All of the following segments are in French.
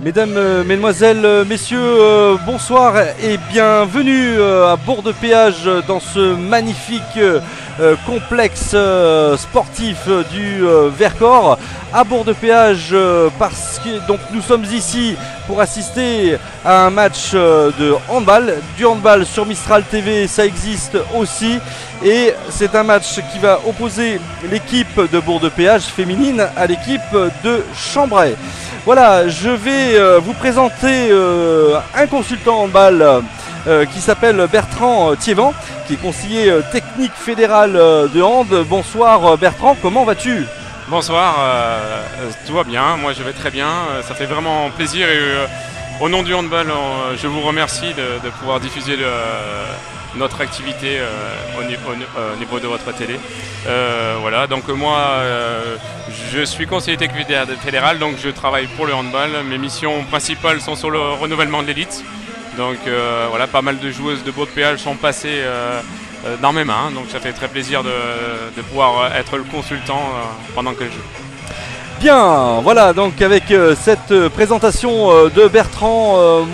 Mesdames, mesdemoiselles, messieurs, bonsoir et bienvenue à Bourg-de-Péage dans ce magnifique complexe sportif du Vercors. À Bourg-de-Péage parce que donc nous sommes ici pour assister à un match de handball. Du handball sur Mistral TV, ça existe aussi. Et c'est un match qui va opposer l'équipe de Bourg-de-Péage féminine à l'équipe de Chambray. Voilà, je vais vous présenter un consultant handball qui s'appelle Bertrand Thiévan, qui est conseiller technique fédéral de hand. Bonsoir Bertrand, comment vas-tu ? Bonsoir, tout va bien, moi je vais très bien, ça fait vraiment plaisir et au nom du handball, je vous remercie de pouvoir diffuser notre activité au niveau de votre télé. Voilà, donc moi je suis conseiller technique fédéral, donc je travaille pour le handball. Mes missions principales sont sur le renouvellement de l'élite. Donc voilà, pas mal de joueuses de Bourg-de-Péage sont passées dans mes mains, donc ça fait très plaisir de pouvoir être le consultant pendant que je joue. Bien, voilà, donc avec cette présentation de Bertrand,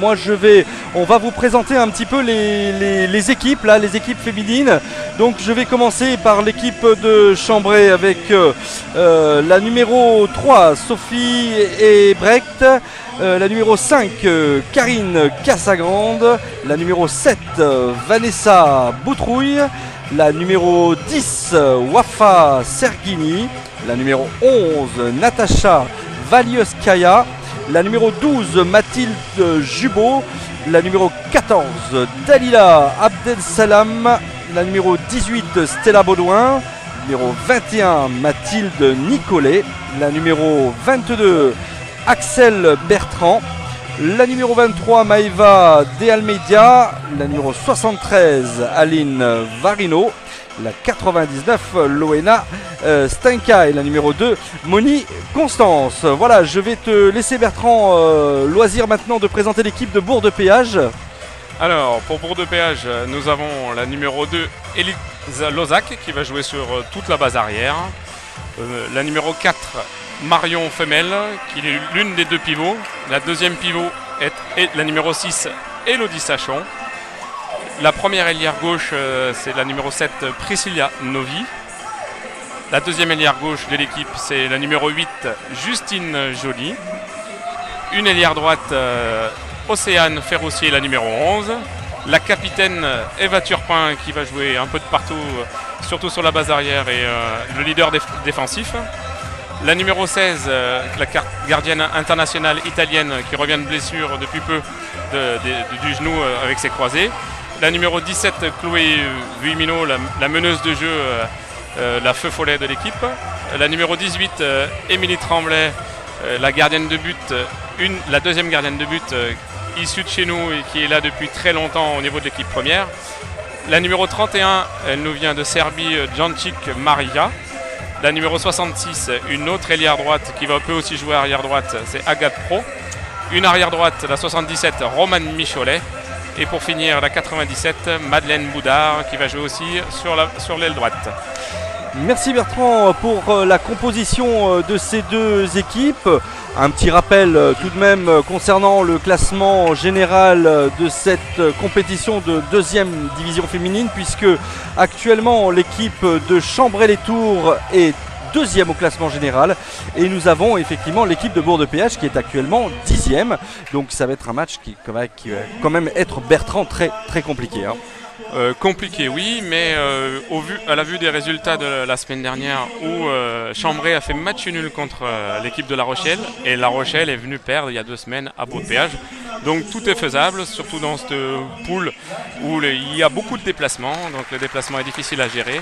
on va vous présenter un petit peu les équipes, là, les équipes féminines. Donc je vais commencer par l'équipe de Chambray avec la numéro 3, Sophie Ebrecht, la numéro 5, Karine Cassagrande, la numéro 7, Vanessa Boutrouille, la numéro 10, Wafa Sergini, la numéro 11, Natacha Valioskaya, la numéro 12, Mathilde Jubot, la numéro 14, Dalila Abdel-Salam, la numéro 18, Stella Baudouin, numéro 21, Mathilde Nicolet, la numéro 22, Axel Bertrand, la numéro 23, Maëva De Almeida, la numéro 73, Aline Varino, la 99, Loena Stenka et la numéro 2, Moni Constance. Voilà, je vais te laisser Bertrand loisir maintenant de présenter l'équipe de Bourg-de-Péage. Alors, pour Bourg-de-Péage, nous avons la numéro 2, Elisa Lozac, qui va jouer sur toute la base arrière. La numéro 4, Marion Femelle, qui est l'une des deux pivots. La deuxième pivot est la numéro 6, Elodie Sachon. La première ailière gauche, c'est la numéro 7, Priscilla Novi. La deuxième ailière gauche de l'équipe, c'est la numéro 8, Justine Joly. Une ailière droite, Océane Ferrossier, la numéro 11. La capitaine, Eva Turpin, qui va jouer un peu de partout, surtout sur la base arrière, et le leader défensif. La numéro 16, la gardienne internationale italienne qui revient de blessure depuis peu du genou avec ses croisés. La numéro 17, Chloé Vuimino, la meneuse de jeu, la feu follet de l'équipe. La numéro 18, Émilie Tremblay, la gardienne de but, la deuxième gardienne de but issue de chez nous et qui est là depuis très longtemps au niveau de l'équipe première. La numéro 31, elle nous vient de Serbie, Jancic Marija. La numéro 66, une autre ailière droite qui peut aussi jouer arrière droite, c'est Agathe Pro. Une arrière droite, la 77, Romane Micholet. Et pour finir, la 97, Madeleine Boudard qui va jouer aussi sur l'aile droite. Merci Bertrand pour la composition de ces deux équipes. Un petit rappel tout de même concernant le classement général de cette compétition de deuxième division féminine, puisque actuellement l'équipe de Chambray-les-Tours est deuxième au classement général et nous avons effectivement l'équipe de Bourg-de-Péage qui est actuellement 10e. Donc ça va être un match qui va quand même être, Bertrand, très très compliqué, hein. Compliqué, oui, mais à la vue des résultats de la semaine dernière où Chambray a fait match nul contre l'équipe de La Rochelle et La Rochelle est venue perdre il y a 2 semaines à Bourg-de-Péage. Donc tout est faisable, surtout dans cette poule où il y a beaucoup de déplacements, donc le déplacement est difficile à gérer.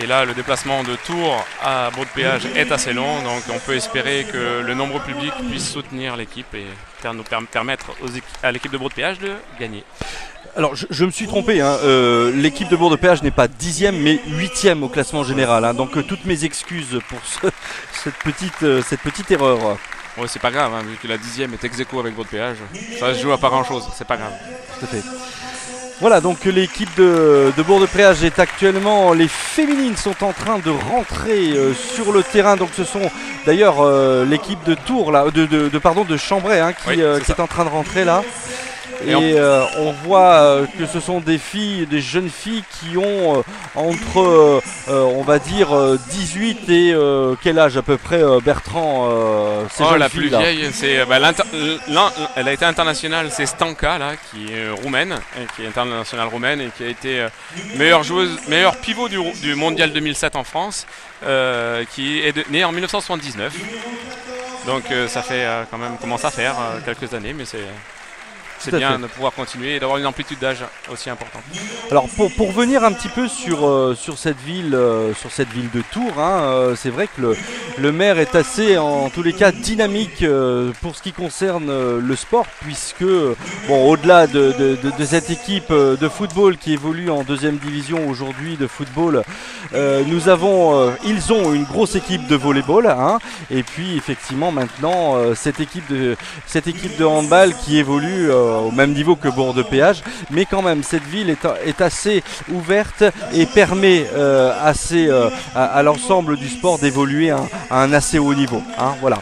Et là, le déplacement de Tours à Bourg-de-Péage est assez long, donc on peut espérer que le nombre public puisse soutenir l'équipe et nous permettre à l'équipe de Bourg-de-Péage de gagner. Alors je me suis trompé, hein. L'équipe de Bourg-de-Péage n'est pas 10e mais 8e au classement général, hein. Donc toutes mes excuses pour cette petite erreur. Ouais, c'est pas grave, hein, vu que la 10e est ex-aequo avec votre péage. Ça se joue à pas grand chose, c'est pas grave. Tout à fait. Voilà, donc l'équipe de Bourg-de-Péage est actuellement, les féminines sont en train de rentrer sur le terrain. Donc ce sont d'ailleurs l'équipe de Tours, là, de Chambray, hein, qui est en train de rentrer là. Et on voit que ce sont des filles, des jeunes filles qui ont entre, on va dire, 18 et quel âge à peu près, Bertrand, ces jeunes la filles, plus là. vieille, c'est elle a été internationale, c'est Stanka là, qui est roumaine, qui est internationale roumaine et qui a été meilleure pivot du mondial 2007 en France, qui est née en 1979. Donc ça fait quand même commence à faire quelques années, mais c'est bien de pouvoir continuer et d'avoir une amplitude d'âge aussi importante. Alors pour venir un petit peu sur cette ville de Tours, hein, c'est vrai que le maire est assez, en tous les cas, dynamique pour ce qui concerne le sport, puisque bon, au-delà de cette équipe de football qui évolue en 2e division aujourd'hui de football, ils ont une grosse équipe de volleyball, hein, et puis effectivement maintenant cette équipe de handball qui évolue au même niveau que Bourg-de-Péage, mais quand même cette ville est assez ouverte et permet à l'ensemble du sport d'évoluer à un assez haut niveau, hein, voilà.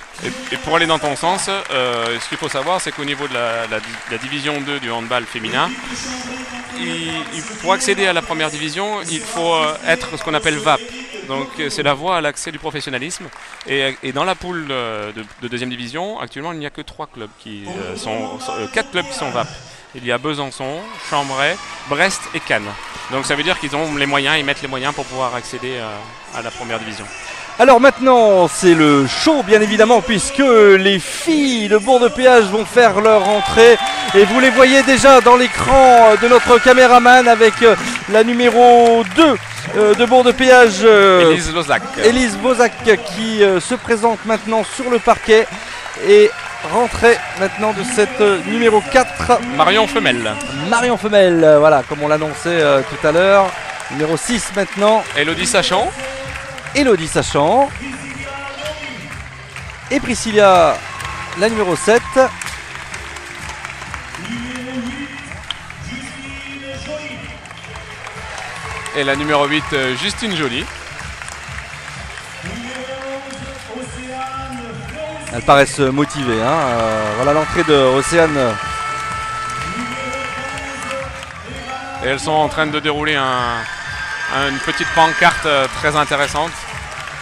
Et pour aller dans ton sens, ce qu'il faut savoir, c'est qu'au niveau de la division 2 du handball féminin, pour accéder à la première division, il faut être ce qu'on appelle VAP. Donc c'est la voie à l'accès du professionnalisme. Et dans la poule de 2e division, actuellement, il n'y a que 4 clubs qui sont VAP. Il y a Besançon, Chambray, Brest et Cannes. Donc ça veut dire qu'ils ont les moyens, ils mettent les moyens pour pouvoir accéder à la première division. Alors maintenant, c'est le show, bien évidemment, puisque les filles de Bourg-de-Péage vont faire leur entrée. Et vous les voyez déjà dans l'écran de notre caméraman avec la numéro 2 de Bourg-de-Péage, Élise Lozac. Élise Lozac, qui se présente maintenant sur le parquet. Et rentrée maintenant de cette numéro 4. Marion Femelle. Marion Femelle, voilà, comme on l'annonçait tout à l'heure. Numéro 6 maintenant. Elodie Sachant. Elodie Sachant. Et Priscilla, la numéro 7. Et la numéro 8, Justine Joly. Elles paraissent motivées, hein. Voilà l'entrée de Océane. Et elles sont en train de dérouler une petite pancarte très intéressante,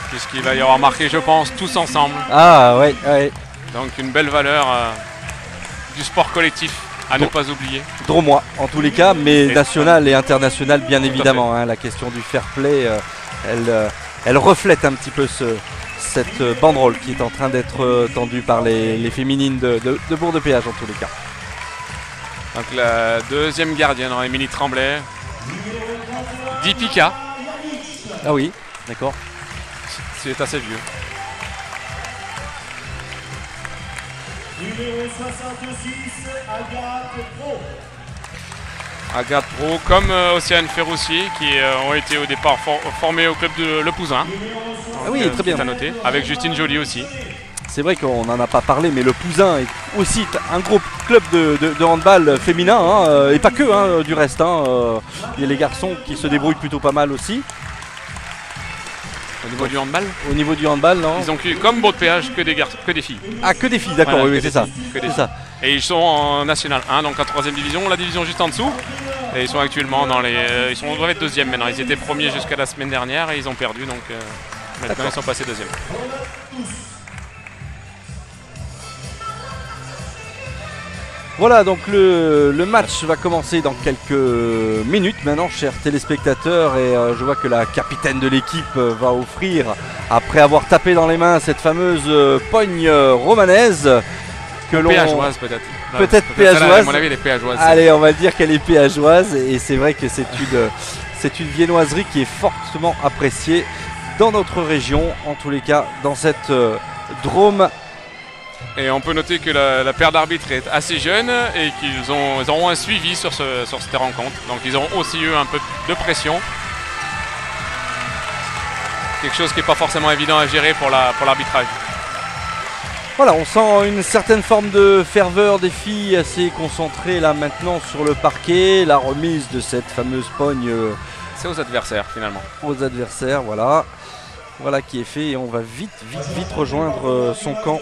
puisqu'il va y avoir marqué, je pense, tous ensemble. Ah ouais, ouais. Donc une belle valeur du sport collectif à ne pas oublier. Dromois en tous les cas, mais national et international bien évidemment, hein. La question du fair play, elle reflète un petit peu cette banderole qui est en train d'être tendue par les féminines de Bourg-de-Péage en tous les cas. Donc la deuxième gardienne, Émilie Tremblay. Dipika. Ah oui, d'accord. C'est assez vieux. Numéro 66, Agathe Pro. Agathe Pro, comme Océane Ferroussier, qui ont été au départ formés au club de Le Pouzin. Ah oui, très bien. À noter. Avec Justine Joly aussi. C'est vrai qu'on n'en a pas parlé, mais le Pouzin est aussi un gros club de handball féminin, hein, et pas que, hein, du reste. Hein, il y a les garçons qui se débrouillent plutôt pas mal aussi. Au niveau du handball? Au niveau du handball, non. Ils ont comme Bourg-de-Péage que des filles. Ah, que des filles, d'accord, voilà, oui, c'est ça. Et ils sont en National 1, donc en 3e division, la division juste en dessous. Et ils sont actuellement ils doivent être 2e maintenant. Ils étaient premiers jusqu'à la semaine dernière et ils ont perdu, donc maintenant ils sont passés 2e. Voilà, donc le match va commencer dans quelques minutes maintenant, chers téléspectateurs, et je vois que la capitaine de l'équipe va offrir, après avoir tapé dans les mains cette fameuse pogne romanaise, que l'on... Péageoise peut-être. Peut-être péageoise. À mon avis, elle est péageoise. Allez, on va dire qu'elle est péageoise, et c'est vrai que c'est une viennoiserie qui est fortement appréciée dans notre région, en tous les cas dans cette Drôme. Et on peut noter que la paire d'arbitres est assez jeune et qu'ils auront un suivi sur cette rencontre. Donc ils auront aussi eu un peu de pression. Quelque chose qui n'est pas forcément évident à gérer pour l'arbitrage. Voilà, on sent une certaine forme de ferveur des filles assez concentrées là maintenant sur le parquet. La remise de cette fameuse pogne C'est aux adversaires finalement. aux adversaires, voilà. Voilà qui est fait et on va vite rejoindre son camp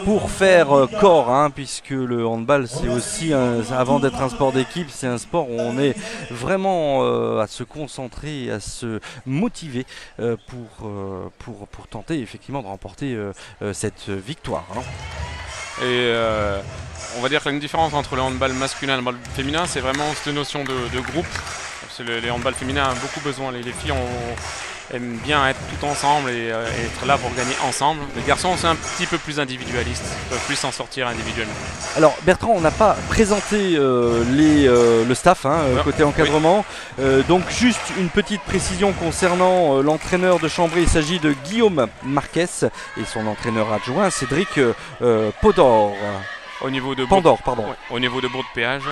pour faire corps, hein, puisque le handball c'est aussi, avant d'être un sport d'équipe, c'est un sport où on est vraiment à se concentrer et à se motiver pour tenter effectivement de remporter cette victoire. Hein. Et on va dire qu'il y a une différence entre le handball masculin et le handball féminin, c'est vraiment cette notion de groupe. Parce que les handball féminins ont beaucoup besoin, les filles aiment bien être tout ensemble et être là pour gagner ensemble. Les garçons sont un petit peu plus individualistes, peuvent plus s'en sortir individuellement. Alors Bertrand, on n'a pas présenté le staff côté encadrement. Donc juste une petite précision concernant l'entraîneur de Chambray. Il s'agit de Guillaume Marquez et son entraîneur adjoint Cédric Podor. Au niveau de Pandore, pardon. Ouais, au niveau de Bourg-de-Péage,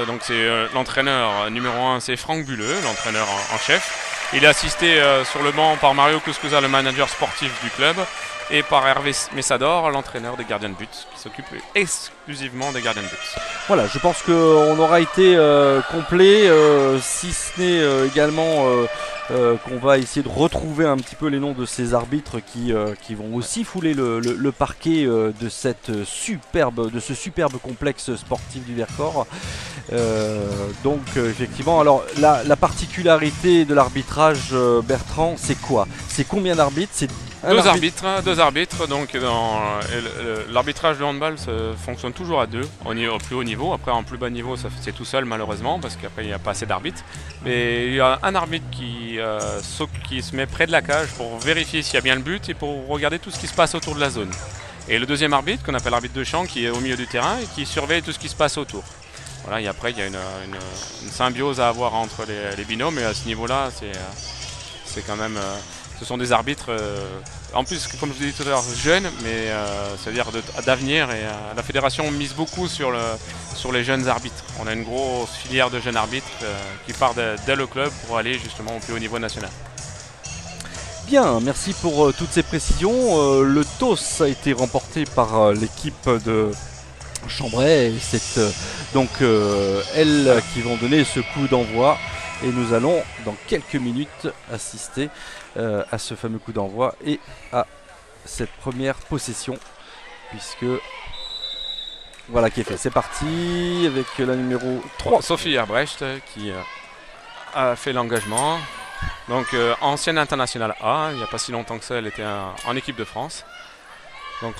donc c'est l'entraîneur numéro 1, c'est Franck Bulleux, l'entraîneur en chef. Il est assisté sur le banc par Mario Cuscusa, le manager sportif du club, et par Hervé Messador, l'entraîneur des gardiens de but, qui s'occupe exclusivement des gardiens de but. Voilà, je pense qu'on aura été complet, si ce n'est également qu'on va essayer de retrouver un petit peu les noms de ces arbitres qui vont aussi fouler le parquet de ce superbe complexe sportif du Vercors. Donc effectivement, alors la particularité de l'arbitrage, Bertrand, c'est quoi? C'est combien d'arbitres? C'est deux arbitres. Donc l'arbitrage de handball fonctionne toujours à deux au plus haut niveau. Après en plus bas niveau c'est tout seul malheureusement parce qu'après il n'y a pas assez d'arbitres. Mais il y a un arbitre qui se met près de la cage pour vérifier s'il y a bien le but et pour regarder tout ce qui se passe autour de la zone. Et le deuxième arbitre qu'on appelle l'arbitre de champ qui est au milieu du terrain et qui surveille tout ce qui se passe autour. Voilà, et après il y a une symbiose à avoir entre les binômes et à ce niveau-là c'est quand même... ce sont des arbitres, en plus, comme je vous ai dit tout à l'heure, jeunes, mais c'est-à-dire d'avenir. Et la fédération mise beaucoup sur les jeunes arbitres. On a une grosse filière de jeunes arbitres qui part dès le club pour aller justement au plus haut niveau national. Bien, merci pour toutes ces précisions. Le TOS a été remporté par l'équipe de Chambray. Et c'est donc elles qui vont donner ce coup d'envoi. Et nous allons dans quelques minutes assister à ce fameux coup d'envoi et à cette première possession, puisque voilà qui est fait. C'est parti avec la numéro 3. Sophie Herbrecht qui a fait l'engagement. Donc ancienne internationale A, il n'y a pas si longtemps que ça, elle était en équipe de France. Donc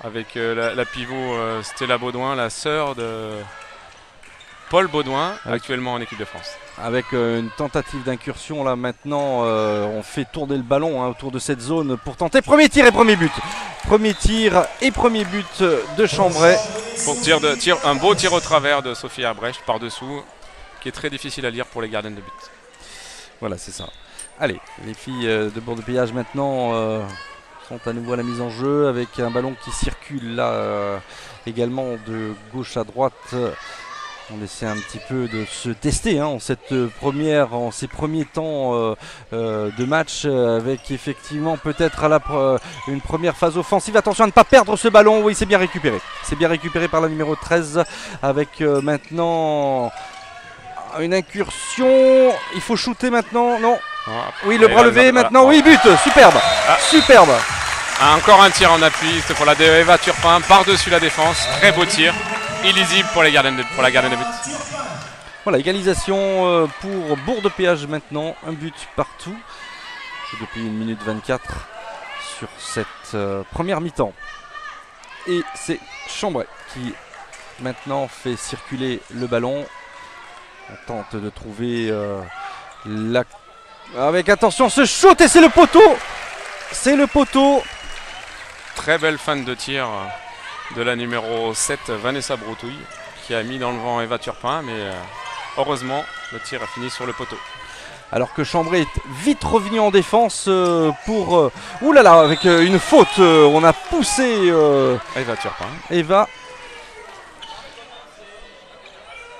avec la pivot Stella Baudouin, la sœur de Paul Baudouin, actuellement en équipe de France. Avec une tentative d'incursion là maintenant, on fait tourner le ballon autour de cette zone pour tenter premier tir et premier but. Premier tir et premier but de Chambray. Un beau tir au travers de Sophie Herbrecht par dessous, qui est très difficile à lire pour les gardiens de but. Voilà, c'est ça. Allez, les filles de Bourg-de-Péage maintenant sont à nouveau à la mise en jeu avec un ballon qui circule là également de gauche à droite. On essaie un petit peu de se tester en ces premiers temps de match avec effectivement peut-être une première phase offensive. Attention à ne pas perdre ce ballon. Oui, c'est bien récupéré. C'est bien récupéré par la numéro 13 avec maintenant une incursion. Il faut shooter maintenant. Non. Oui, le bras levé maintenant. Oui, but. Superbe. Superbe. Encore un tir en appui. C'est pour la Eva Turpin par-dessus la défense. Très beau tir. Illisible pour la gardienne de but. Voilà, égalisation pour Bourg-de-Péage maintenant, un but partout. Depuis 1 minute 24 sur cette première mi-temps. Et c'est Chambray qui maintenant fait circuler le ballon. On tente de trouver avec attention ce shoot et c'est le poteau. C'est le poteau. Très belle fin de tir de la numéro 7, Vanessa Broutouille, qui a mis dans le vent Eva Turpin, mais heureusement, le tir a fini sur le poteau. Alors que Chambray est vite revenu en défense pour... oulala, avec une faute, on a poussé Eva Turpin. Eva.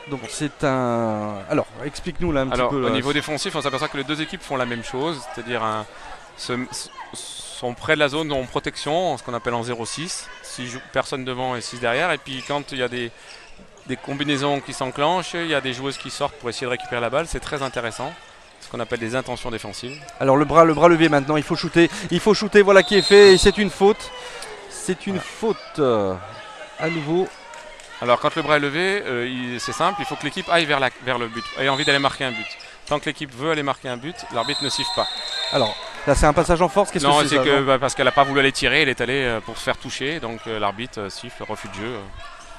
Donc c'est un... Alors, explique-nous là un petit peu. Au niveau défensif, on s'aperçoit que les deux équipes font la même chose, c'est-à-dire sont près de la zone en protection, ce qu'on appelle en 0-6. 6 personnes devant et 6 derrière. Et puis quand il y a des combinaisons qui s'enclenchent, il y a des joueuses qui sortent pour essayer de récupérer la balle. C'est très intéressant. Ce qu'on appelle des intentions défensives. Alors le bras levé maintenant, il faut shooter, voilà qui est fait et c'est une faute. C'est une faute à nouveau. Alors quand le bras est levé, c'est simple, il faut que l'équipe aille vers le but, ait envie d'aller marquer un but. Tant que l'équipe veut aller marquer un but, l'arbitre ne siffle pas. Alors là c'est un passage en force, qu'est-ce que c'est? Non, c'est que parce qu'elle n'a pas voulu aller tirer, elle est allée pour se faire toucher, donc l'arbitre siffle, refus de jeu.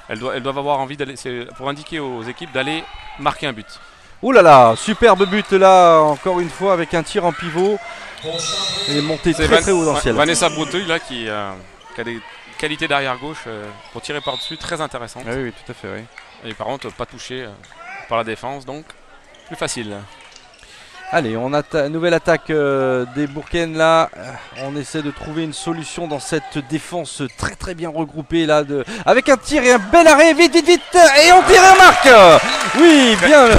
Elles doivent avoir envie d'aller, c'est pour indiquer aux équipes d'aller marquer un but. Ouh là là, superbe but là, encore une fois avec un tir en pivot. Elle est montée très haut dans le ciel. Vanessa Brouteuil là qui a des qualités d'arrière gauche pour tirer par-dessus, très intéressantes. Oui, tout à fait, oui. Et par contre, pas touché par la défense, donc plus facile. Allez, on a nouvelle attaque des Bourcaines là. On essaie de trouver une solution dans cette défense très bien regroupée là. Avec un tir et un bel arrêt, vite et on tire et on marque. Oui, bien.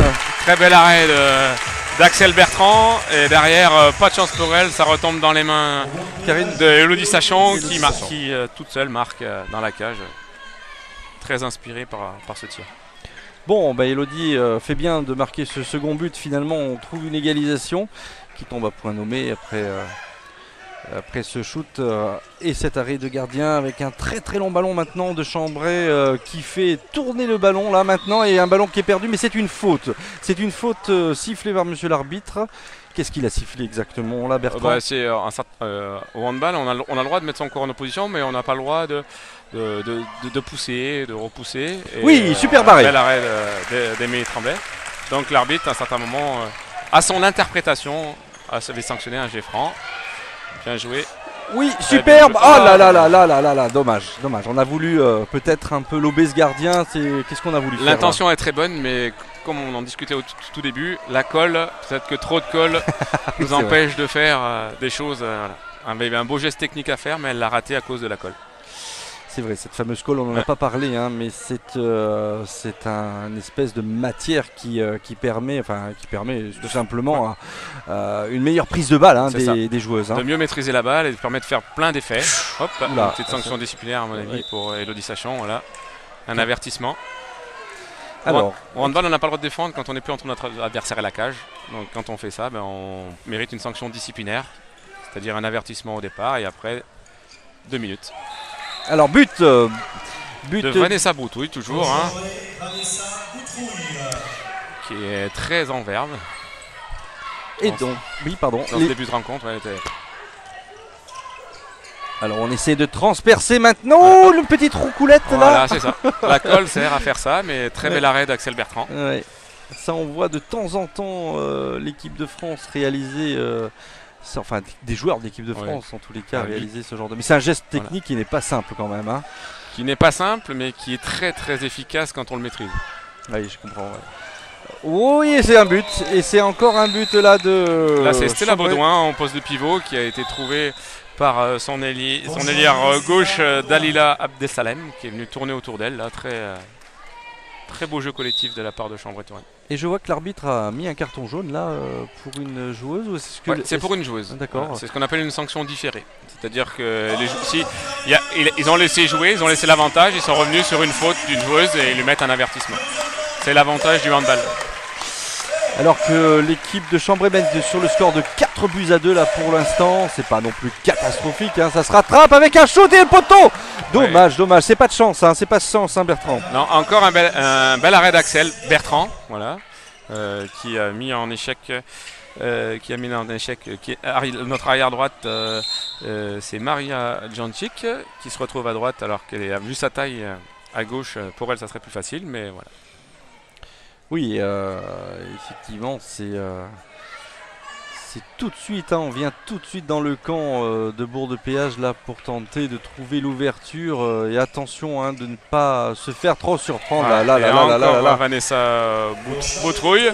Très bel arrêt d'Axel Bertrand et derrière pas de chance pour elle, ça retombe dans les mains de Elodie Sachon qui toute seule marque dans la cage. Très inspirée par ce tir. Bon, Elodie fait bien de marquer ce second but. Finalement, on trouve une égalisation qui tombe à point nommé après ce shoot et cet arrêt de gardien avec un très long ballon maintenant de Chambray qui fait tourner le ballon là maintenant et un ballon qui est perdu, mais c'est une faute. C'est une faute sifflée par monsieur l'arbitre. Qu'est-ce qu'il a sifflé exactement là, Bertrand? C'est au handball, on a le droit de mettre son corps en opposition, mais on n'a pas le droit de pousser, de repousser. Et, oui, super barré. Bel arrêt d'Émilie Tremblay. Donc l'arbitre, à un certain moment, à son interprétation, avait sanctionné un jet franc. Bien joué. Oui, superbe. Oh là, dommage. On a voulu peut-être un peu lober ce gardien. Qu'est-ce qu'on a voulu faire? L'intention est très bonne, mais comme on en discutait au tout début, la colle, peut-être que trop de colle nous empêche de faire des choses. Il y avait un beau geste technique à faire, mais elle l'a raté à cause de la colle. C'est vrai, cette fameuse colle, on n'en a pas parlé, hein, mais c'est une espèce de matière qui permet tout simplement une meilleure prise de balle des joueuses. De mieux maîtriser la balle et de permettre de faire plein d'effets. Hop, une petite sanction disciplinaire à mon avis pour Elodie Sachon. Voilà, un avertissement. Alors, au handball, on n'a pas le droit de défendre quand on n'est plus entre notre adversaire et la cage. Donc quand on fait ça, on mérite une sanction disciplinaire, c'est-à-dire un avertissement au départ et après 2 minutes. Alors but de Vanessa Broutouille toujours, qui est très en verve. Et donc, oui, pardon. Dans ce début de rencontre, elle était... Alors on essaie de transpercer maintenant le petit roucoulette là. Voilà, c'est ça. La colle sert à faire ça, mais très bel arrêt d'Axel Bertrand. Ouais. Ça, on voit de temps en temps l'équipe de France réaliser. Enfin, des joueurs de l'équipe de France en tous les cas réaliser ce genre de. Mais c'est un geste technique qui n'est pas simple quand même. Hein. Qui n'est pas simple, mais qui est très efficace quand on le maîtrise. Oui, je comprends. Ouais. Oui, et c'est un but. Et c'est encore un but là de. Là, c'est Stella Baudouin en poste de pivot qui a été trouvé par son ailière gauche Dalila Abdesalem qui est venu tourner autour d'elle. Là, très beau jeu collectif de la part de Chambray-Touraine. Et je vois que l'arbitre a mis un carton jaune là pour une joueuse ou c'est pour une joueuse. D'accord. C'est ce qu'on appelle une sanction différée. C'est-à-dire que ils ont laissé jouer, ils ont laissé l'avantage, ils sont revenus sur une faute d'une joueuse et ils lui mettent un avertissement. C'est l'avantage du handball. Alors que l'équipe de Chambray mène sur le score de 4-2 là pour l'instant. C'est pas non plus catastrophique, hein. Ça se rattrape avec un shoot et le poteau. Dommage. C'est pas de chance, c'est pas de chance, Bertrand. Non, encore un bel arrêt d'Axel Bertrand, voilà, qui a mis en échec, notre arrière droite, c'est Maria Djancic qui se retrouve à droite alors qu'elle a vu sa taille à gauche. Pour elle, ça serait plus facile, mais voilà. Oui, effectivement, c'est tout de suite, on vient tout de suite dans le camp de Bourg-de-Péage là pour tenter de trouver l'ouverture et attention de ne pas se faire trop surprendre. Vanessa Broutouille.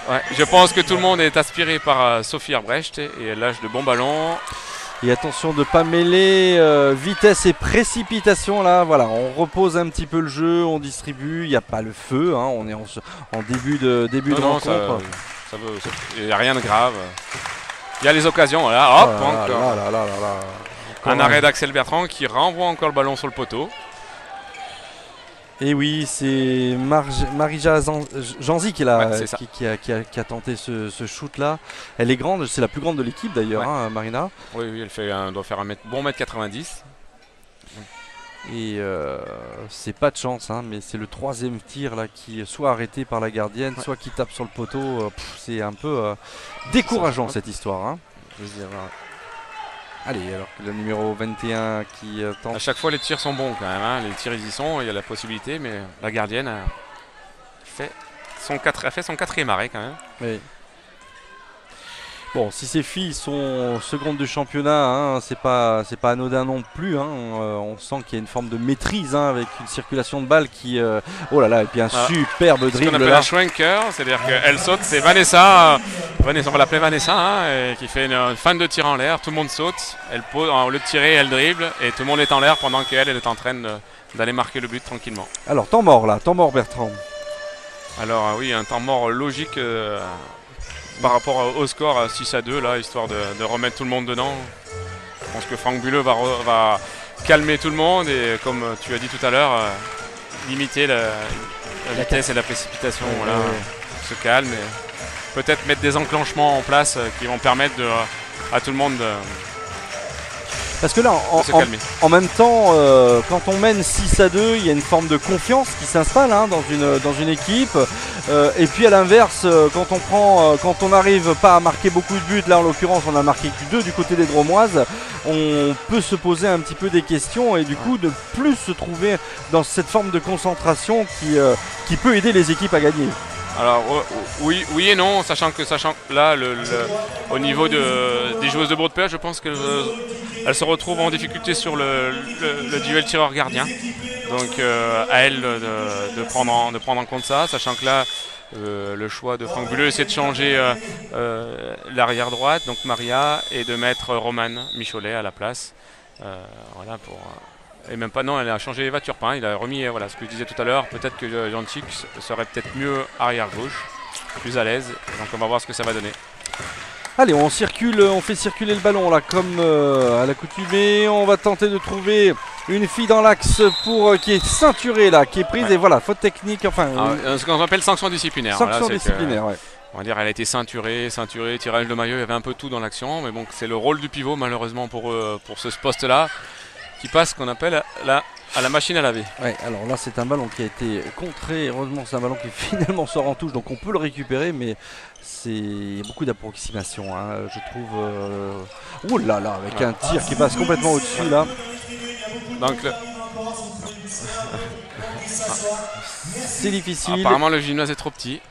Ouais, je pense que tout le monde est aspiré par Sophie Herbrecht et elle lâche de bons ballons. Et attention de ne pas mêler vitesse et précipitation là, voilà, on repose un petit peu le jeu, on distribue, il n'y a pas le feu, on est en début de rencontre. Il n'y a rien de grave. Il y a les occasions, voilà, hop, Oh là encore. là là là là. Un arrêt d'Axel Bertrand qui renvoie encore le ballon sur le poteau. Et oui, c'est Marija Janzi qui, Ouais, c'est ça. qui a tenté ce shoot là. Elle est grande, c'est la plus grande de l'équipe d'ailleurs, Ouais. hein, Marina. Oui, oui, elle doit faire bon mètre 90. Et c'est pas de chance, hein, mais c'est le troisième tir là qui est soit arrêté par la gardienne, soit qui tape sur le poteau. C'est un peu décourageant cette histoire. Hein. Je veux dire, voilà. Allez, alors que le numéro 21 qui tente. À chaque fois, les tirs sont bons quand même. Hein. Les tirs, ils y sont, il y a la possibilité, mais la gardienne a fait son 4e arrêt quand même. Oui. Bon, si ces filles sont secondes du championnat, hein, c'est pas anodin non plus. Hein. On sent qu'il y a une forme de maîtrise hein, avec une circulation de balles qui. Oh là là, et puis un superbe Ce qu'on dribble appelle là. un schwenker, c'est-à-dire qu'elle saute, c'est Vanessa, on va l'appeler Vanessa, hein, qui fait une fan de tir en l'air, tout le monde saute, elle pose, au lieu de tirer, elle dribble, et tout le monde est en l'air pendant qu'elle est en train d'aller marquer le but tranquillement. Alors, temps mort là, temps mort Bertrand. Alors oui, un temps mort logique par rapport au score 6-2, là, histoire de remettre tout le monde dedans. Je pense que Franck Buleux va calmer tout le monde et comme tu as dit tout à l'heure, limiter la vitesse et la précipitation. Voilà, se calme et peut-être mettre des enclenchements en place qui vont permettre à tout le monde de Parce que là, se calmer. en même temps, quand on mène 6-2, il y a une forme de confiance qui s'installe hein, dans une équipe. Et puis à l'inverse, quand on n'arrive pas à marquer beaucoup de buts, là en l'occurrence on a marqué que 2 du côté des Dromoises, on peut se poser un petit peu des questions et du coup de plus se trouver dans cette forme de concentration qui peut aider les équipes à gagner. Alors oui et non, sachant que là au niveau des joueuses de Broad-Péage, je pense qu'elles se retrouvent en difficulté sur le duel tireur-gardien. Donc à elles de prendre en compte ça, sachant que là le choix de Franck Buleux c'est de changer l'arrière droite, donc Maria, et de mettre Romane Micholet à la place. Voilà pour. Et même pas, non, elle a changé Eva Turpin, il a remis, voilà ce que je disais tout à l'heure, peut-être que Jantic serait peut-être mieux arrière-gauche, plus à l'aise, donc on va voir ce que ça va donner. Allez, on fait circuler le ballon là comme à l'accoutumée, on va tenter de trouver une fille dans l'axe qui est ceinturée là, qui est prise et voilà, faute technique, enfin... ce qu'on appelle sanction disciplinaire. Sanction voilà, disciplinaire, ouais. On va dire elle a été ceinturée, tirage de maillot, il y avait un peu tout dans l'action, mais bon, c'est le rôle du pivot malheureusement pour ce poste-là, qui passe ce qu'on appelle à la machine à laver. Ouais, alors là c'est un ballon qui a été contré, heureusement c'est un ballon qui finalement sort en touche, donc on peut le récupérer, mais c'est beaucoup d'approximation, hein, je trouve. Oh là là, avec un tir qui passe complètement au-dessus là. Donc c'est difficile. Apparemment le gymnase est trop petit.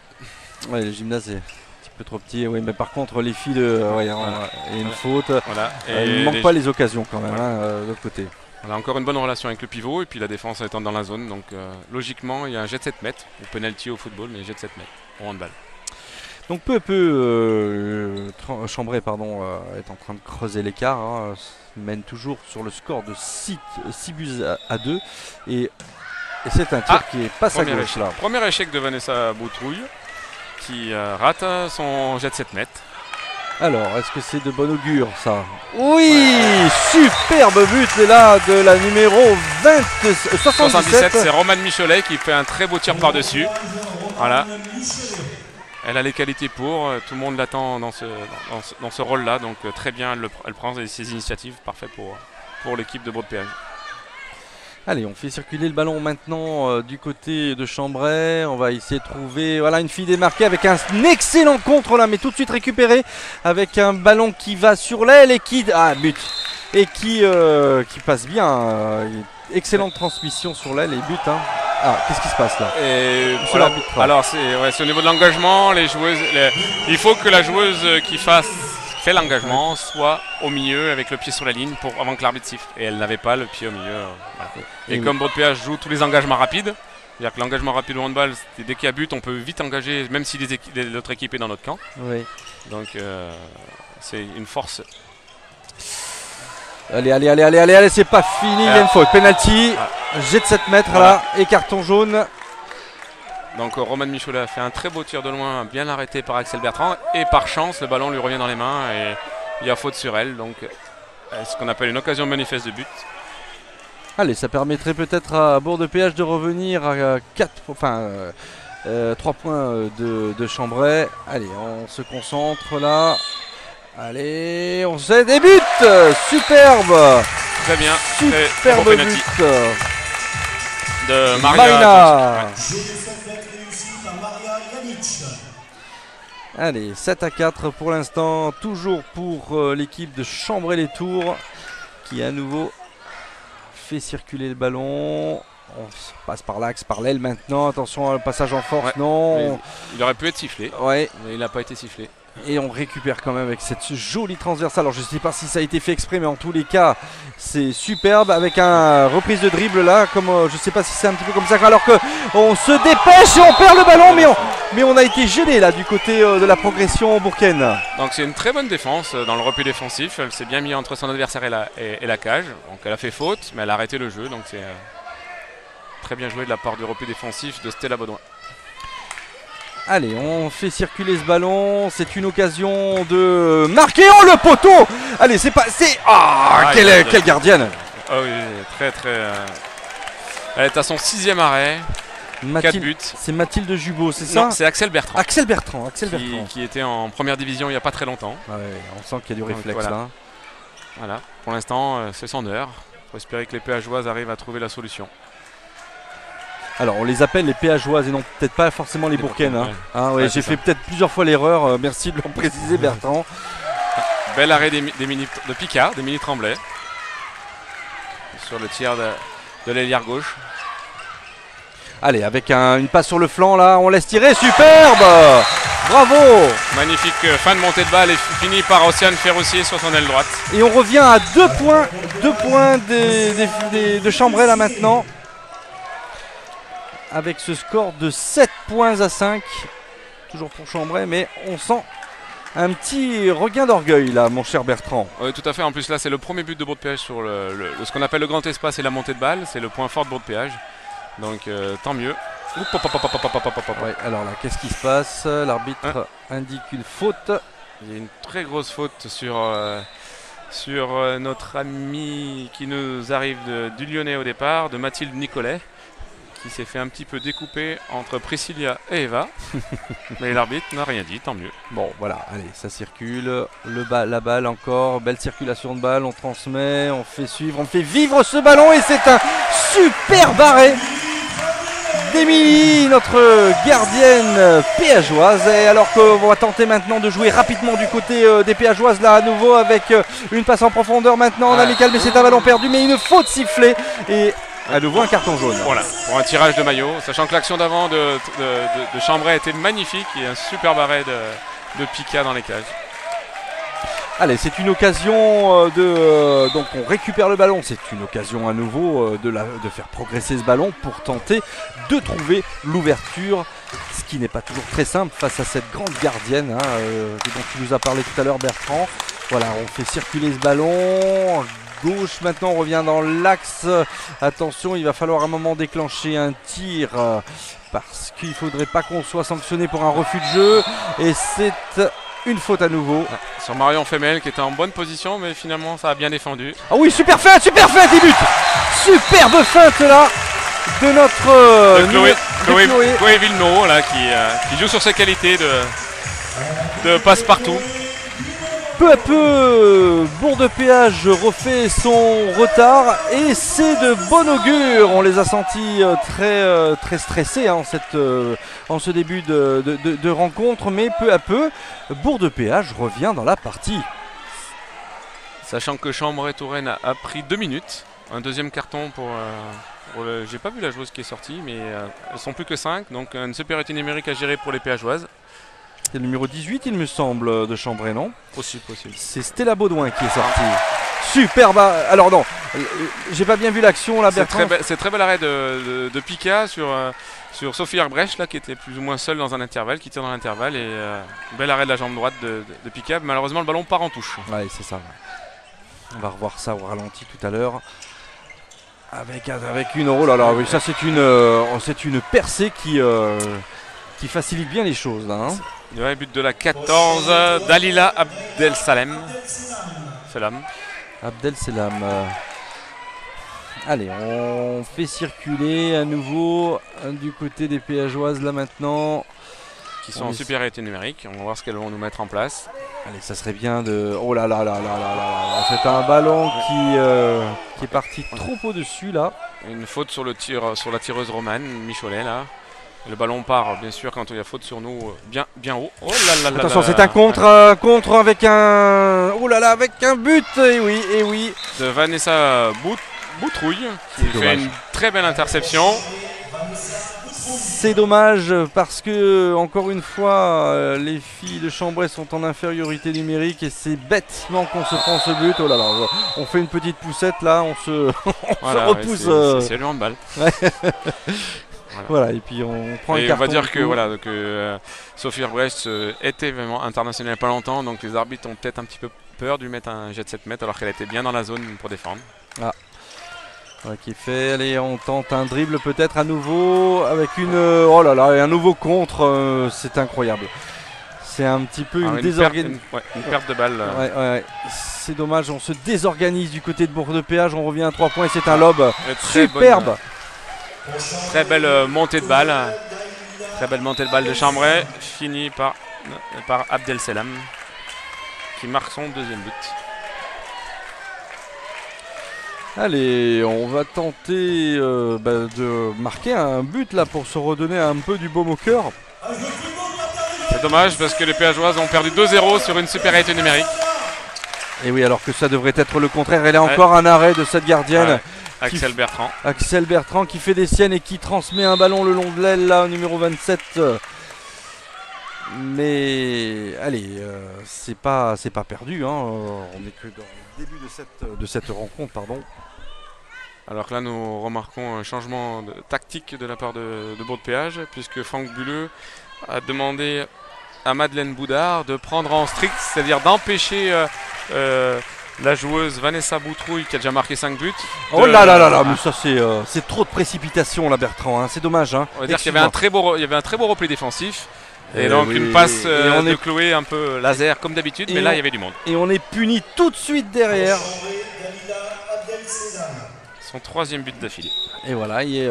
Ouais, le gymnase est un petit peu trop petit, oui, mais par contre les filles, il y a une faute. Voilà. Il ne manque pas les occasions quand même, hein, de l'autre côté. On a encore une bonne relation avec le pivot et puis la défense étant dans la zone, donc logiquement il y a un jet de 7 mètres, ou penalty au football, mais jet de 7 mètres au handball. Donc peu à peu, Chambray est en train de creuser l'écart, hein, mène toujours sur le score de 6 buts à 2 et c'est un tir qui passe à gauche là. Premier échec de Vanessa Boutrouille qui rate son jet de 7 mètres. Alors, est-ce que c'est de bon augure ça? Oui, superbe but là de la numéro 77. C'est Romane Micholet qui fait un très beau tir par-dessus. Voilà. Elle a les qualités pour, tout le monde l'attend dans ce rôle-là, donc très bien, elle prend ses initiatives, parfait pour l'équipe de Broad-Péage. Allez, on fait circuler le ballon maintenant du côté de Chambray. On va essayer de trouver une fille démarquée avec un excellent contre là, mais tout de suite récupéré avec un ballon qui va sur l'aile et but et qui passe bien. Excellente transmission sur l'aile et but. Hein. Ah, qu'est-ce qui se passe là? Voilà. Alors c'est au niveau de l'engagement, il faut que la joueuse qui fait l'engagement soit au milieu avec le pied sur la ligne avant que l'arbitre siffle. Et elle n'avait pas le pied au milieu. Voilà. Et comme Broad-Péage joue tous les engagements rapides, c'est-à-dire que l'engagement rapide au handball, dès qu'il y a but, on peut vite engager, même si l'autre équipe est dans notre camp. Oui. Donc c'est une force. Allez, c'est pas fini, il y a une faute. Penalty, jet de 7 mètres là, et carton jaune. Donc Romane Micholet a fait un très beau tir de loin, bien arrêté par Axel Bertrand. Et par chance, le ballon lui revient dans les mains Il y a faute sur elle, donc ce qu'on appelle une occasion manifeste de but. Allez, ça permettrait peut-être à Bourg-de-Péage de revenir à 3 points de Chambray. Allez, on se concentre là. Allez, on se débute. Superbe. Très bien. Superbe Très but de Marina. Jeu de 7 mètres réussi par Maria Janic. Allez, 7-4 pour l'instant, toujours pour l'équipe de Chambray-les-Tours qui à nouveau fait circuler le ballon. On passe par l'axe, par l'aile maintenant. Attention, le passage en force, non. Il aurait pu être sifflé, Ouais. mais il n'a pas été sifflé. Et on récupère quand même avec cette jolie transversale. Alors je ne sais pas si ça a été fait exprès, mais en tous les cas, c'est superbe avec un reprise de dribble là. Comme je ne sais pas si c'est un petit peu comme ça, alors que on se dépêche et on perd le ballon, mais on a été gêné là du côté de la progression bourcaine. Donc c'est une très bonne défense dans le repli défensif. Elle s'est bien mise entre son adversaire et la cage. Donc elle a fait faute, mais elle a arrêté le jeu. Donc c'est très bien joué de la part du repli défensif de Stella Baudouin. Allez, on fait circuler ce ballon. C'est une occasion de marquer. Oh, le poteau! Allez, c'est pas. C'est. Ah, quelle gardienne! Oh oui, très. Elle est à son 6e arrêt. 4 buts. C'est Mathilde Jubot, c'est ça? Non, c'est Axel Bertrand. Axel Bertrand. Qui était en première division il n'y a pas très longtemps. Ouais, on sent qu'il y a du réflexe voilà. là. Voilà, pour l'instant, c'est son heure. Il faut espérer que les Péageoises arrivent à trouver la solution. Alors on les appelle les Péageoises et non peut-être pas forcément les Bourcaines. Ouais. Hein, ouais, j'ai fait peut-être plusieurs fois l'erreur. Merci de le préciser, Bertrand. Bel arrêt de Picard, des mini Tremblay. Sur le tir de l'ailière gauche. Allez, avec une passe sur le flanc là, on laisse tirer. Superbe! Bravo! Magnifique fin de montée de balle et fini par Océane Ferroussier sur son aile droite. Et on revient à 2 points de Chambray là maintenant. Avec ce score de 7 points à 5. Toujours pour Chambray, mais on sent un petit regain d'orgueil là, mon cher Bertrand. Oui, tout à fait. En plus, là, c'est le premier but de Bourg-de-Péage sur ce qu'on appelle le grand espace et la montée de balle. C'est le point fort de Bourg-de-Péage. Donc, tant mieux. Ouais, alors là, qu'est-ce qui se passe? L'arbitre indique une faute. Il y a une très grosse faute sur notre ami qui nous arrive du Lyonnais au départ, de Mathilde Nicolet, qui s'est fait un petit peu découper entre Priscilla et Eva. Mais l'arbitre n'a rien dit, tant mieux. Bon, voilà, allez, ça circule. La balle encore, belle circulation de balle, on transmet, on fait suivre, on fait vivre ce ballon et c'est un super arrêt d'Émilie, notre gardienne péageoise. Et alors qu'on va tenter maintenant de jouer rapidement du côté des péageoises là à nouveau avec une passe en profondeur maintenant en amical, mais c'est un ballon perdu, mais une faute sifflée et à nouveau un carton jaune. Voilà, pour un tirage de maillot, sachant que l'action d'avant de Chambray était magnifique et un super arrêt de Picard dans les cages. Allez, c'est une occasion donc on récupère le ballon, c'est une occasion à nouveau de faire progresser ce ballon pour tenter de trouver l'ouverture, ce qui n'est pas toujours très simple face à cette grande gardienne dont tu nous as parlé tout à l'heure, Bertrand. Voilà, on fait circuler ce ballon. Gauche maintenant, on revient dans l'axe. Attention, il va falloir à un moment déclencher un tir parce qu'il ne faudrait pas qu'on soit sanctionné pour un refus de jeu. Et c'est une faute à nouveau. Sur Marion Femel qui était en bonne position, mais finalement ça a bien défendu. Ah oui, super feinte et but. Superbe feinte là de notre Chloé Villeneuve là, qui joue sur ses qualités de passe-partout. Peu à peu, Bourg-de-Péage refait son retard et c'est de bon augure. On les a sentis très stressés en ce début de rencontre, mais peu à peu, Bourg-de-Péage revient dans la partie. Sachant que Chambray-Touraine a pris 2 minutes, un deuxième carton pour j'ai pas vu la joueuse qui est sortie, mais elles sont plus que 5, donc une supériorité numérique à gérer pour les péageoises. C'est le numéro 18, il me semble, de Chambray, non? Possible. C'est Stella Baudouin qui est sortie. Superbe. Alors non, j'ai pas bien vu l'action là, Bertrand. C'est très bel arrêt de Pika sur Sophie Herbrecht là, qui était plus ou moins seule dans un intervalle, qui tire dans l'intervalle et bel arrêt de la jambe droite de Pika. Malheureusement, le ballon part en touche. Ouais, c'est ça. On va revoir ça au ralenti tout à l'heure. Avec une. Oh là là, oui, ça c'est une percée qui facilite bien les choses là. Hein. Ouais, but de la 14, Dalila Abdel Salam. Abdel Selam. Allez, on fait circuler à nouveau du côté des Péageoises là maintenant. Qui sont en supériorité numérique. On va voir ce qu'elles vont nous mettre en place. Allez, ça serait bien de... Oh là là là là là là là. C'est un ballon qui est parti trop au-dessus là. Une faute sur le tir, sur la tireuse romane, Micholet là. Le ballon part bien sûr quand il y a faute sur nous bien haut. Oh là là là. Attention, c'est un contre avec un... Oh là là, avec un but. Et oui. De Vanessa Boutrouille qui fait une très belle interception. C'est dommage parce que, encore une fois, les filles de Chambray sont en infériorité numérique et c'est bêtement qu'on se prend ce but. Oh là là, on fait une petite poussette là, on se repousse. Ouais, c'est le handball. Ouais. Voilà, et puis on prend un carton. On va dire que voilà, Sophie Herbrecht était vraiment internationale il n'y a pas longtemps, donc les arbitres ont peut-être un petit peu peur de lui mettre un jet de 7 mètres alors qu'elle était bien dans la zone pour défendre. Ah. Ouais, qui est fait, allez, on tente un dribble peut-être à nouveau avec une... oh là là, et un nouveau contre, c'est incroyable. C'est un petit peu une perte de balle. Ouais. C'est dommage, on se désorganise du côté de Bourg-de-Péage, on revient à 3 points et c'est un lob superbe. Très belle montée de balle. Très belle montée de balle de Chambray, finie par Abdel Selam qui marque son deuxième but. Allez, on va tenter de marquer un but là pour se redonner un peu du baume au cœur. C'est dommage parce que les Péageoises ont perdu 2-0 sur une supériorité numérique. Et oui, alors que ça devrait être le contraire. Elle a encore un arrêt de cette gardienne. Ouais. Axel Bertrand. Axel Bertrand qui fait des siennes et qui transmet un ballon le long de l'aile là au numéro 27. Mais allez, c'est pas perdu. Hein. On n'est que dans le début de cette rencontre, pardon. Alors que là, nous remarquons un changement de tactique de la part de Bourg-de-Péage, puisque Franck Bulleux a demandé à Madeleine Boudard de prendre en strict, c'est-à-dire d'empêcher la joueuse Vanessa Boutrouille, qui a déjà marqué 5 buts. Oh là là là là, mais ça c'est trop de précipitation là, Bertrand. Hein. C'est dommage. Hein. On va dire qu'il y avait un très beau repli défensif. Et donc une passe de Chloé un peu laser comme d'habitude, mais là il y avait du monde. Et on est puni tout de suite derrière. Son troisième but d'affilée. Et voilà, et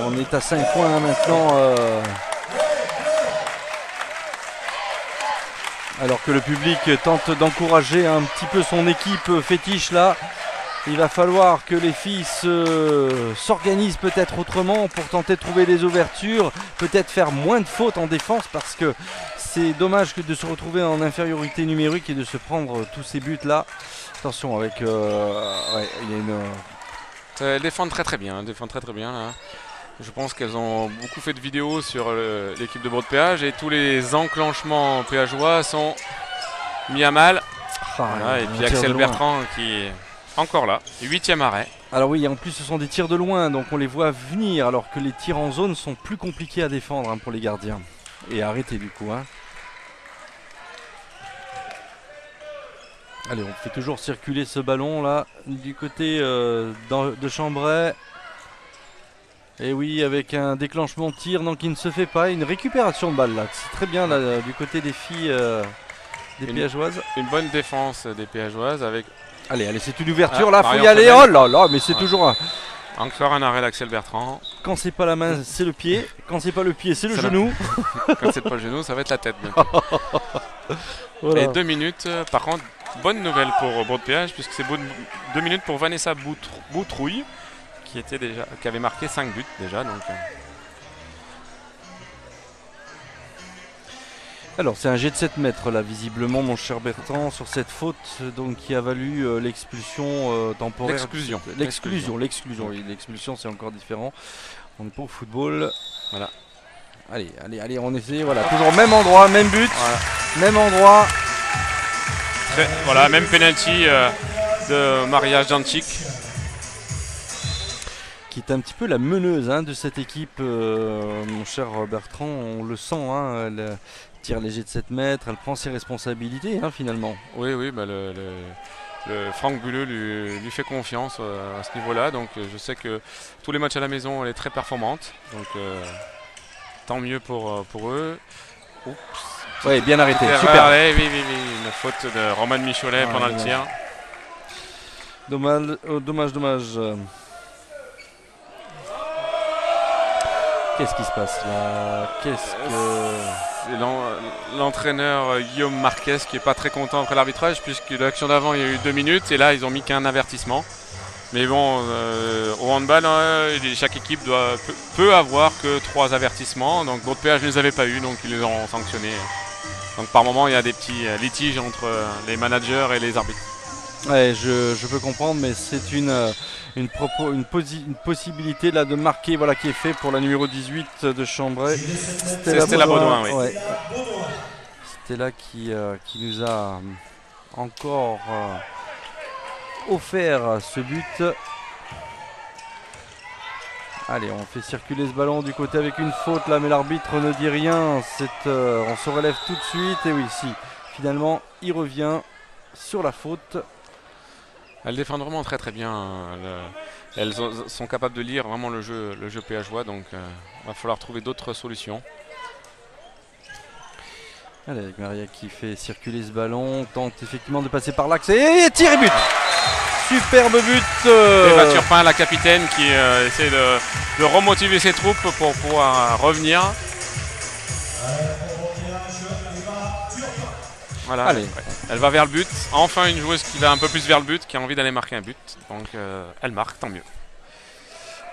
on est à 5 points maintenant. Alors que le public tente d'encourager un petit peu son équipe fétiche là. Il va falloir que les filles s'organisent peut-être autrement pour tenter de trouver des ouvertures, peut-être faire moins de fautes en défense parce que c'est dommage que de se retrouver en infériorité numérique et de se prendre tous ces buts là. Attention avec... il y a une... Elles défendent très bien là. Je pense qu'elles ont beaucoup fait de vidéos sur l'équipe de Bourg-de-Péage et tous les enclenchements péageois sont mis à mal. Voilà, et puis Axel Bertrand qui est encore là, 8e arrêt. Alors oui, en plus ce sont des tirs de loin, donc on les voit venir alors que les tirs en zone sont plus compliqués à défendre hein, pour les gardiens. Et à arrêter du coup. Hein. Allez, on fait toujours circuler ce ballon là du côté de Chambray. Et oui, avec un déclenchement de tir donc, qui ne se fait pas. Une récupération de balle là. C'est très bien là, du côté des filles des Péageoises. Une bonne défense des Péageoises avec... Allez, c'est une ouverture là, faut y aller. Oh là là, mais c'est toujours un... Encore un arrêt d'Axel Bertrand. Quand c'est pas la main, c'est le pied. Quand c'est pas le pied, c'est le genou. Quand c'est pas le genou, ça va être la tête. Voilà. Et 2 minutes, par contre, bonne nouvelle pour Bourg-de-Péage, puisque c'est 2 minutes pour Vanessa Boutrouille, qui avait marqué 5 buts déjà. Donc, Alors c'est un jet de 7 mètres là visiblement mon cher Bertrand sur cette faute donc, qui a valu l'expulsion temporaire. L'exclusion, oui, l'expulsion c'est encore différent. On n'est pas au football. Voilà. Allez, on essaie, voilà, toujours même endroit, même but, voilà. Même endroit. Voilà, même penalty de Maria Jancic. Qui est un petit peu la meneuse hein, de cette équipe, mon cher Bertrand, on le sent, hein, elle tire les jets de 7 mètres, elle prend ses responsabilités hein, finalement. Oui, bah le Franck Bulleux lui fait confiance à ce niveau-là, donc je sais que tous les matchs à la maison elle est très performante. Donc, tant mieux pour eux. Oups. Ouais, bien arrêté. Erreur, Super. ouais, oui, une faute de Roman Micholet pendant le tir. Dommage. Qu'est-ce qui se passe là? C'est l'entraîneur Guillaume Marquez qui est pas très content après l'arbitrage, puisque l'action d'avant il y a eu 2 minutes et là ils ont mis qu'un avertissement. Mais bon, au handball, chaque équipe peut avoir que 3 avertissements. Donc d'autres péages ne les avaient pas eu, donc ils les ont sanctionnés. Donc par moment il y a des petits litiges entre les managers et les arbitres. Ouais, je peux comprendre, mais c'est une possibilité là de marquer, voilà, qui est fait pour la numéro 18 de Chambray. Stella Baudouin, oui. Ouais. Stella qui nous a encore offert ce but. Allez, on fait circuler ce ballon du côté avec une faute là, mais l'arbitre ne dit rien. On se relève tout de suite. Et oui, si, finalement, il revient sur la faute. Elles défendent vraiment très très bien. Elles sont capables de lire vraiment le jeu péageois, donc il va falloir trouver d'autres solutions. Allez, avec Maria qui fait circuler ce ballon, tente effectivement de passer par l'axe et tir et but. Superbe but. Eva Turpin, la capitaine, qui essaie de remotiver ses troupes pour pouvoir revenir. Voilà. Allez. Ouais. Elle va vers le but. Enfin une joueuse qui va un peu plus vers le but, qui a envie d'aller marquer un but. Donc elle marque, tant mieux.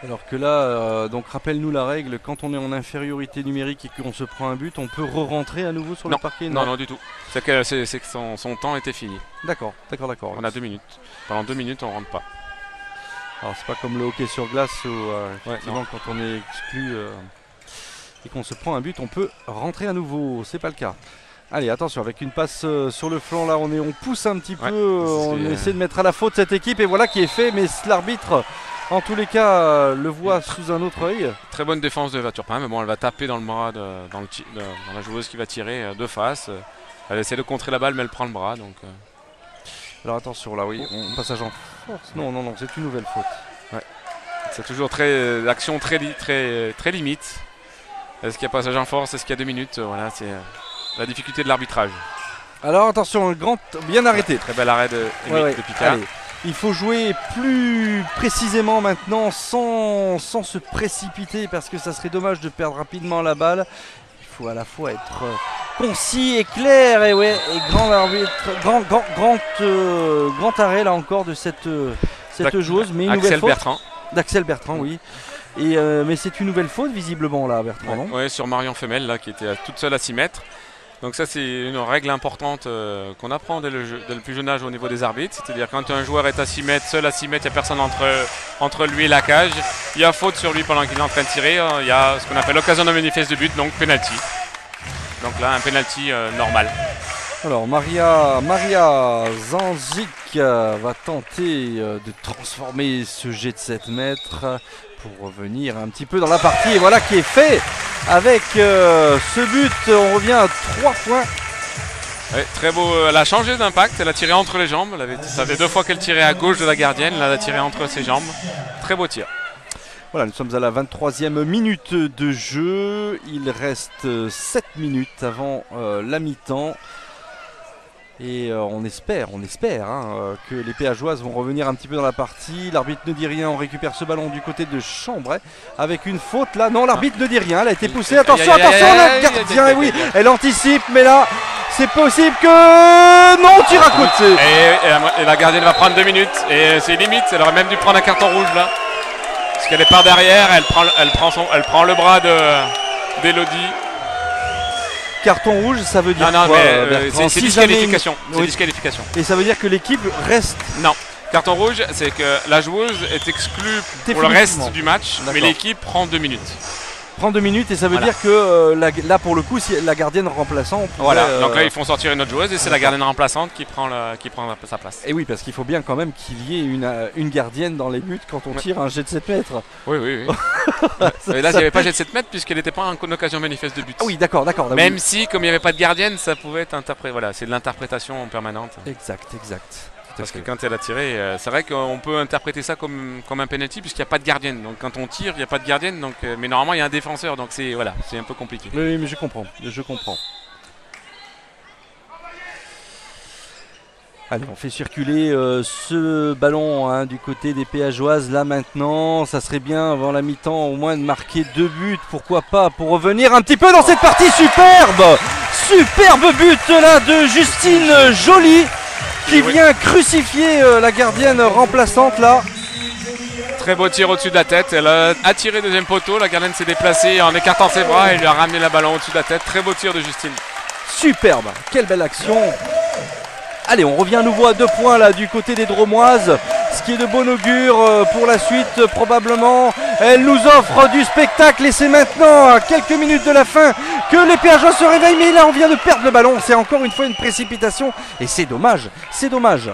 Alors que là, donc rappelle-nous la règle, quand on est en infériorité numérique et qu'on se prend un but, on peut re-rentrer à nouveau sur le parquet? Non, du tout. C'est que son temps était fini. D'accord. On a 2 minutes. Pendant 2 minutes, on rentre pas. Alors c'est pas comme le hockey sur glace où effectivement, quand on est exclu et qu'on se prend un but, on peut rentrer à nouveau. C'est pas le cas. Allez, attention, avec une passe sur le flanc, là on pousse un petit peu, on essaie de mettre à la faute cette équipe, et voilà qui est fait, mais l'arbitre, en tous les cas, le voit sous un autre œil. Très bonne défense de Eva Turpin, mais bon, elle va taper dans le bras dans la joueuse qui va tirer de face. Elle essaie de contrer la balle, mais elle prend le bras. Donc, Alors attention, là, oui, passage en force. Non, c'est une nouvelle faute. Ouais. C'est toujours l'action très limite. Est-ce qu'il y a passage en force? Est-ce qu'il y a 2 minutes? Voilà, c'est la difficulté de l'arbitrage. Alors attention, bien arrêté. Très bel arrêt de Picard. Allez, il faut jouer plus précisément maintenant sans se précipiter, parce que ça serait dommage de perdre rapidement la balle. Il faut à la fois être concis et clair, et grand arbitre, grand arrêt là encore de cette joueuse, mais une nouvelle faute d'Axel Bertrand, oui. Mais c'est une nouvelle faute visiblement là, Bertrand, non? Oui, sur Marion Femelle là, qui était toute seule à 6 mètres. Donc ça, c'est une règle importante qu'on apprend dès le plus jeune âge au niveau des arbitres. C'est-à-dire quand un joueur est à 6 mètres, seul à 6 mètres, il n'y a personne entre lui et la cage. Il y a faute sur lui pendant qu'il est en train de tirer. Il y a ce qu'on appelle l'occasion de manifeste de but, donc penalty. Donc là, un penalty normal. Alors Maria Zanzik va tenter de transformer ce jet de 7 mètres pour revenir un petit peu dans la partie. Et voilà qui est fait avec ce but. On revient à 3 points. Oui, très beau. Elle a changé d'impact. Elle a tiré entre les jambes. Ça fait 2 fois qu'elle tirait à gauche de la gardienne. Là, elle a tiré entre ses jambes. Très beau tir. Voilà, nous sommes à la 23e minute de jeu. Il reste 7 minutes avant la mi-temps. Et on espère que les péageoises vont revenir un petit peu dans la partie. L'arbitre ne dit rien, on récupère ce ballon du côté de Chambray avec une faute là. Non, l'arbitre ne dit rien, elle a été poussée. Attention, le gardien, et oui, elle anticipe, mais là, c'est possible que... Non, tir à côté. Et la gardienne va prendre 2 minutes, et c'est limite, elle aurait même dû prendre un carton rouge là. Parce qu'elle est par derrière, elle prend le bras d'Elodie. Carton rouge, ça veut dire quoi, mais c'est disqualification. C'est disqualification. Et ça veut dire que l'équipe reste... Non, carton rouge, c'est que la joueuse est exclue pour le reste du match, mais l'équipe prend 2 minutes. Prend 2 minutes, et ça veut dire que là pour le coup, si la gardienne remplaçante... donc là ils font sortir une autre joueuse et c'est la gardienne remplaçante qui prend sa place. Et oui, parce qu'il faut bien quand même qu'il y ait une gardienne dans les buts quand on tire un jet de 7 mètres. Oui. Mais là il n'y avait pas jet de 7 mètres puisqu'elle n'était pas en occasion manifeste de but. Ah oui, d'accord. Même si, comme il n'y avait pas de gardienne, ça pouvait être interprété. Voilà, c'est de l'interprétation permanente. Exact. Parce que quand elle a tiré, c'est vrai qu'on peut interpréter ça comme un penalty puisqu'il n'y a pas de gardienne. Donc quand on tire, il n'y a pas de gardienne. Donc, mais normalement, il y a un défenseur. Donc c'est voilà, c'est un peu compliqué. Oui, mais je comprends. Je comprends. Allez, on fait circuler ce ballon hein, du côté des Péageoises. Là maintenant, ça serait bien avant la mi-temps au moins de marquer 2 buts. Pourquoi pas pour revenir un petit peu dans cette partie superbe. Superbe but là de Justine Joly qui vient crucifier la gardienne remplaçante là. Très beau tir au-dessus de la tête. Elle a attiré deuxième poteau. La gardienne s'est déplacée en écartant ses bras et lui a ramené la ballon au-dessus de la tête. Très beau tir de Justine. Superbe. Quelle belle action. Allez, on revient à nouveau à 2 points là du côté des Dromoises, ce qui est de bon augure pour la suite probablement. Elle nous offre du spectacle et c'est maintenant à quelques minutes de la fin que les Péageois se réveillent. Mais là on vient de perdre le ballon, c'est encore une fois une précipitation et c'est dommage, c'est dommage.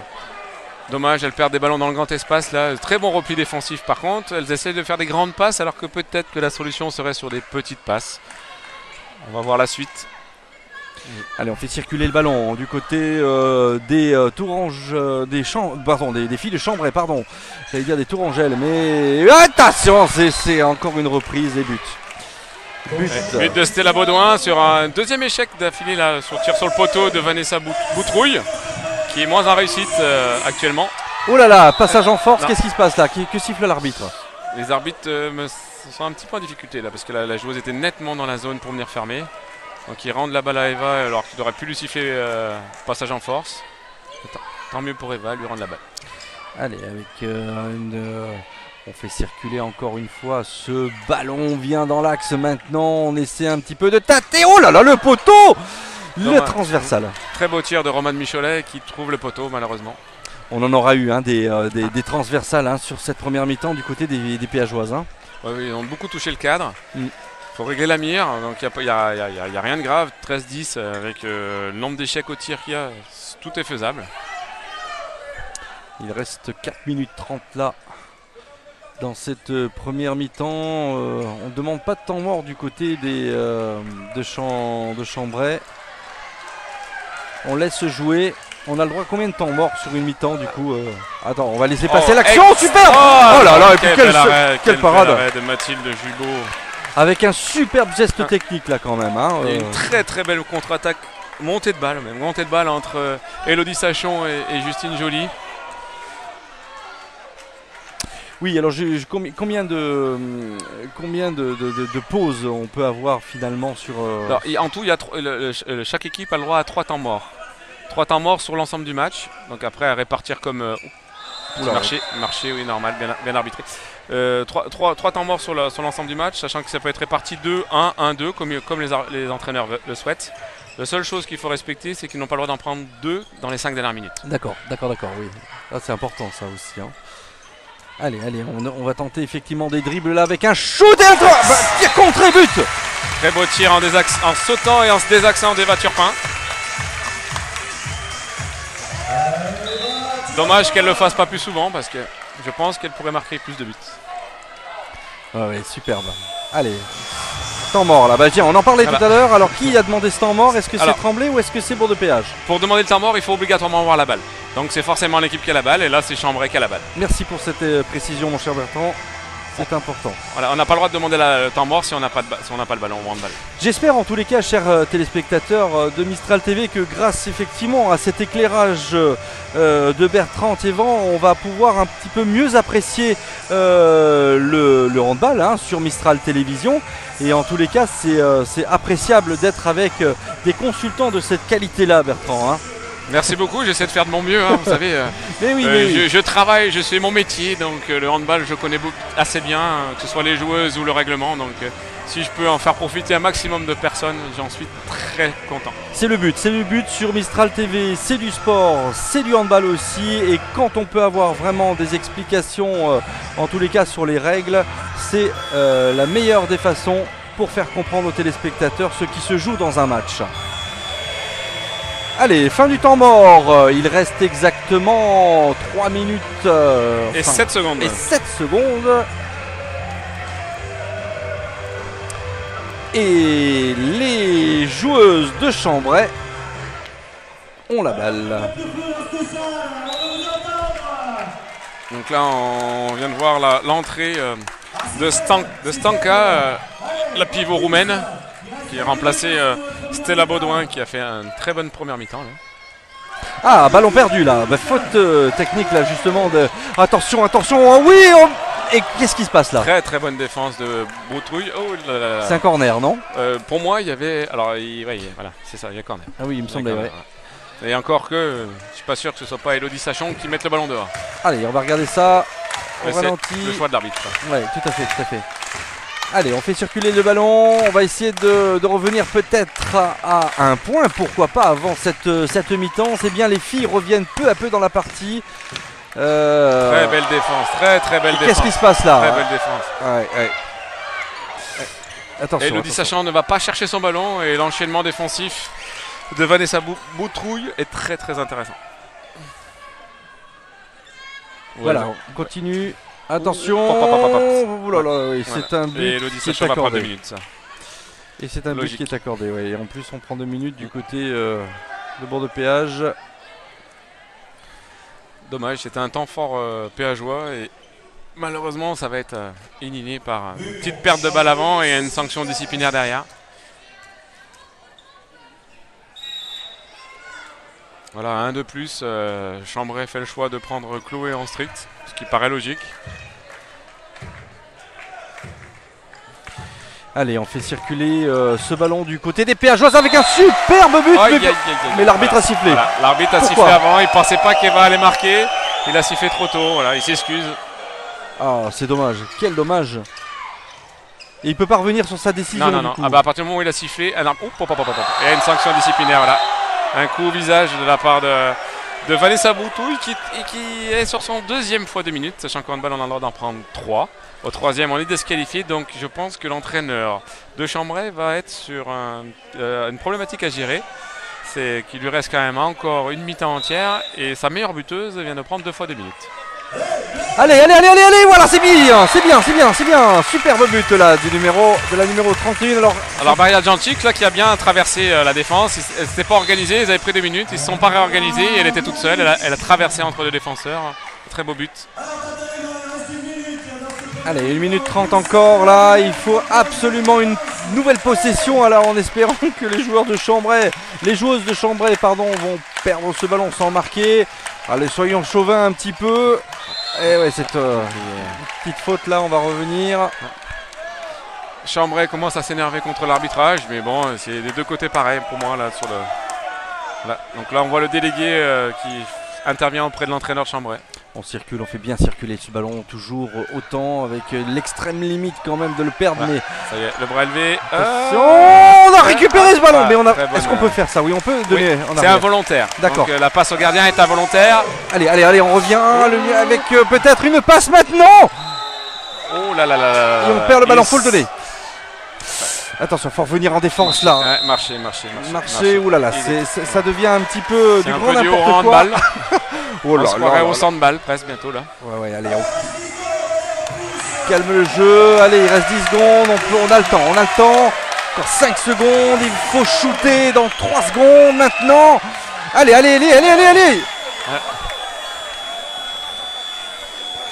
Dommage, elles perdent des ballons dans le grand espace là. Très bon repli défensif par contre. Elles essayent de faire des grandes passes alors que peut-être que la solution serait sur des petites passes. On va voir la suite. Allez, on fait circuler le ballon du côté des Touranges, des filles de Chambray, pardon. J'allais dire des Tourangelles, mais attention, c'est encore une reprise et but. But de Stella Baudouin sur un deuxième échec d'affilée là, sur tir sur le poteau de Vanessa Boutrouille, qui est moins en réussite actuellement. Oh là là, passage en force, qu'est-ce qui se passe là? Que siffle l'arbitre? Les arbitres sont un petit peu en difficulté là, parce que la joueuse était nettement dans la zone pour venir fermer. Donc ils rendent la balle à Eva alors qu'il aurait pu lui siffler passage en force. Tant mieux pour Eva, lui rendre la balle. Allez, avec on fait circuler encore une fois ce ballon, vient dans l'axe maintenant. On essaie un petit peu de tâter. Oh là là, le poteau! Le transversal. Très beau tir de Roman Micholet qui trouve le poteau malheureusement. On en aura eu hein, des transversales hein, sur cette première mi-temps du côté des Péageoises. Hein. Oui, ils ont beaucoup touché le cadre. Faut régler la mire, donc il n'y a rien de grave. 13-10 avec le nombre d'échecs au tir qu'il y a, tout est faisable. Il reste 4 minutes 30 là dans cette première mi-temps. On ne demande pas de temps mort du côté de Chambray. On laisse jouer. On a le droit à combien de temps mort sur une mi-temps du coup Attends, on va laisser passer l'action. Super. Oh là là, et puis quelle parade de Mathilde Jubot. Avec un superbe geste technique là quand même. Hein, et une très belle contre-attaque, montée de balle entre Elodie Sachon et Justine Joly. Oui, alors combien de pauses on peut avoir finalement sur... Alors, en tout, chaque équipe a le droit à 3 temps morts. 3 temps morts sur l'ensemble du match. Donc après à répartir comme... marché, oui, normal, bien arbitré. 3 temps morts sur l'ensemble du match, sachant que ça peut être réparti 2-1, 1-2, comme les entraîneurs le souhaitent. La seule chose qu'il faut respecter, c'est qu'ils n'ont pas le droit d'en prendre 2 dans les 5 dernières minutes. D'accord, oui. Ah, c'est important ça aussi. Hein. Allez, on va tenter effectivement des dribbles là avec un shoot et un tir contre et but. Très beau tir en sautant et en se désaxant d'Eva Turpin. Dommage qu'elle ne le fasse pas plus souvent parce que je pense qu'elle pourrait marquer plus de buts. Ah ouais, superbe. Allez, temps mort là. Bah tiens, on en parlait tout à l'heure. Alors qui a demandé ce temps mort? Est-ce que c'est Tremblay ou est-ce que c'est Bourg de Péage? Pour demander le temps mort, il faut obligatoirement avoir la balle. Donc c'est forcément l'équipe qui a la balle et là c'est Chambray qui a la balle. Merci pour cette précision mon cher Bertrand. C'est important. Voilà, on n'a pas le droit de demander le temps mort si on n'a pas le ballon au handball. J'espère en tous les cas, chers téléspectateurs de Mistral TV, que grâce effectivement à cet éclairage de Bertrand Thévan, on va pouvoir un petit peu mieux apprécier le handball hein, sur Mistral Télévision. Et en tous les cas, c'est appréciable d'être avec des consultants de cette qualité-là, Bertrand. Hein. Merci beaucoup, j'essaie de faire de mon mieux, hein, vous savez. Mais oui, je travaille, je sais mon métier, donc le handball je connais assez bien, que ce soit les joueuses ou le règlement. Donc si je peux en faire profiter un maximum de personnes, j'en suis très content. C'est le but sur Mistral TV, c'est du sport, c'est du handball aussi. Et quand on peut avoir vraiment des explications, en tous les cas sur les règles, c'est la meilleure des façons pour faire comprendre aux téléspectateurs ce qui se joue dans un match. Allez, fin du temps mort, il reste exactement 3 minutes et 7 secondes. Et 7 secondes. Et les joueuses de Chambray ont la balle. Donc là, on vient de voir l'entrée de Stanka, la pivot roumaine, qui a remplacé Stella Baudouin, qui a fait une très bonne première mi-temps. Ah, ballon perdu là. Bah, faute technique là justement de. Attention, attention. Oh, oui. Et qu'est-ce qui se passe là? Très très bonne défense de Boutrouille. Oh, c'est un corner, non? Pour moi, il y avait. Alors, voilà, c'est ça, il y a corner. Ah oui, il me semblait, ouais. Et encore que, je suis pas sûr que ce soit pas Elodie Sachon qui mette le ballon dehors. Allez, on va regarder ça. On ralentit. Le choix de l'arbitre. Ouais, tout à fait, tout à fait. Allez, on fait circuler le ballon. On va essayer de revenir peut-être à un point. Pourquoi pas avant cette mi-temps. C'est bien, les filles reviennent peu à peu dans la partie. Très belle défense, très belle défense. Qu'est-ce qui se passe là? Très belle défense. Ouais. Attention. Elodie Sachon ne va pas chercher son ballon et l'enchaînement défensif de Vanessa Boutrouille est très très intéressant. Voilà, on continue. Attention. Ouh là là, oui, voilà. C'est un but. Et Elodie Sachon va prendre 2 minutes. Ça. Et c'est un but qui est accordé. Ouais. Et en plus, on prend 2 minutes du côté de bord de péage. Dommage, c'était un temps fort péageois et malheureusement, ça va être inhiné par une petite perte de balle avant et une sanction disciplinaire derrière. Voilà, un de plus. Chambray fait le choix de prendre Chloé en strict, ce qui paraît logique. Allez, on fait circuler ce ballon du côté des péageoises avec un superbe but. Mais l'arbitre a sifflé. Voilà, l'arbitre a sifflé avant, il pensait pas qu'Eva allait marquer. Il a sifflé trop tôt, voilà, il s'excuse. Ah, c'est dommage, quel dommage. Et il peut pas revenir sur sa décision. Non. Ah bah à partir du moment où il a sifflé, il y a une sanction disciplinaire, voilà. Un coup au visage de la part de Vanessa Boutouille qui est sur son 2e fois 2 minutes, sachant qu'en handball on a le droit d'en prendre 3. Au 3e on est disqualifié, donc je pense que l'entraîneur de Chambray va être sur une problématique à gérer. C'est qu'il lui reste quand même encore une mi-temps entière et sa meilleure buteuse vient de prendre 2 fois 2 minutes. Allez, voilà, c'est bien. Superbe but là de la numéro 31. Alors Maria Djantic là qui a bien traversé la défense, elle s'était pas organisée, ils avaient pris 2 minutes, ils se sont pas réorganisés, et elle était toute seule, elle a traversé entre 2 défenseurs, très beau but. Allez, 1 minute 30 encore là, il faut absolument une nouvelle possession, alors en espérant que les joueuses de Chambray vont perdre ce ballon sans marquer. Allez, soyons chauvins un petit peu. Et ouais, cette petite faute là, on va revenir. Chambray commence à s'énerver contre l'arbitrage, mais bon, c'est des deux côtés pareil pour moi là sur le. Là. Donc là, on voit le délégué qui intervient auprès de l'entraîneur Chambray. On circule, on fait bien circuler ce ballon toujours autant avec l'extrême limite quand même de le perdre. Ouais, mais ça y est, le bras élevé. On a récupéré ce ballon, mais est-ce qu'on peut faire ça? Oui, on peut donner. Oui, c'est involontaire. D'accord. Donc la passe au gardien est involontaire. Allez, on revient avec peut-être une passe maintenant. Oh là là. Et on perd le ballon, faut le donner. Attention, faut revenir en défense là. Ouais, marcher. Oulala, ça devient un petit peu du grand n'importe quoi. Oh là là, au centre-balle presque bientôt là. Ouais, allez, on calme le jeu. Allez, il reste 10 secondes, on a le temps. Encore 5 secondes, il faut shooter dans 3 secondes maintenant. Allez. Ouais.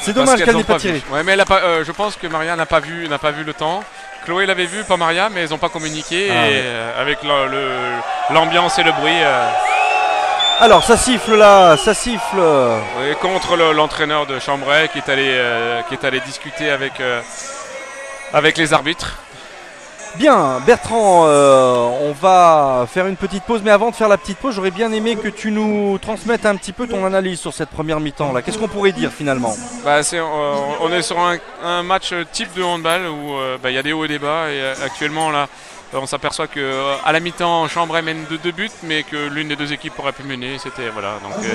C'est dommage qu'elle n'ait pas tiré. Ouais, mais elle a pas, je pense que Maria n'a pas vu le temps. Chloé l'avait vu, pas Maria, mais ils n'ont pas communiqué avec l'ambiance et le bruit. Alors ça siffle là, Oui, contre l'entraîneur de Chambray qui est allé discuter avec les arbitres. Bien, Bertrand, on va faire une petite pause, mais avant de faire la petite pause, j'aurais bien aimé que tu nous transmettes un petit peu ton analyse sur cette première mi-temps là. Qu'est-ce qu'on pourrait dire finalement? On est sur un match type de handball où y a des hauts et des bas, et actuellement là on s'aperçoit qu'à la mi-temps Chambray mène de 2 buts, mais que l'une des deux équipes aurait pu mener.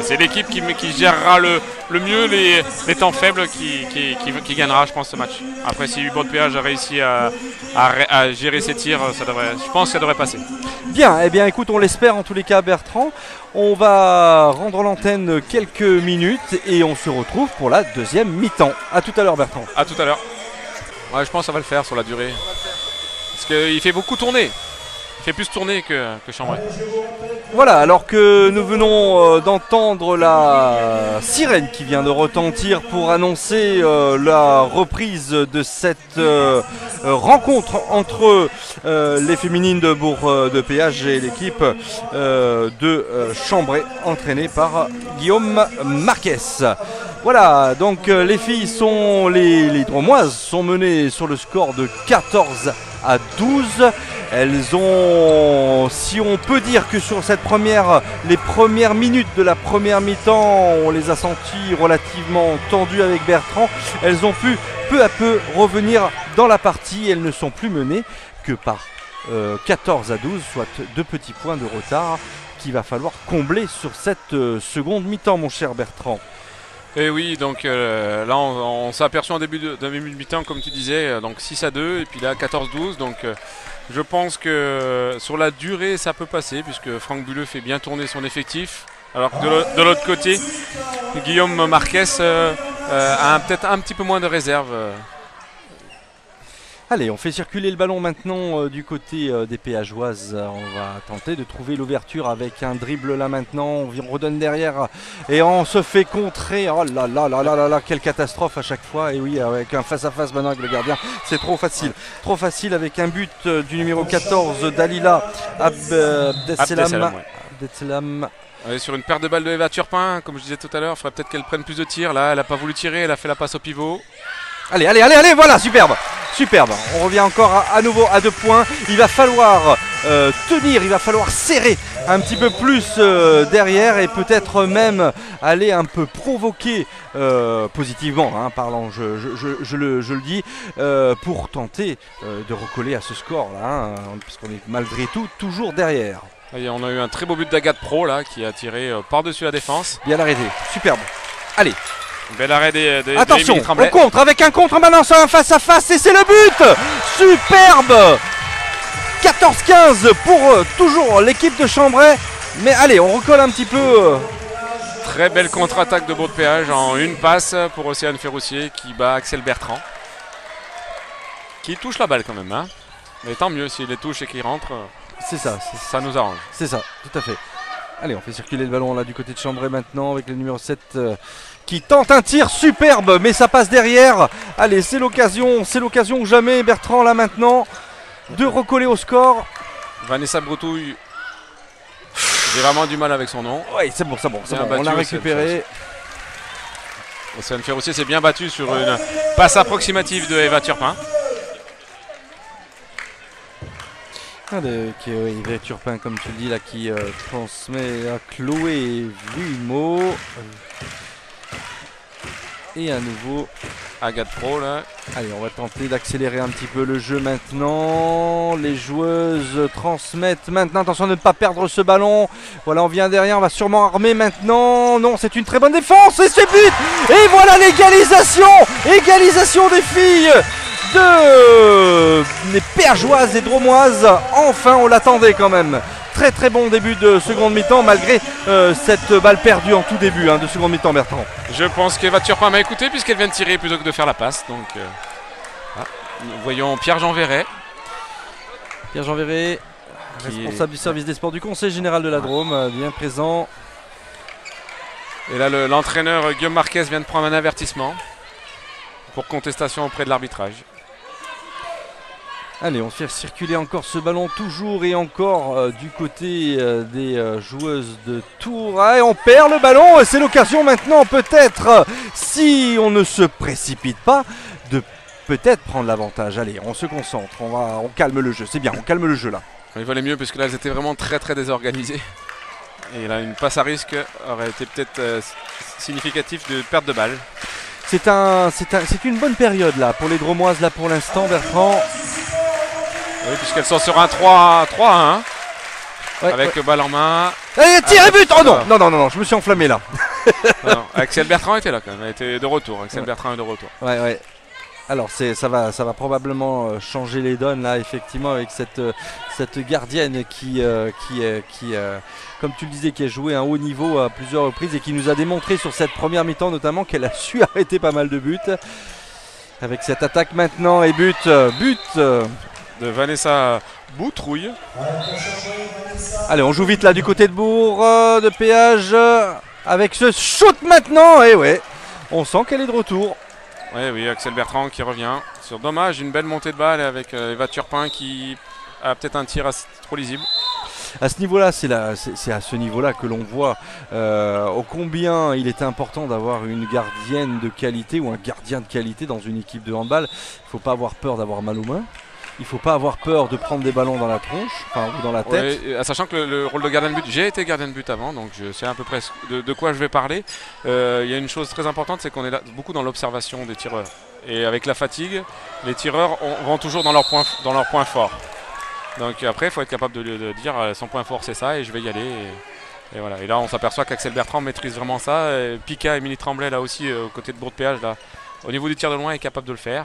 C'est l'équipe qui gérera le mieux les temps faibles qui gagnera, je pense, ce match. Après, si Bord de Péage a réussi à gérer ses tirs, je pense que ça devrait passer. Bien, eh bien écoute, on l'espère en tous les cas, Bertrand. On va rendre l'antenne quelques minutes et on se retrouve pour la deuxième mi-temps. A tout à l'heure, Bertrand. A tout à l'heure. Ouais, je pense que ça va le faire sur la durée. Parce qu'il fait beaucoup tourner. fait plus tourner que Chambray. Voilà, alors que nous venons d'entendre la sirène qui vient de retentir pour annoncer la reprise de cette rencontre entre les féminines de Bourg de Péage et l'équipe de Chambray entraînée par Guillaume Marquez. Voilà, donc les filles sont, les Dromoises sont menées sur le score de 14 à 12. Elles ont, si on peut dire que sur cette les premières minutes de la première mi-temps, on les a senties relativement tendues avec Bertrand. Elles ont pu peu à peu revenir dans la partie. Elles ne sont plus menées que par 14 à 12, soit 2 petits points de retard qu'il va falloir combler sur cette seconde mi-temps, mon cher Bertrand. Et oui, donc là on s'est aperçu en début de mi-temps, comme tu disais, donc 6 à 2 et puis là 14-12. Donc je pense que sur la durée ça peut passer puisque Franck Buleux fait bien tourner son effectif. Alors que de l'autre côté, Guillaume Marquez a peut-être un petit peu moins de réserve. Allez, on fait circuler le ballon maintenant du côté des Péageoises. On va tenter de trouver l'ouverture avec un dribble là maintenant. On redonne derrière et on se fait contrer. Oh là là là là là là, quelle catastrophe à chaque fois. Et oui, avec un face-à-face maintenant avec le gardien, c'est trop facile. Trop facile avec un but du numéro 14 Dalila Abdesselam. Elle est sur une paire de balles de Eva Turpin, comme je disais tout à l'heure. Il faudrait peut-être qu'elle prenne plus de tirs. Là, elle n'a pas voulu tirer, elle a fait la passe au pivot. Allez, allez, allez, allez, voilà, superbe. Superbe, on revient encore à nouveau à 2 points. Il va falloir tenir, il va falloir serrer un petit peu plus derrière et peut-être même aller un peu provoquer positivement, hein, parlant, je le dis, pour tenter de recoller à ce score là, hein, puisqu'on est malgré tout toujours derrière. Et on a eu un très beau but d'Agathe Pro là qui a tiré par-dessus la défense. Bien arrêté, superbe. Allez. Bel arrêt attention, on contre avec un contre maintenant sur un face-à-face et c'est le but. Superbe. 14-15 pour toujours l'équipe de Chambray. Mais allez, on recolle un petit peu. Très belle contre-attaque de Bourg de Péage en une passe pour Océane Ferroussier qui bat Axel Bertrand. Qui touche la balle quand même, hein. Mais tant mieux s'il les touche et qu'il rentre. C'est ça. Ça nous arrange. C'est ça, tout à fait. Allez, on fait circuler le ballon là du côté de Chambray maintenant avec le numéro 7 qui tente un tir superbe, mais ça passe derrière. Allez, c'est l'occasion ou jamais, Bertrand là maintenant, de recoller au score. Vanessa Broutouille, j'ai vraiment du mal avec son nom. Oui, c'est bon, on l'a récupéré. Océane Ferroussier s'est bien battu sur une passe approximative de Eva Turpin. Eva Turpin, comme tu le dis là, qui transmet à Chloé Vuimo. Et à nouveau Agathe Pro là. Allez, on va tenter d'accélérer un petit peu le jeu maintenant. Les joueuses transmettent maintenant. Attention de ne pas perdre ce ballon. Voilà, on vient derrière, on va sûrement armer maintenant. Non, c'est une très bonne défense et c'est but. Et voilà l'égalisation. Égalisation des filles des Péageoises et Dromoises. Enfin, on l'attendait quand même. Très très bon début de seconde mi-temps malgré cette balle perdue en tout début de seconde mi-temps, Bertrand. Je pense qu'Eva Turpin m'a écouté puisqu'elle vient de tirer plutôt que de faire la passe. Donc, nous voyons Pierre-Jean Verret. Pierre-Jean Verret, responsable du service des sports du Conseil général de la Drôme, bien présent. Et là, l'entraîneur Guillaume Marquez vient de prendre un avertissement pour contestation auprès de l'arbitrage. Allez, on fait circuler encore ce ballon toujours et encore du côté des joueuses de Tours. Et on perd le ballon. C'est l'occasion maintenant peut-être, si on ne se précipite pas, de peut-être prendre l'avantage. Allez, on se concentre, on calme le jeu. C'est bien, on calme le jeu là. Il valait mieux parce que là, elles étaient vraiment très très désorganisées. Et là, une passe à risque aurait été peut-être significatif de perte de balle. C'est une bonne période là pour les Dromoises là pour l'instant, Bertrand. Oui, puisqu'elles sont sur un 3-1 avec balle en main. Allez, tir et but. Oh non, je me suis enflammé là. Non, Axel Bertrand était là quand même, elle était de retour. Bertrand est de retour. Ouais. Alors ça va probablement changer les donnes là, effectivement, avec cette gardienne qui comme tu le disais, qui a joué un haut niveau à plusieurs reprises et qui nous a démontré sur cette première mi-temps notamment qu'elle a su arrêter pas mal de buts. Avec cette attaque maintenant et but de Vanessa Boutrouille. Allez, on joue vite là du côté de Bourg, de péage, avec ce shoot maintenant. Et ouais, on sent qu'elle est de retour. Oui, Axel Bertrand qui revient. Sur dommage, une belle montée de balle avec Eva Turpin qui a peut-être un tir trop lisible. À ce niveau-là, c'est à ce niveau-là que l'on voit ô combien il était important d'avoir une gardienne de qualité ou un gardien de qualité dans une équipe de handball. Il ne faut pas avoir peur d'avoir mal aux mains. Il ne faut pas avoir peur de prendre des ballons dans la tronche, ou dans la tête. Ouais, sachant que le rôle de gardien de but, j'ai été gardien de but avant, donc je sais à peu près de quoi je vais parler. Il y a une chose très importante, c'est qu'on est là beaucoup dans l'observation des tireurs. Et avec la fatigue, les tireurs vont toujours dans leur point fort. Donc après, il faut être capable de dire son point fort c'est ça et je vais y aller. Et voilà. Et là, on s'aperçoit qu'Axel Bertrand maîtrise vraiment ça. Et Pika, Émilie Tremblay, là aussi, aux côtés de Bourg de Péage, là, au niveau du tir de loin, est capable de le faire.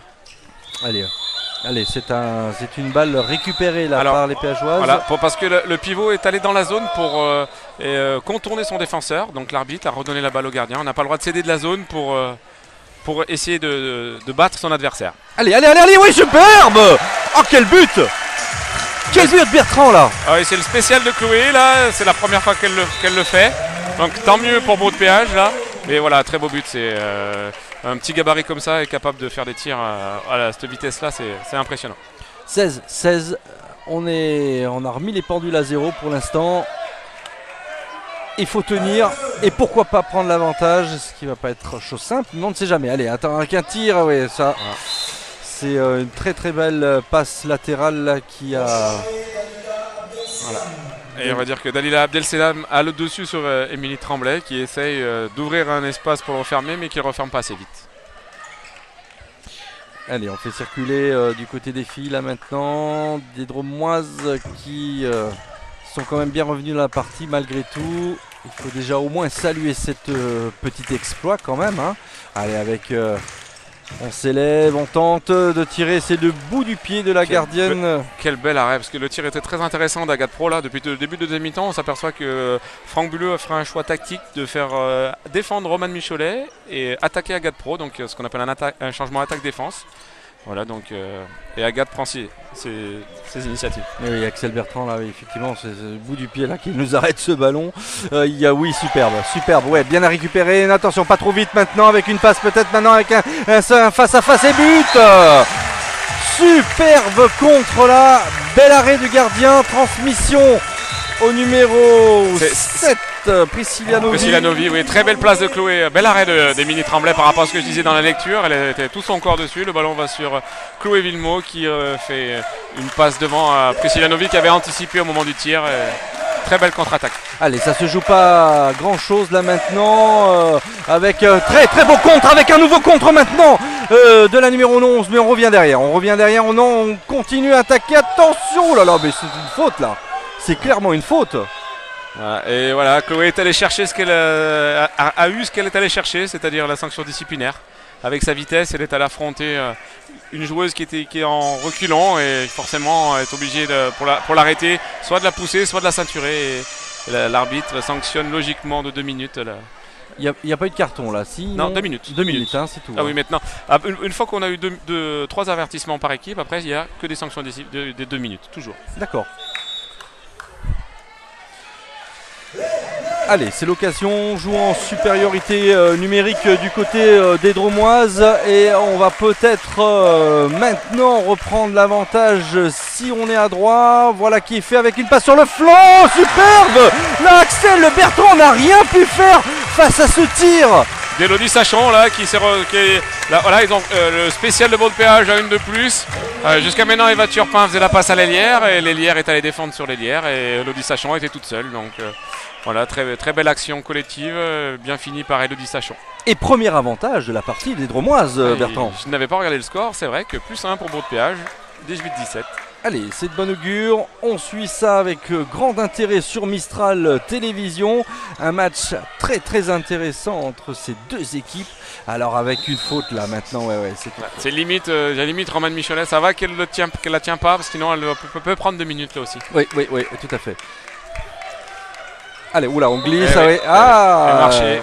Allez, c'est une balle récupérée là par les Péageoises. Voilà, parce que le pivot est allé dans la zone pour contourner son défenseur. Donc l'arbitre a redonné la balle au gardien. On n'a pas le droit de céder de la zone pour essayer de battre son adversaire. Allez, oui, superbe! Oh, quel but! Quel but Bertrand là! Ah oui, c'est le spécial de Chloé là, c'est la première fois qu'elle le fait. Donc tant mieux pour Bourg de Péage là. Mais voilà, très beau but, c'est un petit gabarit comme ça est capable de faire des tirs à cette vitesse là, c'est impressionnant. 16, on a remis les pendules à zéro pour l'instant. Il faut tenir et pourquoi pas prendre l'avantage, ce qui va pas être chose simple, mais on ne sait jamais. Allez, attends, avec un tir, oui, ça. Voilà. C'est une très très belle passe latérale là, qui a... Voilà. Et on va dire que Dalila Abdel-Selam a le dessus sur Émilie Tremblay qui essaye d'ouvrir un espace pour le refermer mais qui ne le referme pas assez vite. Allez, on fait circuler du côté des filles là maintenant. Des Dromoises qui sont quand même bien revenues dans la partie malgré tout. Il faut déjà au moins saluer cette petit exploit quand même. Hein. Allez, avec... on s'élève, on tente de tirer, c'est le bout du pied de la gardienne. Quel bel arrêt, parce que le tir était très intéressant d'Agathe Pro là. Depuis le début de deuxième mi-temps, on s'aperçoit que Franck Buleux a fait un choix tactique de faire défendre Romane Micholet et attaquer Agathe Pro, donc ce qu'on appelle un changement attaque-défense. Voilà, donc et Agathe prend ses initiatives. Et oui, Axel Bertrand là, oui, effectivement, c'est le bout du pied là qui nous arrête ce ballon. Il y a oui, superbe, ouais, bien à récupérer. Attention, pas trop vite maintenant avec une passe peut-être maintenant avec un face à face et but. Superbe contre là, bel arrêt du gardien, transmission au numéro 7. Priscilla Novi, oui, très belle place de Chloé, bel arrêt d'Émilie Tremblay par rapport à ce que je disais dans la lecture, elle était tout son corps dessus, le ballon va sur Chloé Villemot qui fait une passe devant à Priscilla Novi qui avait anticipé au moment du tir, très belle contre-attaque. Allez, ça se joue pas grand chose là maintenant, avec très beau contre, avec un nouveau contre maintenant de la numéro 11, mais on revient derrière, on continue à attaquer, attention, oh là là, mais c'est une faute là, c'est clairement une faute. Voilà, et voilà, Chloé est allée chercher ce qu'elle a eu ce qu'elle est allée chercher, c'est-à-dire la sanction disciplinaire. Avec sa vitesse, elle est allée affronter une joueuse qui est en reculant et forcément est obligée pour l'arrêter, soit de la pousser, soit de la ceinturer. Et l'arbitre sanctionne logiquement de 2 minutes. Il n'y a pas eu de carton là, si? Non, 2 minutes. 2 minutes, hein, c'est tout. Ah oui, maintenant, une fois qu'on a eu 3 avertissements par équipe, après il n'y a que des sanctions de 2 minutes, toujours. D'accord. Allez, c'est l'occasion, on joue en supériorité numérique du côté des Dromoises et on va peut-être maintenant reprendre l'avantage si on est à droit. Voilà qui est fait avec une passe sur le flanc, superbe. Là, Axel Bertrand n'a rien pu faire face à ce tir. D'Élodie Sachon là voilà, ils ont le spécial de Bourg de Péage à une de plus. Jusqu'à maintenant Eva Turpin faisait la passe à l'Hélière et l'Hélière est allée défendre sur l'Hélière et Élodie Sachon était toute seule. Donc voilà, très belle action collective, bien finie par Élodie Sachon. Et premier avantage de la partie des Dromoises, Bertrand. Je n'avais pas regardé le score, c'est vrai que plus 1 pour Bourg de Péage, 18-17. Allez, c'est de bon augure, on suit ça avec grand intérêt sur Mistral Télévision. Un match très intéressant entre ces deux équipes. Alors avec une faute là maintenant, ouais, c'est tout. C'est limite, Romane Micholet, ça va qu'elle la tient pas, parce que sinon elle peut prendre 2 minutes là aussi. Oui, tout à fait. Allez, oula, on glisse. Ouais, marché,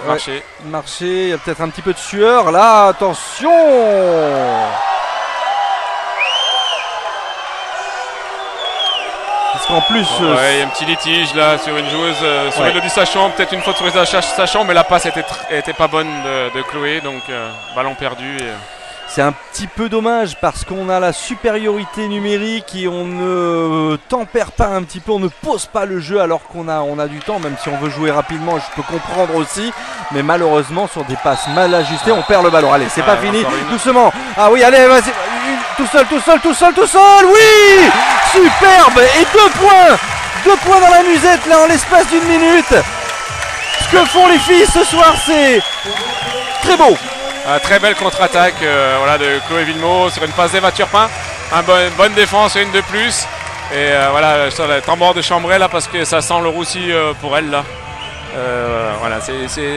il y a peut-être un petit peu de sueur. Là, attention. parce qu'en plus... ouais, il y a un petit litige là sur une joueuse, sur Elodie Sachon, peut-être une faute sur Elodie Sachon, mais la passe était pas bonne de Chloé, donc ballon perdu. C'est un petit peu dommage parce qu'on a la supériorité numérique et on ne tempère pas un petit peu, on ne pose pas le jeu alors qu'on a du temps, même si on veut jouer rapidement, je peux comprendre aussi, mais malheureusement sur des passes mal ajustées, on perd le ballon. Allez, c'est pas fini, doucement. Ah oui, allez, vas-y, tout seul, oui, superbe, et 2 points dans la musette là en l'espace d'une minute. Ce que font les filles ce soir, c'est très beau. Très belle contre-attaque voilà, de Chloé Villemot sur une passe d'Eva Turpin. Bonne défense, une de plus. Et voilà, sur le tambour de Chambray là, parce que ça sent le roussi pour elle là. Voilà,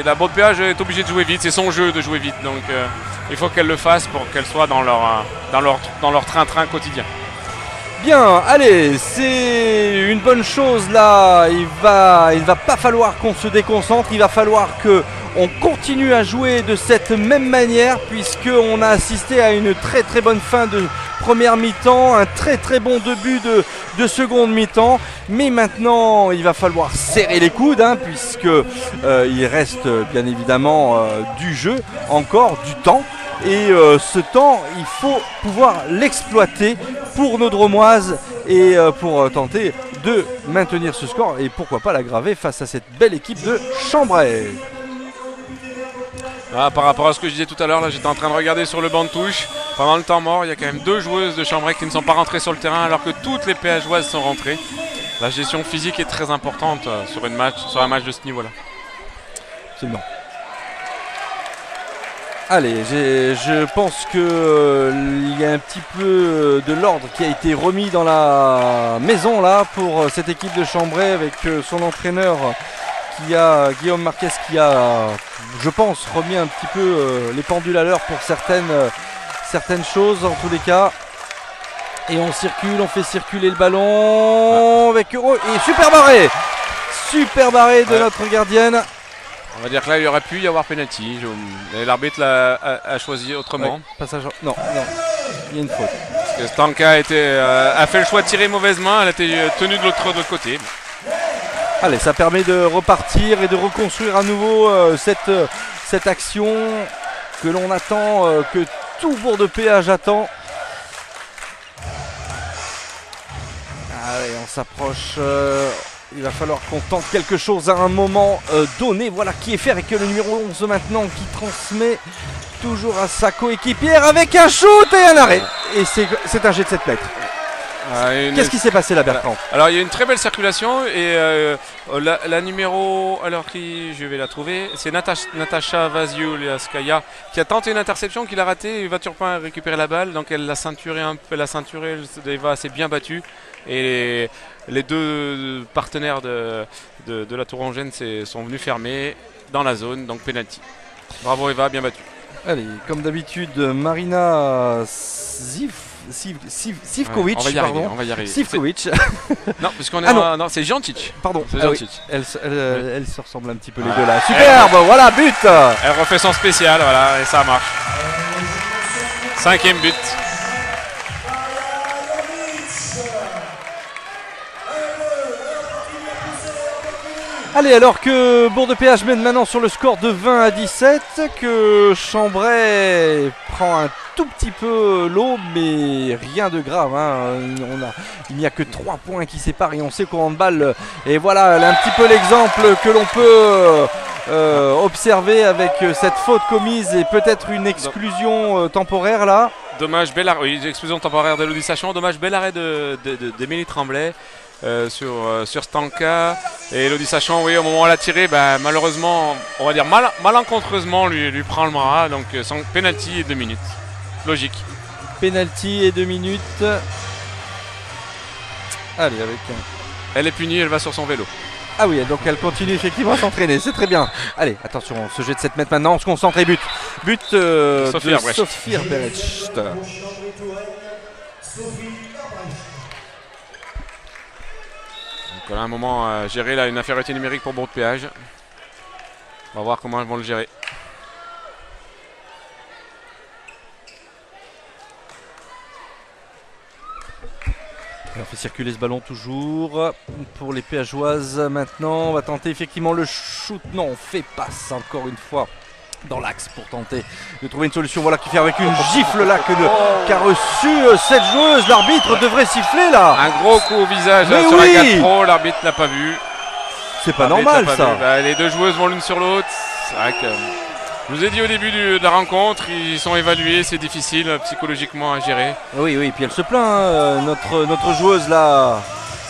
la Bourg de Péage est obligée de jouer vite, c'est son jeu de jouer vite. Donc il faut qu'elle le fasse pour qu'elle soit dans leur train-train quotidien. Bien, allez, c'est une bonne chose là. Il va pas falloir qu'on se déconcentre, il va falloir que on continue à jouer de cette même manière puisqu'on a assisté à une très très bonne fin de première mi-temps, un très très bon début de seconde mi-temps. Mais maintenant, il va falloir serrer les coudes puisque il reste bien évidemment du jeu, encore du temps. Et ce temps, il faut pouvoir l'exploiter pour nos Dromoises et pour tenter de maintenir ce score et pourquoi pas l'aggraver face à cette belle équipe de Chambray. Par rapport à ce que je disais tout à l'heure, là j'étais en train de regarder sur le banc de touche. Pendant le temps mort, il y a quand même 2 joueuses de Chambray qui ne sont pas rentrées sur le terrain alors que toutes les péageoises sont rentrées. La gestion physique est très importante sur un match de ce niveau-là. Absolument. Allez, je pense qu'il y a un petit peu de l'ordre qui a été remis dans la maison là pour cette équipe de Chambray avec son entraîneur Guillaume Marquez qui a, je pense, remis un petit peu les pendules à l'heure pour certaines choses en tous les cas. Et on fait circuler le ballon avec Euro et super barré de notre gardienne. On va dire que là il y aurait pu y avoir penalty. L'arbitre a choisi autrement. Ouais, passage. Non, il y a une faute. Parce que Stanka a fait le choix de tirer mauvaise main, elle a été tenue de l'autre côté. Allez, ça permet de repartir et de reconstruire à nouveau cette action que l'on attend, que tout Bourg de Péage attend. Allez, on s'approche. Il va falloir qu'on tente quelque chose à un moment donné. Voilà qui est fait avec le numéro 11 maintenant qui transmet toujours à sa coéquipière avec un shoot et un arrêt. Et c'est un jet de 7 mètres. Qu'est-ce qui s'est passé là, Bertrand? Alors il y a une très belle circulation et la numéro, alors je vais la trouver, c'est Natacha Vaziuliaskaya qui a tenté une interception qu'il a ratée. Eva Turpin a récupéré la balle, donc elle l'a ceinturé un peu, Eva s'est bien battue et les 2 partenaires de la Tourangelle sont venus fermer dans la zone, donc penalty. Bravo Eva, bien battue. Allez, comme d'habitude, Marina Sivkovic, on va y arriver. Sivkovic. Non, puisqu'on est non, c'est Jancic. Pardon. C'est Jancic. Oui. Elles se ressemblent un petit peu les deux là. Superbe, voilà, but. Elle refait son spécial, voilà, et ça marche. 5e but. Allez, alors que Bourg de Péage mène maintenant sur le score de 20-17, que Chambray prend un tout petit peu l'eau, mais rien de grave. Il n'y a que 3 points qui séparent et on sait qu'au handball, et voilà un petit peu l'exemple que l'on peut observer avec cette faute commise et peut-être une exclusion temporaire là. Dommage, bel arrêt, oui, exclusion temporaire d'Elodie Sachon, dommage, bel arrêt d'Émilie Tremblay. Sur Stanka et Elodie Sachon, oui, au moment où elle a tiré, malheureusement, on va dire malencontreusement lui prend le bras, donc son penalty et 2 minutes. Logique. Penalty et 2 minutes. Allez, elle est punie, elle va sur son vélo. Ah oui, donc elle continue effectivement à s'entraîner, c'est très bien. Allez, attention, on se jette 7 mètres maintenant, on se concentre et but. But de Sophie Herbrecht. Voilà un moment à gérer là, une infériorité numérique pour Bourg de Péage. On va voir comment elles vont le gérer. on fait circuler ce ballon toujours pour les péageoises. Maintenant, on va tenter effectivement le shoot. Non, on fait passe encore une fois dans l'axe pour tenter de trouver une solution. Voilà qui fait avec une gifle là qu'a reçu cette joueuse. L'arbitre devrait siffler là. Un gros coup au visage Mais sur oui. la 4 Pro, l'arbitre n'a pas vu. C'est pas normal ça. Bah, les deux joueuses vont l'une sur l'autre. C'est vrai que je vous ai dit au début de la rencontre, ils sont évalués, c'est difficile psychologiquement à gérer. Oui, oui, puis elle se plaint, hein, notre joueuse là.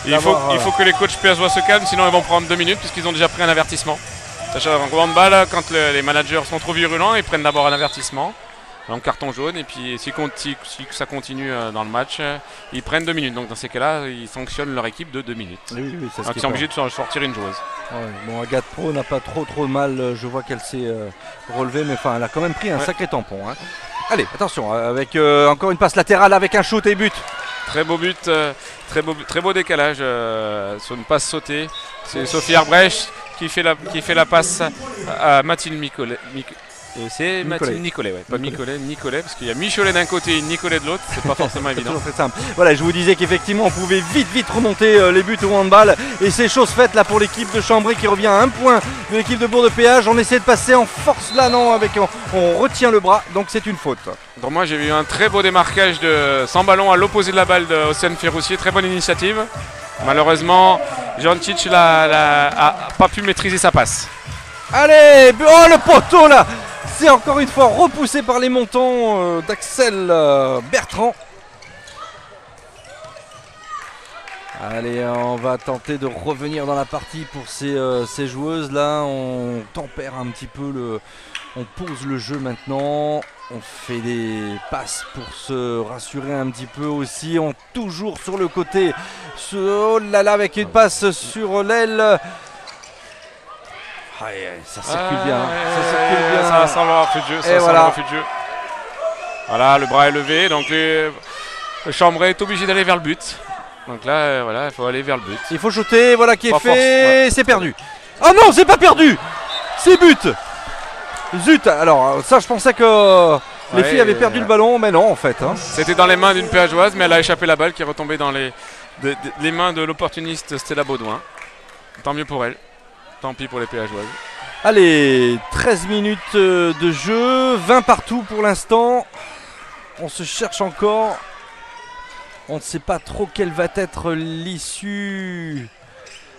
Il faut que les coachs péageois se calment, sinon ils vont prendre 2 minutes puisqu'ils ont déjà pris un avertissement. En handball, quand les managers sont trop virulents, ils prennent d'abord un avertissement, donc carton jaune, et puis si ça continue dans le match, ils prennent 2 minutes. Donc dans ces cas-là, ils sanctionnent leur équipe de 2 minutes. Oui, ça donc ils sont obligés de sortir une joueuse. Ouais, bon, Agathe Pro n'a pas trop mal, je vois qu'elle s'est relevée, mais enfin elle a quand même pris un sacré tampon. Hein. Allez, attention, avec encore une passe latérale avec un shoot et but. Très beau but, très beau décalage sur une passe sautée. C'est Sophie Arbrecht qui fait la passe à Mathilde Micolet. C'est Mathilde Nicolet, ouais. Pas Nicolet, parce qu'il y a Michelet d'un côté et Nicolet de l'autre, c'est pas forcément évident. Très simple. Voilà, je vous disais qu'effectivement on pouvait vite remonter les buts au handball, et c'est chose faite là pour l'équipe de Chambray qui revient à 1 point de l'équipe de Bourg-de-Péage. On essaie de passer en force là, non, on retient le bras, donc c'est une faute. Donc moi j'ai vu un très beau démarquage sans ballon à l'opposé de la balle de Océane Ferroussier, très bonne initiative. Malheureusement, Jancic a pas pu maîtriser sa passe. Allez, oh le poteau là, c'est encore une fois repoussé par les montants d'Axel Bertrand. Allez, on va tenter de revenir dans la partie pour ces joueuses là. On tempère un petit peu on pose le jeu maintenant. On fait des passes pour se rassurer un petit peu aussi. On toujours sur le côté. Oh là là, avec une passe sur l'aile. Ça circule bien. Ça circule bien. Ça sent le refus de jeu. Ça sent le refus de jeu. Voilà, le bras est levé. Donc le Chambray est obligé d'aller vers le but. Donc là, voilà, il faut aller vers le but. Il faut shooter, voilà qui est pas fait. Ouais. C'est perdu. Oh non, c'est pas perdu. C'est but. Zut, alors ça je pensais que les filles avaient perdu le ballon, mais non en fait. Hein. C'était dans les mains d'une péageoise, mais elle a échappé la balle qui est retombée dans les mains de l'opportuniste Stella Baudouin. Tant mieux pour elle, tant pis pour les péageoises. Allez, 13 minutes de jeu, 20 partout pour l'instant. On se cherche encore. On ne sait pas trop quelle va être l'issue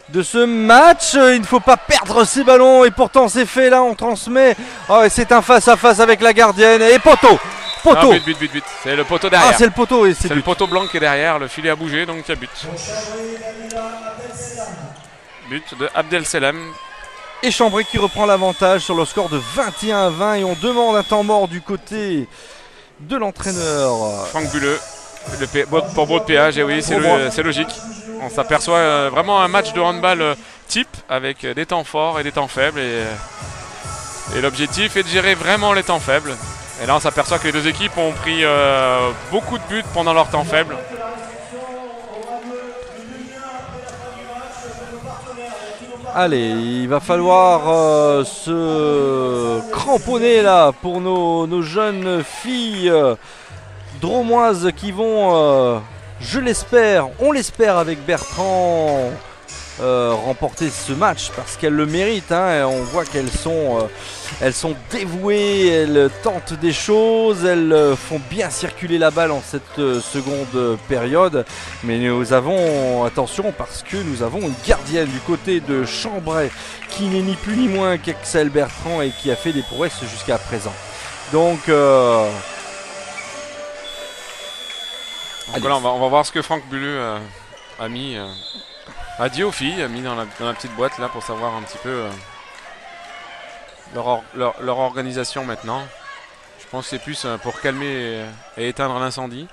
de ce match. Il ne faut pas perdre ces ballons, et pourtant c'est fait là, on transmet. Oh, c'est un face à face avec la gardienne, et poteau. Non, but. C'est le poteau derrière. Ah, c'est le poteau, et c'est le poteau blanc qui est derrière, le filet a bougé, donc il y a but. But de Abdel-Selam. Et Chambray qui reprend l'avantage sur le score de 21-20, et on demande un temps mort du côté de l'entraîneur Franck Bulleux pour Bourg-de-Péage, et oui, c'est logique. On s'aperçoit vraiment un match de handball type avec des temps forts et des temps faibles, et l'objectif est de gérer vraiment les temps faibles. Et là on s'aperçoit que les deux équipes ont pris beaucoup de buts pendant leur temps faible. Allez, il va falloir se cramponner là pour nos jeunes filles dromoises qui vont, je l'espère, on l'espère avec Bertrand, remporter ce match parce qu'elles le méritent. Hein, et on voit qu'elles sont dévouées, elles tentent des choses, elles font bien circuler la balle en cette seconde période. Mais nous avons, attention, parce que nous avons une gardienne du côté de Chambray qui n'est ni plus ni moins qu'Axel Bertrand et qui a fait des prouesses jusqu'à présent. Donc voilà, on va voir ce que Franck Bulleux a dit aux filles, a mis dans la petite boîte là pour savoir un petit peu leur organisation maintenant. Je pense que c'est plus pour calmer et éteindre l'incendie.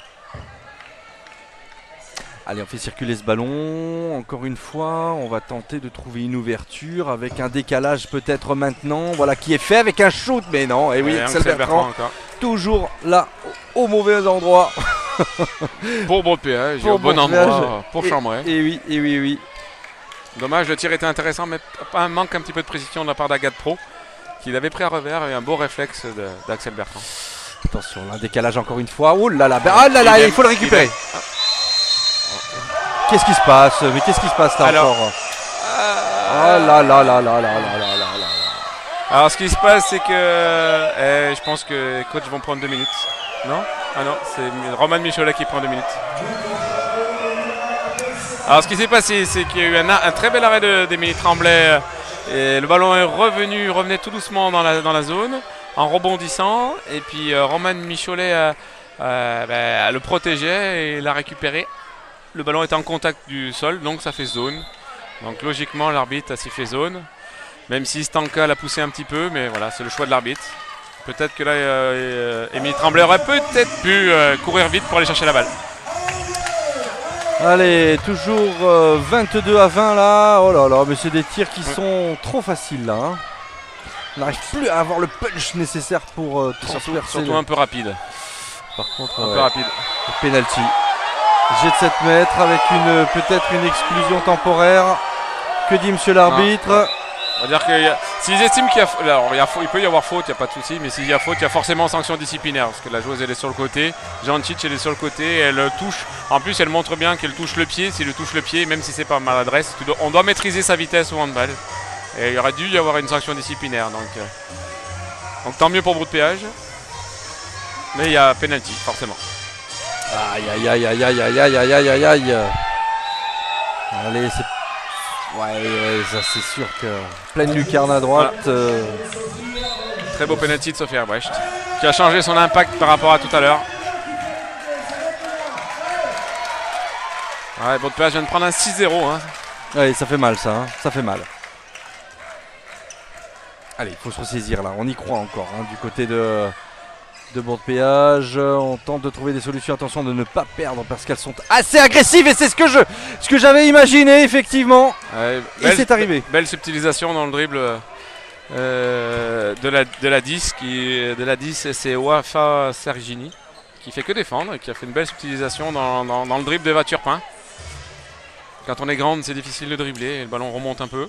Allez, on fait circuler ce ballon. Encore une fois, on va tenter de trouver une ouverture avec un décalage peut-être maintenant. Voilà qui est fait avec un shoot, mais non. Et oui, Axel Bertrand toujours là au mauvais endroit. Pour Bourg-de-Péage, au bon endroit pour Chambray. Et oui. Dommage, le tir était intéressant, mais un manque un petit peu de précision de la part d'Agathe Pro, qui l'avait pris à revers, et un beau réflexe d'Axel Bertrand. Attention, un décalage encore une fois. Oh là là, il faut le récupérer. Qu'est-ce qui se passe? Mais qu'est-ce qui se passe là Alors, encore? Ah là là là là là là là là là. Alors ce qui se passe c'est que je pense que les coachs vont prendre 2 minutes. Non? Ah non, c'est Roman Micholet qui prend 2 minutes. Alors ce qui s'est passé c'est qu'il y a eu un très bel arrêt d'Émilie Tremblay. Et le ballon est revenait tout doucement dans la zone en rebondissant. Et puis Roman Micholet le protégeait et l'a récupéré. Le ballon était en contact du sol donc ça fait zone. Donc logiquement l'arbitre a sifflé zone. Même si Stanka l'a poussé un petit peu, mais voilà, c'est le choix de l'arbitre. Peut-être que là, Émilie Tremblay aurait peut-être pu courir vite pour aller chercher la balle. Allez, toujours 22-20 là. Oh là là, mais c'est des tirs qui sont trop faciles là. Hein. On n'arrive plus à avoir le punch nécessaire pour transpercer. Surtout un peu rapide. Par contre, un peu rapide. Penalty. Jet de 7 mètres avec peut-être une exclusion temporaire. Que dit monsieur l'arbitre? On va dire que s'ils estiment qu'il y a, alors, il peut y avoir faute, il n'y a pas de souci, mais s'il y a faute, il y a forcément sanction disciplinaire. Parce que la joueuse elle est sur le côté, Jancic elle est sur le côté, elle touche. En plus elle montre bien qu'elle touche le pied, s'il touche le pied, même si c'est pas maladresse, on doit maîtriser sa vitesse au handball. Et il aurait dû y avoir une sanction disciplinaire. Donc tant mieux pour Brou de Péage. Mais il y a penalty, forcément. Aïe aïe aïe aïe aïe aïe aïe aïe aïe aïe. Allez, c'est. Ouais, ça c'est sûr que. Pleine lucarne à droite. Voilà. Très beau penalty de Sophie Herbrecht. Qui a changé son impact par rapport à tout à l'heure. Ouais, Brou de Péage vient de prendre un 6-0. Hein. Ouais, ça fait mal ça, hein. Ça fait mal. Allez, il faut se ressaisir là, on y croit encore hein, du côté de Brou de Péage. On tente de trouver des solutions, attention de ne pas perdre parce qu'elles sont assez agressives et c'est ce que j'avais imaginé effectivement. Ouais, et c'est arrivé. Belle subtilisation dans le dribble de la 10, c'est Wafa Sergini qui fait que défendre et qui a fait une belle subtilisation dans le dribble d'Eva Turpin. Quand on est grande, c'est difficile de dribbler et le ballon remonte un peu.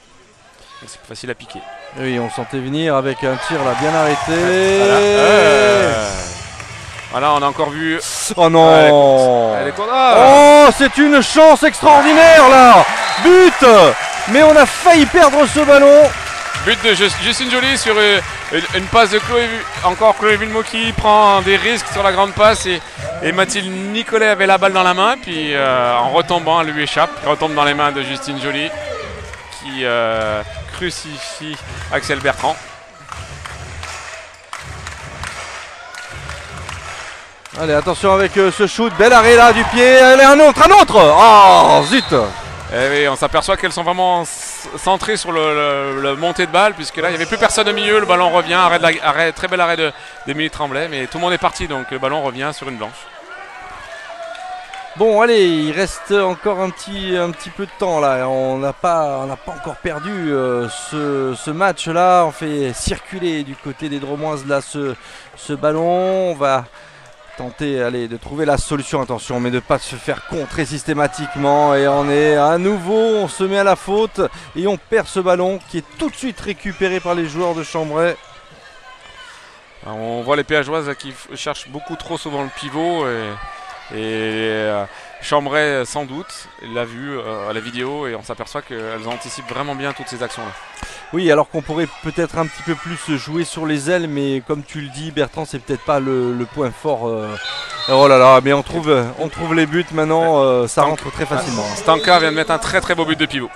C'est plus facile à piquer. Oui, on sentait venir avec un tir là bien arrêté. Voilà, on a encore vu. Oh non! Oh, c'est une chance extraordinaire là! But! Mais on a failli perdre ce ballon. But de Justine Joly sur une passe de Chloé Villemot qui prend des risques sur la grande passe et Mathilde Nicolet avait la balle dans la main puis en retombant elle lui échappe, elle retombe dans les mains de Justine Joly qui crucifie Axel Bertrand. Allez, attention avec ce shoot, bel arrêt là du pied, allez un autre! Oh zut! Et oui, on s'aperçoit qu'elles sont vraiment centrées sur le montée de balle puisque là il n'y avait plus personne au milieu, le ballon revient, très bel arrêt d'Émilie Tremblay, mais tout le monde est parti donc le ballon revient sur une blanche. Bon allez, il reste encore un petit peu de temps là, on n'a pas encore perdu ce match là, on fait circuler du côté des Dromoises là ce ballon, on va tenter de trouver la solution, attention, mais de ne pas se faire contrer systématiquement et on est à nouveau, on se met à la faute et on perd ce ballon qui est tout de suite récupéré par les joueurs de Chambray. Alors, on voit les Péageoises qui cherchent beaucoup trop souvent le pivot et Chambray sans doute l'a vu à la vidéo et on s'aperçoit qu'elles anticipent vraiment bien toutes ces actions là. Oui, alors qu'on pourrait peut-être un petit peu plus jouer sur les ailes, mais comme tu le dis Bertrand, c'est peut-être pas le point fort. Oh là là, mais on trouve les buts maintenant, ça rentre très facilement. Stanka vient de mettre un très très beau but de pivot.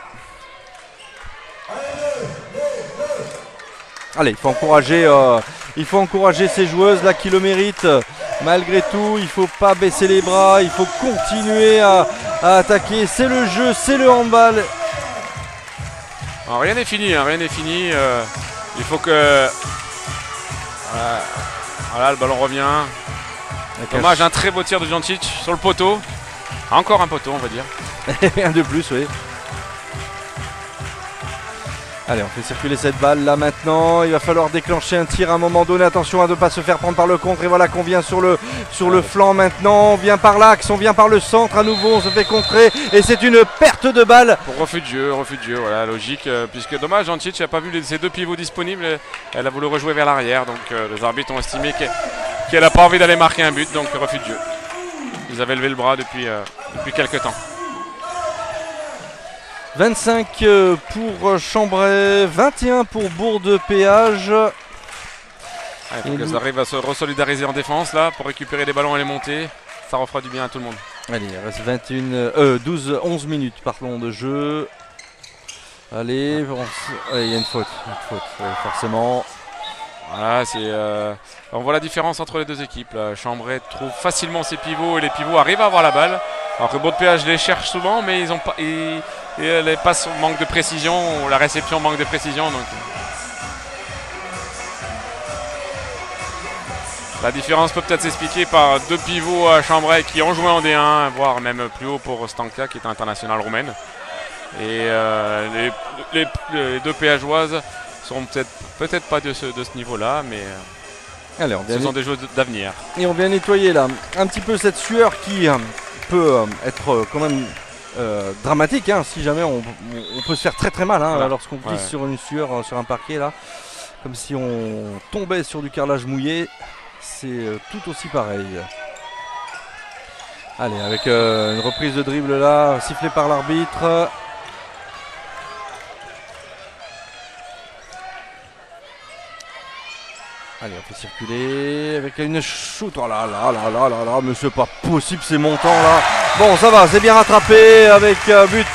Allez, il faut encourager ces joueuses là qui le méritent. Malgré tout, il ne faut pas baisser les bras, il faut continuer à attaquer. C'est le jeu, c'est le handball. Alors, rien n'est fini, rien n'est fini. Il faut que... Voilà, le ballon revient. Dommage, un très beau tir de Jancic sur le poteau. Encore un poteau, on va dire. Rien de plus, oui. Allez, on fait circuler cette balle là maintenant. Il va falloir déclencher un tir à un moment donné. Attention à ne pas se faire prendre par le contre. Et voilà qu'on vient sur le flanc maintenant. On vient par l'axe, on vient par le centre à nouveau. On se fait contrer et c'est une perte de balle. Pour refus de jeu, voilà, logique. Puisque dommage, Jancic n'a pas vu ses deux pivots disponibles. Elle a voulu rejouer vers l'arrière. Donc les arbitres ont estimé qu'elle n'a pas envie d'aller marquer un but. Donc refus de jeu. Ils avaient levé le bras depuis quelques temps. 25 pour Chambray, 21 pour Bourg-de-Péage. Il faut qu'elles arrivent à se resolidariser en défense là pour récupérer les ballons et les monter. Ça refera du bien à tout le monde. Allez, il reste 11 minutes pardon, de jeu. Allez, il y a une faute, forcément. Voilà, on voit la différence entre les deux équipes. Là. Chambray trouve facilement ses pivots et les pivots arrivent à avoir la balle. Alors que Bourg-de-Péage les cherche souvent, mais ils ont pas, les passes manquent de précision, ou la réception manque de précision. Donc. La différence peut peut-être s'expliquer par deux pivots à Chambray qui ont joué en D1, voire même plus haut pour Stanka qui est international roumaine. Et les deux péageoises sont peut-être pas de ce niveau-là, mais allez, ce sont des joueurs d'avenir. Et on vient nettoyer là un petit peu cette sueur qui peut être quand même dramatique, hein, si jamais on peut se faire très mal hein, voilà. Lorsqu'on glisse sur une sueur, sur un parquet là, comme si on tombait sur du carrelage mouillé. C'est tout aussi pareil. Allez, avec une reprise de dribble là, sifflée par l'arbitre. Allez, on fait circuler avec une shoot. Oh là là là là là là, mais c'est pas possible ces montants là. Bon, ça va, c'est bien rattrapé avec but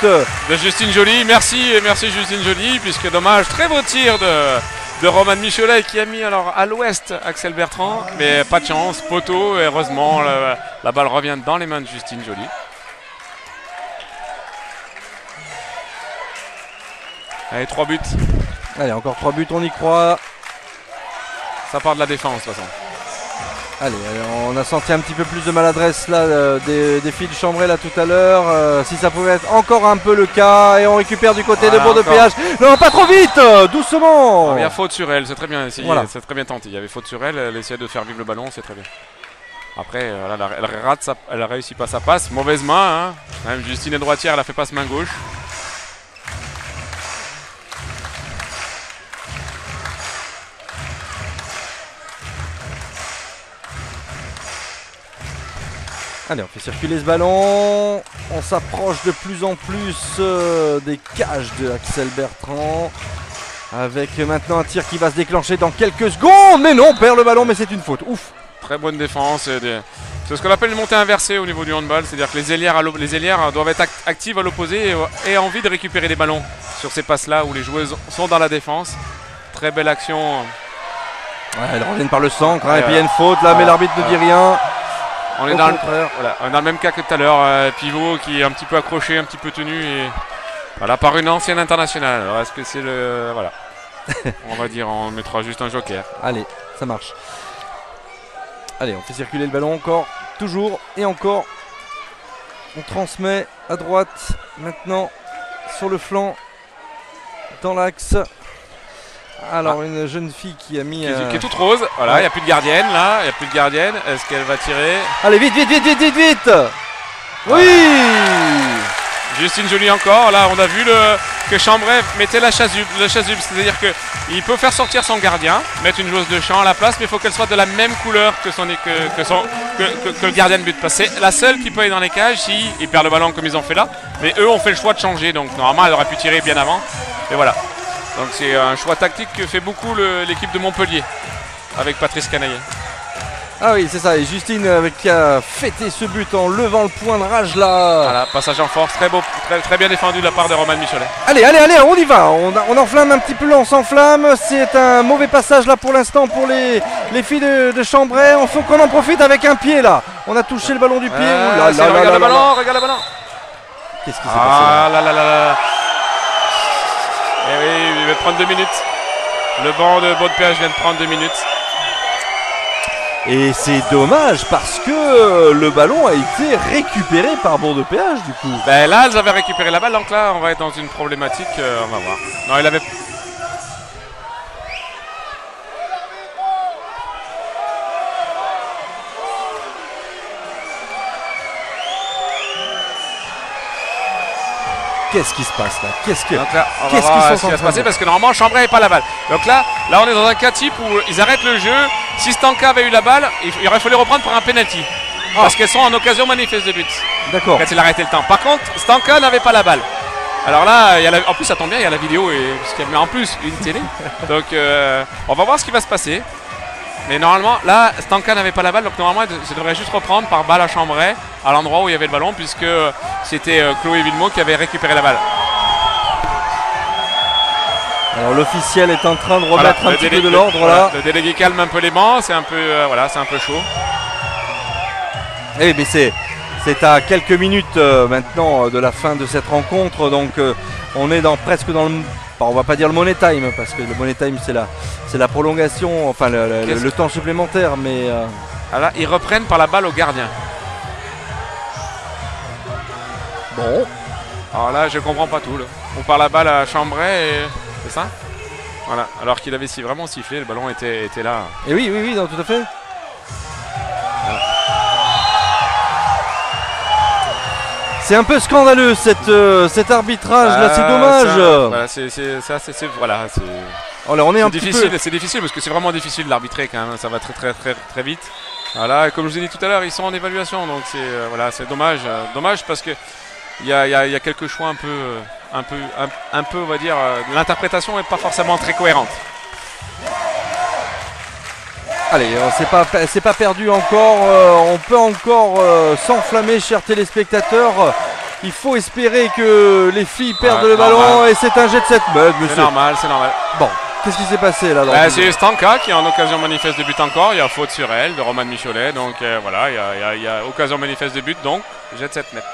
de Justine Joly. Merci Justine Joly, puisque dommage, très beau tir de Roman Michelet qui a mis alors à l'ouest Axel Bertrand, mais pas de chance, poteau, et heureusement la balle revient dans les mains de Justine Joly. Allez, 3 buts. Allez, encore 3 buts, on y croit. Ça part de la défense de toute façon. Allez, on a senti un petit peu plus de maladresse là des filles de Chambray là tout à l'heure. Si ça pouvait être encore un peu le cas. Et on récupère du côté de Bourg-de-Péage. Non, pas trop vite, doucement. Il y a faute sur elle, c'est très bien essayé, voilà. C'est très bien tenté. Il y avait faute sur elle, elle essayait de faire vivre le ballon, c'est très bien. Après, elle rate, elle a réussi pas sa passe. Mauvaise main, hein. Même Justine est droitière, elle a fait passe main gauche. Allez, on fait circuler ce ballon. On s'approche de plus en plus des cages de Axel Bertrand. Avec maintenant un tir qui va se déclencher dans quelques secondes. Mais non, on perd le ballon, mais c'est une faute. Ouf. Très bonne défense. C'est ce qu'on appelle une montée inversée au niveau du handball. C'est-à-dire que les ailières doivent être actives à l'opposé et envie de récupérer des ballons sur ces passes-là où les joueuses sont dans la défense. Très belle action. Ouais, elles reviennent par le centre. Hein, et puis il y a une faute là, mais l'arbitre ne dit rien. On est dans le même cas que tout à l'heure. Pivot qui est un petit peu accroché, un petit peu tenu. Et voilà, par une ancienne internationale. Alors est-ce que c'est le... Voilà. On va dire, on mettra juste un joker. Allez, ça marche. Allez, on fait circuler le ballon encore, toujours et encore. On transmet à droite, maintenant sur le flanc, dans l'axe. Alors une jeune fille qui a mis... Qui est toute rose, voilà, il n'y a plus de gardienne là, il n'y a plus de gardienne. Est-ce qu'elle va tirer? Allez, vite, vite, vite, vite, vite, vite. Oui. Justine Joly encore, là on a vu que Chambray mettait la chasuble, c'est-à-dire qu'il peut faire sortir son gardien, mettre une joueuse de champ à la place, mais il faut qu'elle soit de la même couleur que le gardien de but. Parce que c'est la seule qui peut aller dans les cages si ils perdent le ballon comme ils ont fait là, mais eux ont fait le choix de changer, donc normalement elle aurait pu tirer bien avant, et voilà. Donc c'est un choix tactique que fait beaucoup l'équipe de Montpellier, avec Patrice Canaillet. Ah oui, c'est ça, et Justine qui a fêté ce but en levant le point de rage là. Voilà, passage en force, très beau, très bien défendu de la part de Roman Michelet. Allez, allez, allez, on y va, on enflamme un petit peu, on s'enflamme. C'est un mauvais passage là pour l'instant pour les filles de Chambray. Il faut qu'on en profite avec un pied là. On a touché le ballon du pied. Regarde le ballon, regarde le ballon. Qu'est-ce qui s'est passé là? Là là là là. Eh oui, il va prendre 2 minutes. Le banc de Bourg-de-Péage vient de prendre 2 minutes. Et c'est dommage parce que le ballon a été récupéré par Bourg-de-Péage du coup. Ben là, elles avaient récupéré la balle, donc là, on va être dans une problématique. On va voir. Non, il avait... Qu'est-ce qui se passe là? Qu'est-ce qui va se passer parce que normalement Chambray n'avait pas la balle. Donc là on est dans un cas type où ils arrêtent le jeu. Si Stanka avait eu la balle, il aurait fallu reprendre par un penalty. Parce qu'elles sont en occasion manifeste de but. D'accord. Quand il a arrêté le temps. Par contre, Stanka n'avait pas la balle. Alors là, en plus ça tombe bien, il y a la vidéo puisqu'il y a en plus une télé. Donc on va voir ce qui va se passer. Mais normalement, là, Stanka n'avait pas la balle, donc normalement, ça devrait juste reprendre par balle à Chambray à l'endroit où il y avait le ballon, puisque c'était Chloé Villemot qui avait récupéré la balle. Alors l'officiel est en train de remettre un petit peu de l'ordre là. Le délégué calme un peu les bancs, c'est un peu, voilà, c'est un peu chaud. Eh mais c'est à quelques minutes maintenant de la fin de cette rencontre, donc on est presque dans le... On va pas dire le money time parce que le money time c'est la prolongation, enfin le temps supplémentaire, mais ah là, ils reprennent par la balle au gardien. Bon. Alors là, je comprends pas tout là. On part la balle à Chambray, c'est ça? Voilà. Alors qu'il avait vraiment sifflé, le ballon était là. Et oui, non, tout à fait. Voilà. C'est un peu scandaleux cet arbitrage là, c'est dommage. Voilà, alors on est un difficile, c'est difficile parce que c'est vraiment difficile d'arbitrer quand même, ça va très vite. Voilà, et comme je vous ai dit tout à l'heure, ils sont en évaluation, donc c'est dommage, parce que il y a quelques choix un peu, on va dire, l'interprétation n'est pas forcément très cohérente. Allez, c'est pas perdu encore, on peut encore s'enflammer, chers téléspectateurs. Il faut espérer que les filles perdent le ballon et c'est un jet de 7 mètres. C'est normal, c'est normal. Bon, qu'est-ce qui s'est passé là? C'est Stanka qui en occasion manifeste de but encore, il y a faute sur elle de Romane Micholet, donc voilà, il y a occasion manifeste de but, donc jet de 7 mètres.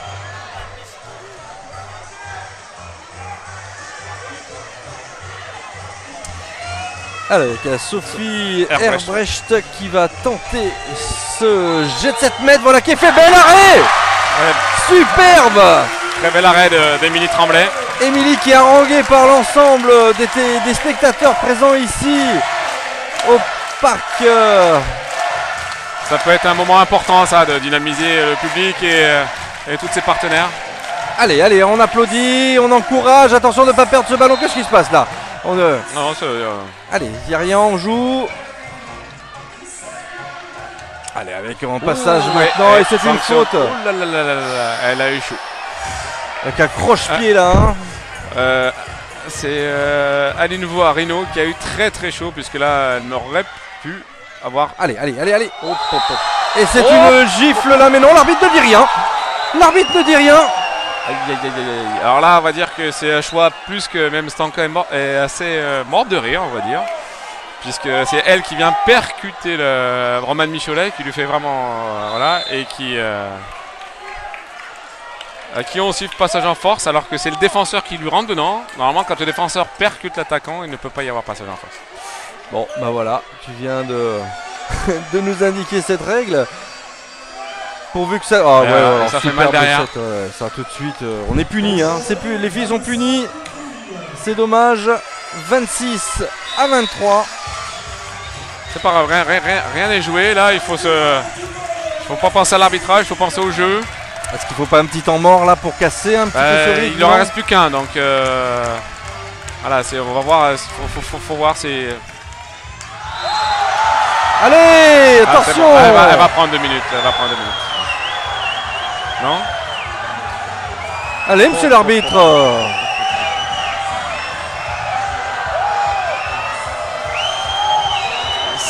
Alors, il y a Sophie Herbrecht qui va tenter ce jet de 7 mètres. Voilà qui est fait. Bel arrêt! Superbe! Très bel arrêt d'Émilie Tremblay. Émilie qui est haranguée par l'ensemble des spectateurs présents ici au parc. Ça peut être un moment important, ça, de dynamiser le public et tous ses partenaires. Allez, on applaudit, on encourage. Attention de ne pas perdre ce ballon. Qu'est-ce qui se passe là? Non, allez, il n'y a rien, on joue. Allez, avec un passage maintenant, et c'est une faute. Elle a eu chaud. Avec un croche-pied là. Hein. C'est Aline Voix-Rino qui a eu très chaud, puisque là, elle n'aurait pu avoir... Allez. Et c'est une gifle là, mais non, l'arbitre ne dit rien. L'arbitre ne dit rien. Alors là, on va dire que c'est un choix plus que même Stanka est assez morte de rire, on va dire. Puisque c'est elle qui vient percuter Romane Micholet, qui lui fait vraiment... voilà, et qui ont aussi le passage en force, alors que c'est le défenseur qui lui rentre dedans. Normalement, quand le défenseur percute l'attaquant, il ne peut pas y avoir passage en force. Bon, bah voilà, tu viens de nous indiquer cette règle. Pourvu que ça... ça fait mal derrière. Ça tout de suite, on est puni, hein. Les filles sont punies. C'est dommage. 26-23. C'est pas grave, rien n'est joué. Là, il faut pas penser à l'arbitrage, il faut penser au jeu. Est-ce qu'il faut pas un petit temps mort là pour casser un petit peu ce rythme? Il en reste plus qu'un, donc voilà, on va voir. Faut voir. Allez, attention. Bon. Elle va prendre 2 minutes. Non? Allez, monsieur l'arbitre.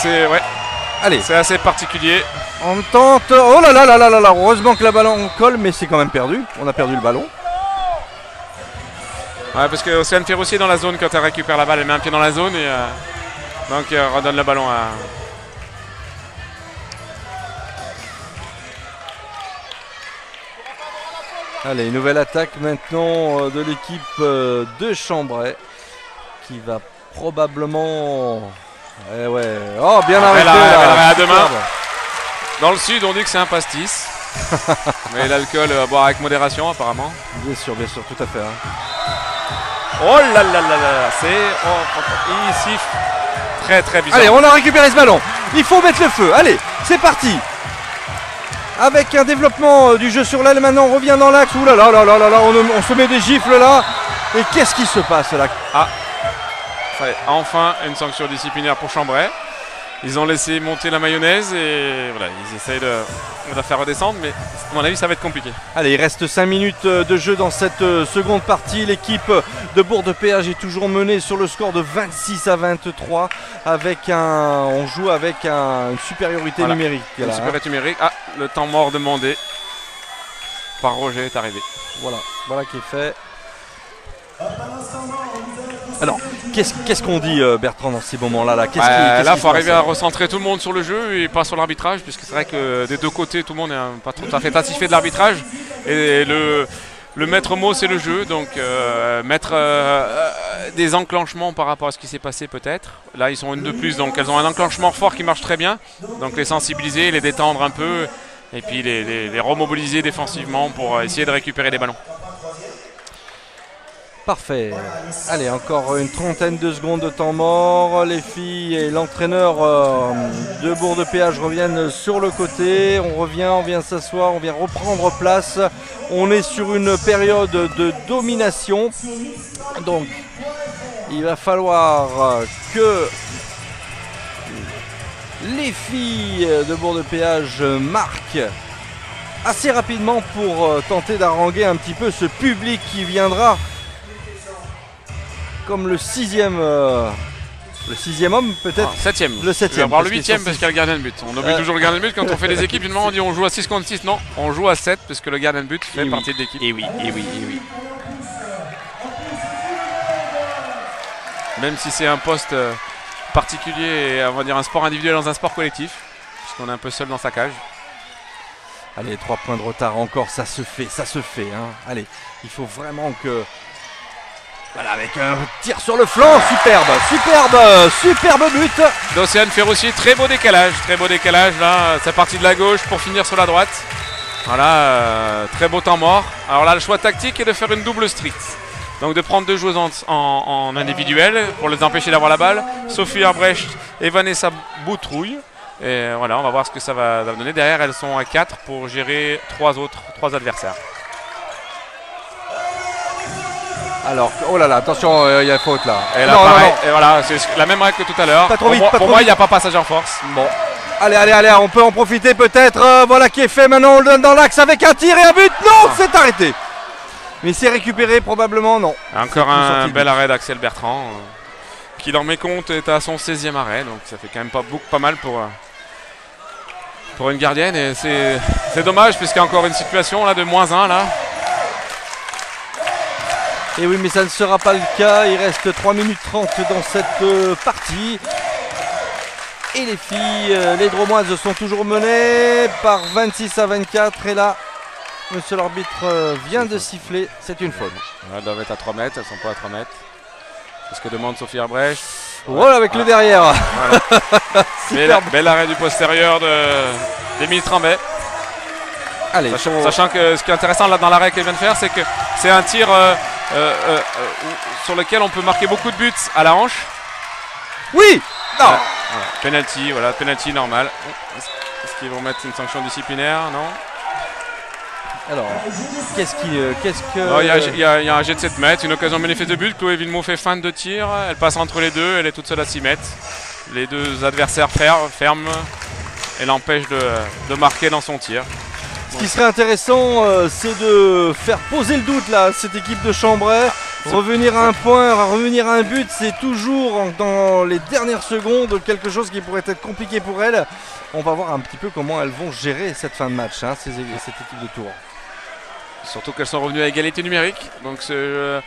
C'est assez particulier. On tente. Oh là là. Heureusement que la ballon colle, mais c'est quand même perdu. On a perdu le ballon. Ouais, parce que Océane Ferrossier est dans la zone quand elle récupère la balle, elle met un pied dans la zone et donc elle redonne le ballon à... Allez, une nouvelle attaque maintenant de l'équipe de Chambray qui va probablement... Oh, bien arrêté là. À demain. Dans le sud, on dit que c'est un pastis. Mais l'alcool à boire avec modération apparemment. Bien sûr, tout à fait. Hein. Oh là là, il siffle très bizarre. Allez, on a récupéré ce ballon. Il faut mettre le feu. Allez, c'est parti. Avec un développement du jeu sur l'aile, maintenant on revient dans l'axe. Ouh là là, on se met des gifles là. Et qu'est-ce qui se passe là? Enfin, une sanction disciplinaire pour Chambray. Ils ont laissé monter la mayonnaise et voilà, ils essayent de la faire redescendre, mais à mon avis ça va être compliqué. Allez, il reste 5 minutes de jeu dans cette seconde partie. L'équipe de Bourg-de-Péage est toujours menée sur le score de 26-23 avec on joue avec une supériorité numérique. Une là, supériorité numérique. Ah, le temps mort demandé par Roger est arrivé. Voilà qui est fait. Alors, qu'est-ce qu'on dit Bertrand dans ces moments-là là, là, il faut arriver à recentrer tout le monde sur le jeu et pas sur l'arbitrage, puisque c'est vrai que des deux côtés, tout le monde n'est pas tout à fait satisfait de l'arbitrage. Et le maître mot, c'est le jeu, donc mettre des enclenchements par rapport à ce qui s'est passé peut-être. Là, ils sont une de plus, donc elles ont un enclenchement fort qui marche très bien. Donc les sensibiliser, les détendre un peu, et puis les remobiliser défensivement pour essayer de récupérer des ballons. Parfait. Allez, encore une trentaine de secondes de temps mort. Les filles et l'entraîneur de Bourg-de-Péage reviennent sur le côté. On vient s'asseoir, on vient reprendre place. On est sur une période de domination. Donc, il va falloir que les filles de Bourg-de-Péage marquent assez rapidement pour tenter d'haranguer un petit peu ce public qui viendra comme le sixième homme peut-être. Septième. Le septième. On va voir le huitième parce qu'il y a le gardien de but. On oublie toujours le gardien de but quand on fait des équipes. Généralement on dit on joue à 6 contre 6. Non, on joue à 7 parce que le gardien de but fait partie de l'équipe. Et oui. Même si c'est un poste particulier et on va dire un sport individuel dans un sport collectif, puisqu'on est un peu seul dans sa cage. Allez, 3 points de retard encore, ça se fait. Hein. Allez, il faut vraiment que... Voilà, avec un tir sur le flanc, superbe but d'Océane Ferrossier, très beau décalage là, c'est parti de la gauche pour finir sur la droite. Voilà, très beau temps mort. Alors là, le choix tactique est de faire une double street. Donc de prendre deux joueuses en individuel pour les empêcher d'avoir la balle. Sophie Arbrecht et Vanessa Boutrouille. Et voilà, on va voir ce que ça va donner. Derrière, elles sont à 4 pour gérer 3 adversaires. Alors, oh là là, attention, il y a faute là. Et là, pareil, et voilà, c'est la même règle que tout à l'heure. Pour moi, il n'y a pas passage en force. Bon. Allez, on peut en profiter peut-être. Voilà qui est fait maintenant, on le donne dans l'axe avec un tir et un but. Non, c'est arrêté. Mais c'est récupéré probablement, non. Encore un bel arrêt d'Axel Bertrand, qui dans mes comptes est à son 16e arrêt. Donc ça fait quand même pas mal pour une gardienne. Et c'est dommage puisqu'il y a encore une situation là de -1 là. Et oui, mais ça ne sera pas le cas. Il reste 3 minutes 30 dans cette partie. Et les filles, les Dromoises sont toujours menées par 26-24. Et là, monsieur l'arbitre vient de siffler. C'est une faute. Elles doivent être à 3 mètres. Elles ne sont pas à 3 mètres. C'est ce que demande Sophie Arbrecht. Voilà, avec le derrière. Voilà. Bel arrêt du postérieur d'Émile Trambay. Allez, sachant que ce qui est intéressant là dans l'arrêt qu'elle vient de faire, c'est que c'est un tir sur lequel on peut marquer beaucoup de buts à la hanche. Oui. Non. Penalty, voilà, penalty normal. Est-ce qu'ils vont mettre une sanction disciplinaire? Non. Alors, qu'est-ce que... Il y a un jet de 7 mètres, une occasion bénéfice de but. Chloé Villemot fait feinte de tir, elle passe entre les deux, elle est toute seule à 6 mètres. Les deux adversaires ferment et l'empêchent de marquer dans son tir. Ce qui serait intéressant, c'est de faire poser le doute là, cette équipe de Chambray. Revenir à un point, revenir à un but, c'est toujours dans les dernières secondes quelque chose qui pourrait être compliqué pour elles. On va voir un petit peu comment elles vont gérer cette fin de match, cette équipe de Tours. Surtout qu'elles sont revenues à égalité numérique, donc ce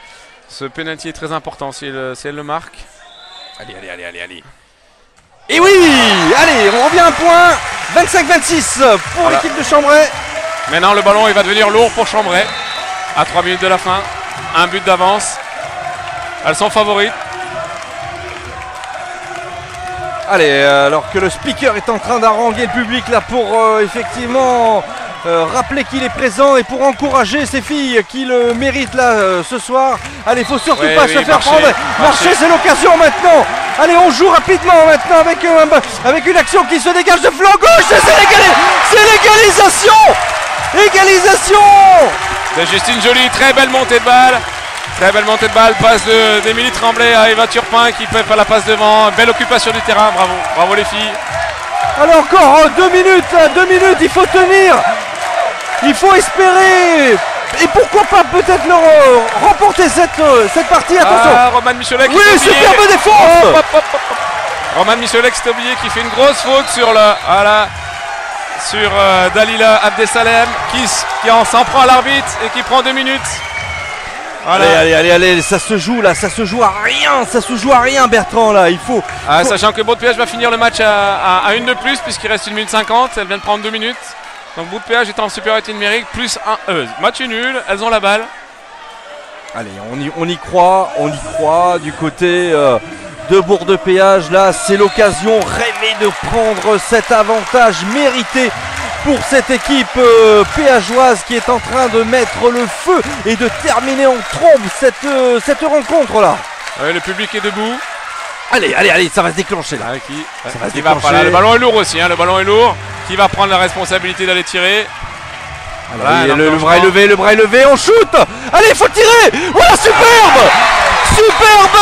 penalty est très important si elle le marque. Allez. Et oui, allez, on revient à un point, 25-26 pour l'équipe de Chambray. Maintenant le ballon il va devenir lourd pour Chambray. À 3 minutes de la fin, un but d'avance. Elles sont favorites. Allez, alors que le speaker est en train d'haranguer le public là pour effectivement rappeler qu'il est présent et pour encourager ces filles qui le méritent là ce soir. Allez, il faut surtout pas se faire prendre. Marcher, c'est l'occasion maintenant. Allez, on joue rapidement maintenant avec une action qui se dégage de flanc gauche. C'est l'égalisation. Égalisation de Justine Joly, très belle montée de balle. Très belle montée de balle, passe d'Émilie Tremblay à Eva Turpin qui peut faire la passe devant. Belle occupation du terrain, bravo, bravo les filles. Allez, encore 2 minutes, 2 minutes, il faut tenir. Il faut espérer. Et pourquoi pas peut-être leur remporter cette partie. Attention. Ah, Romane Michelet qui oui, s'est oublié. superbe défense. Hop, hop, hop, hop. Romane Michelet qui s'est oublié, qui fait une grosse faute sur Dalila Abdesalem qui en s'en prend à l'arbitre et qui prend 2 minutes. Voilà. Allez, ça se joue là, ça se joue à rien Bertrand là, il faut. Sachant que Bourg-de-Péage va finir le match à une de plus puisqu'il reste 1 minute 50, elle vient de prendre 2 minutes. Donc Bourg-de-Péage est en supériorité numérique, plus match nul, elles ont la balle. Allez, on y croit du côté de Bourg-de-Péage. Là, c'est l'occasion rêvée de prendre cet avantage mérité pour cette équipe péageoise qui est en train de mettre le feu et de terminer en trombe cette rencontre là. Le public est debout. Allez, ça va se déclencher là. Ça va se déclencher. Le ballon est lourd aussi, hein, le ballon est lourd. Qui va prendre la responsabilité d'aller tirer? Voilà, le bras est levé, on shoot. Allez, il faut tirer. Voilà, superbe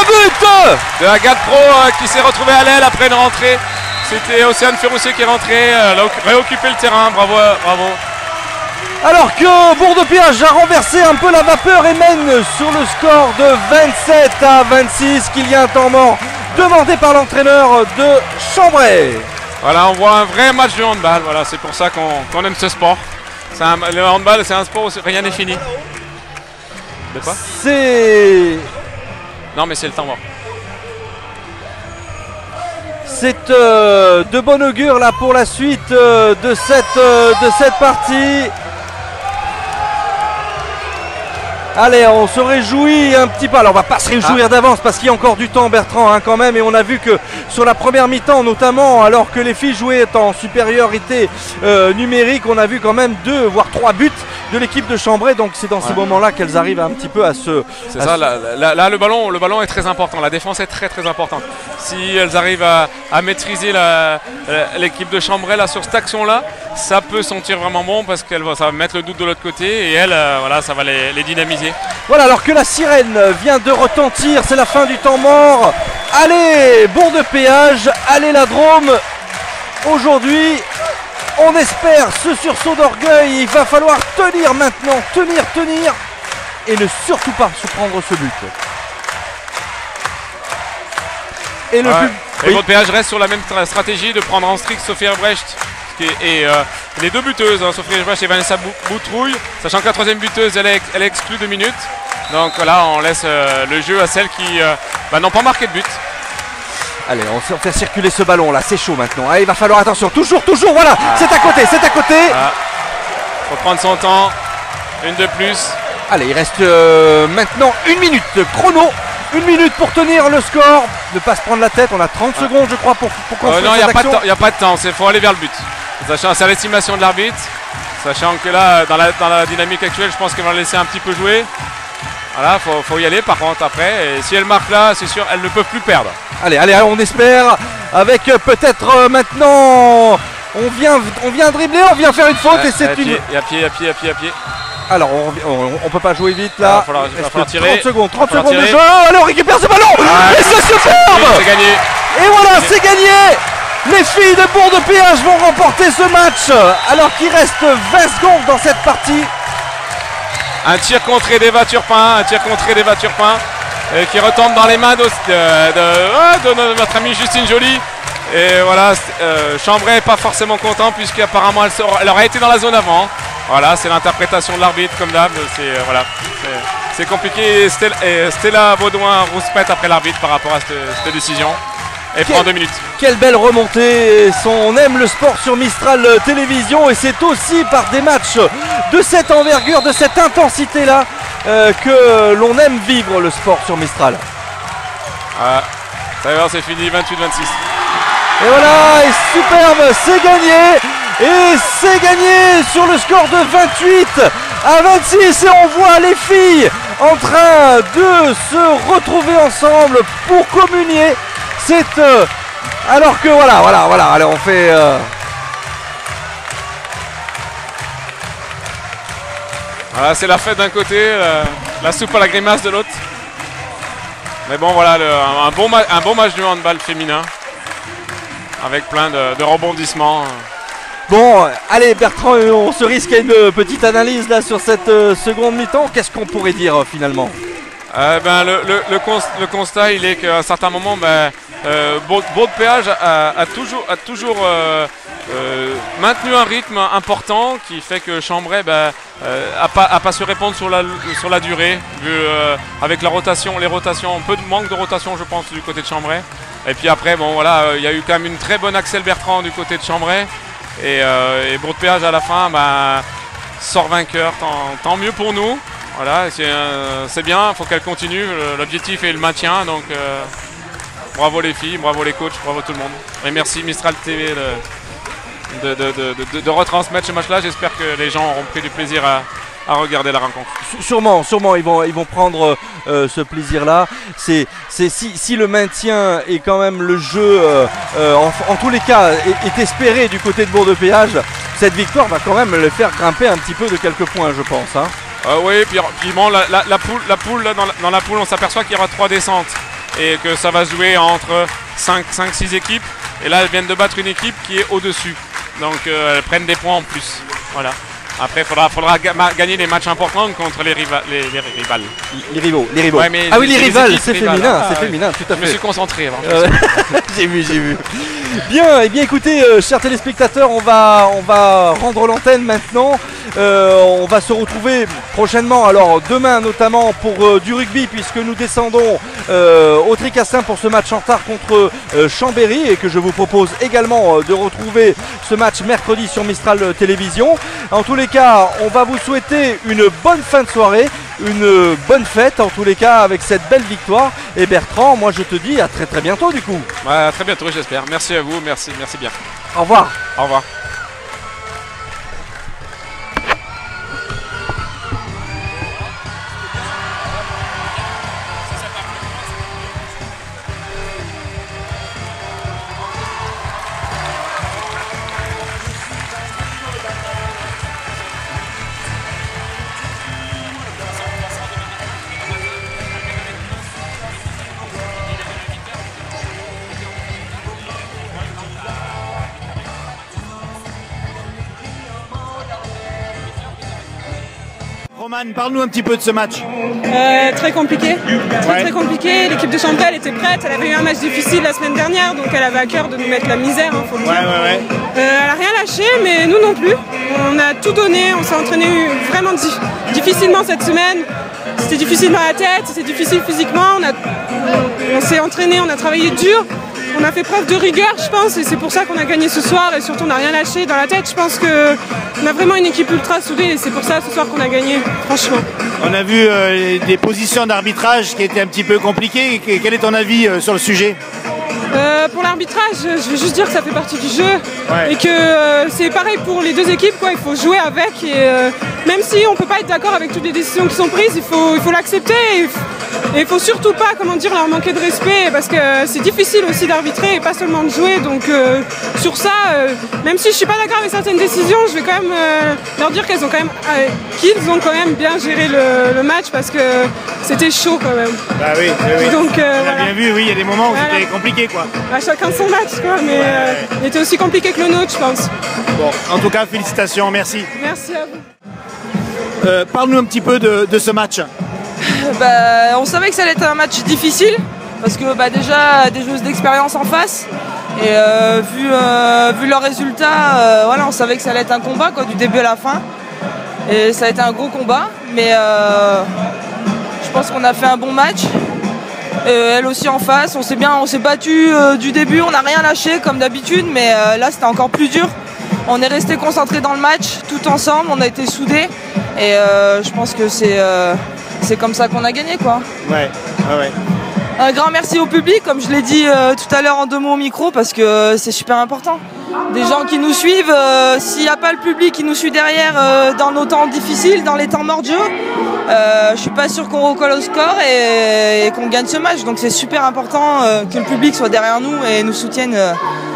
but de Agathe Pro qui s'est retrouvée à l'aile après une rentrée. C'était Océane Ferroussier qui est rentrée, elle a réoccupé le terrain, bravo. Alors que Bourg-de-Péage a renversé un peu la vapeur et mène sur le score de 27-26, qu'il y a un temps mort demandé par l'entraîneur de Chambray. Voilà, on voit un vrai match de handball, voilà, c'est pour ça qu'on aime ce sport. Le handball, c'est un sport où rien n'est fini. De quoi? Non, mais c'est le temps mort. C'est de bon augure là pour la suite de cette partie. Allez, on se réjouit un petit peu. Alors on va pas se réjouir d'avance parce qu'il y a encore du temps Bertrand quand même. Et on a vu que sur la première mi-temps notamment, alors que les filles jouaient en supériorité numérique, on a vu quand même 2 voire 3 buts de l'équipe de Chambray. Donc c'est dans ces moments-là qu'elles arrivent un petit peu à se... C'est ça, là le ballon est très important. La défense est très très importante. Si elles arrivent à maîtriser l'équipe de Chambray là, sur cette action-là, ça peut sentir vraiment bon parce que ça va mettre le doute de l'autre côté et elles, voilà, ça va les dynamiser. Voilà, alors que la sirène vient de retentir, c'est la fin du temps mort. Allez, Bourg-de-Péage, allez la Drôme. Aujourd'hui, on espère ce sursaut d'orgueil. Il va falloir tenir maintenant, tenir et ne surtout pas se prendre ce but. Et Bourg-de-Péage reste sur la même stratégie de prendre en strict Sophie Herbrecht et les 2 buteuses, hein, Sophie Herbrecht et Vanessa Boutrouille, sachant que la 3e buteuse elle est exclue 2 minutes. Donc là on laisse le jeu à celles qui n'ont pas marqué de but. Allez, on fait circuler ce ballon là, c'est chaud maintenant. Allez, il va falloir attention, toujours, voilà, c'est à côté. Faut prendre son temps, une de plus. Allez, il reste maintenant 1 minute, chrono. 1 minute pour tenir le score, ne pas se prendre la tête, on a 30 secondes je crois pour construire non, cette action. Il n'y a pas de temps, il faut aller vers le but. Sachant, c'est l'estimation de l'arbitre, sachant que là, dans la dynamique actuelle, je pense qu'elle va laisser un petit peu jouer. Voilà, faut y aller par contre après, et si elle marque là, c'est sûr, elle ne peut plus perdre. Allez, on espère, avec peut-être maintenant, on vient dribbler, on vient faire une faute et c'est une... Et à pied. Alors on peut pas jouer vite là. Il va falloir tirer. 30 secondes de jeu. Allez, on récupère ce ballon. Et c'est superbe. C'est gagné. Et voilà, c'est gagné. Les filles de Bourg-de-Péage vont remporter ce match alors qu'il reste 20 secondes dans cette partie. Un tir contré d'Eva Turpin, qui retombe dans les mains de notre amie Justine Joly. Et voilà, Chambray n'est pas forcément content puisqu'apparemment elle aurait été dans la zone avant. Voilà, c'est l'interprétation de l'arbitre comme d'hab. C'est compliqué. Stella Baudouin-Rouspette après l'arbitre par rapport à cette décision. Et prend 2 minutes. Quelle belle remontée. On aime le sport sur Mistral Télévision et c'est aussi par des matchs de cette envergure, de cette intensité là que l'on aime vivre le sport sur Mistral. Ça va voir, c'est fini, 28-26. Et voilà, et superbe, c'est gagné. Et c'est gagné sur le score de 28-26. Et on voit les filles en train de se retrouver ensemble pour communier. C'est alors que voilà, allez, on fait voilà, c'est la fête d'un côté, la soupe à la grimace de l'autre. Mais bon, voilà, un bon match du handball féminin. Avec plein de rebondissements. Bon, allez Bertrand, on se risque à une petite analyse là sur cette seconde mi-temps. Qu'est-ce qu'on pourrait dire finalement? Le constat, il est qu'à un certain moment, Bourg-de-Péage a toujours maintenu un rythme important qui fait que Chambray a pas su répondre sur la durée, vu, avec les rotations, un peu de manque de rotation je pense du côté de Chambray. Et puis après, bon voilà, il y a eu quand même une très bonne Axel Bertrand du côté de Chambray. Et Bourg-de-Péage à la fin sort vainqueur, tant mieux pour nous. Voilà, c'est bien, il faut qu'elle continue, l'objectif est le maintien, donc bravo les filles, bravo les coachs, bravo tout le monde. Et merci Mistral TV de retransmettre ce match-là, j'espère que les gens auront pris du plaisir à regarder la rencontre. Sûrement, ils vont prendre ce plaisir-là. Si le maintien et quand même le jeu, en tous les cas, est espéré du côté de Bourg-de-Péage, cette victoire va quand même le faire grimper un petit peu de quelques points, je pense. Hein. Oui, puis bon, la poule là, dans la poule, on s'aperçoit qu'il y aura 3 descentes et que ça va jouer entre 5-6 équipes. Et là, elles viennent de battre une équipe qui est au-dessus. Donc, elles prennent des points en plus. Voilà. Après, il faudra gagner les matchs importants contre les rivales. Les rivaux. Ouais, ah oui, les rivales, c'est féminin, c'est féminin, tout à fait. Je me suis concentré avant. J'ai vu. Bien, écoutez, chers téléspectateurs, on va rendre l'antenne maintenant. On va se retrouver prochainement, alors demain notamment pour du rugby, puisque nous descendons au Tricastin pour ce match en retard contre Chambéry, et que je vous propose également de retrouver ce match mercredi sur Mistral Télévision. En tous les cas, on va vous souhaiter une bonne fin de soirée, une bonne fête en tous les cas avec cette belle victoire. Et Bertrand, moi je te dis à très très bientôt du coup. Ouais, à très bientôt j'espère. Merci à vous, merci bien. Au revoir. Au revoir. Romane, parle-nous un petit peu de ce match. Très compliqué, très compliqué. L'équipe de Chambray, elle était prête, elle avait eu un match difficile la semaine dernière, donc elle avait à cœur de nous mettre la misère, faut le dire. Elle a rien lâché, mais nous non plus. On a tout donné, on s'est entraîné vraiment difficilement cette semaine. C'était difficile dans la tête, c'était difficile physiquement. On s'est entraîné, on a travaillé dur. On a fait preuve de rigueur, je pense, et c'est pour ça qu'on a gagné ce soir, et surtout on n'a rien lâché dans la tête. Je pense qu'on a vraiment une équipe ultra soudée, et c'est pour ça ce soir qu'on a gagné, franchement. On a vu des positions d'arbitrage qui étaient un petit peu compliquées. Quel est ton avis sur le sujet ? Pour l'arbitrage, je vais juste dire que ça fait partie du jeu et que c'est pareil pour les deux équipes, quoi. Il faut jouer avec, et même si on ne peut pas être d'accord avec toutes les décisions qui sont prises, il faut l'accepter, et il faut surtout pas, leur manquer de respect, parce que c'est difficile aussi d'arbitrer et pas seulement de jouer. Donc sur ça, même si je suis pas d'accord avec certaines décisions, je vais quand même leur dire qu'ils ont quand même bien géré le match, parce que c'était chaud quand même. Bah oui. Donc, on a bien vu, oui, il y a des moments où c'était compliqué, quoi. Bah, chacun son match, quoi, mais il était aussi compliqué que le nôtre, je pense. Bon, en tout cas, félicitations, merci. Merci à vous. Parle-nous un petit peu de ce match. On savait que ça allait être un match difficile, parce que déjà des joueuses d'expérience en face, et vu leurs résultats, on savait que ça allait être un combat, quoi, du début à la fin, et ça a été un gros combat, mais je pense qu'on a fait un bon match. Elle aussi en face, on s'est battu du début, on n'a rien lâché comme d'habitude, mais là c'était encore plus dur. On est resté concentré dans le match, tout ensemble, on a été soudés, et je pense que c'est comme ça qu'on a gagné, quoi. Ouais. Un grand merci au public, comme je l'ai dit tout à l'heure en 2 mots au micro, parce que c'est super important. Des gens qui nous suivent, s'il n'y a pas le public qui nous suit derrière dans nos temps difficiles, dans les temps morts de jeu, je suis pas sûr qu'on recolle au score et qu'on gagne ce match. Donc c'est super important que le public soit derrière nous et nous soutienne.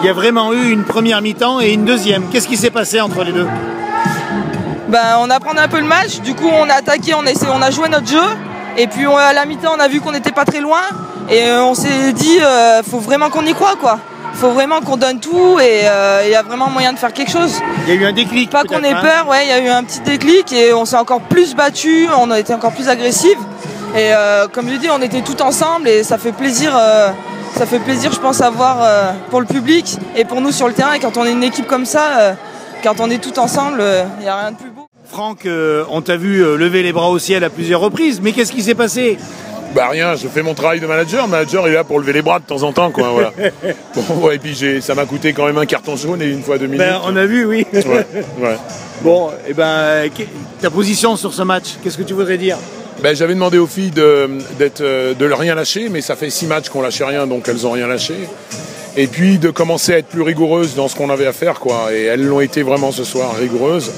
Il y a vraiment eu une première mi-temps et une deuxième. Qu'est-ce qui s'est passé entre les deux ? On apprenait un peu le match, du coup on a attaqué, on a joué notre jeu. Et puis à la mi-temps, on a vu qu'on n'était pas très loin. Et on s'est dit, faut vraiment qu'on y croit, quoi. Faut vraiment qu'on donne tout et il y a vraiment moyen de faire quelque chose. Il y a eu un déclic. Pas qu'on ait peur, ouais, il y a eu un petit déclic et on s'est encore plus battu, on a été encore plus agressif. Et comme je dis, on était tout ensemble et ça fait plaisir, je pense, à voir pour le public et pour nous sur le terrain. Et quand on est une équipe comme ça, quand on est tout ensemble, il n'y a rien de plus beau. Franck, on t'a vu lever les bras au ciel à plusieurs reprises, mais qu'est-ce qui s'est passé? Bah rien, je fais mon travail de manager. Le manager il est là pour lever les bras de temps en temps, quoi. Voilà. Bon, ouais, et puis ça m'a coûté quand même un carton jaune et une fois 2 minutes. Ben, on a vu, oui. Ouais, ouais. Bon, et ben, ta position sur ce match, qu'est-ce que tu voudrais dire? Ben, j'avais demandé aux filles de rien lâcher, mais ça fait 6 matchs qu'on lâchait rien, donc elles ont rien lâché. Et puis de commencer à être plus rigoureuses dans ce qu'on avait à faire, quoi. Et elles l'ont été vraiment ce soir, rigoureuses.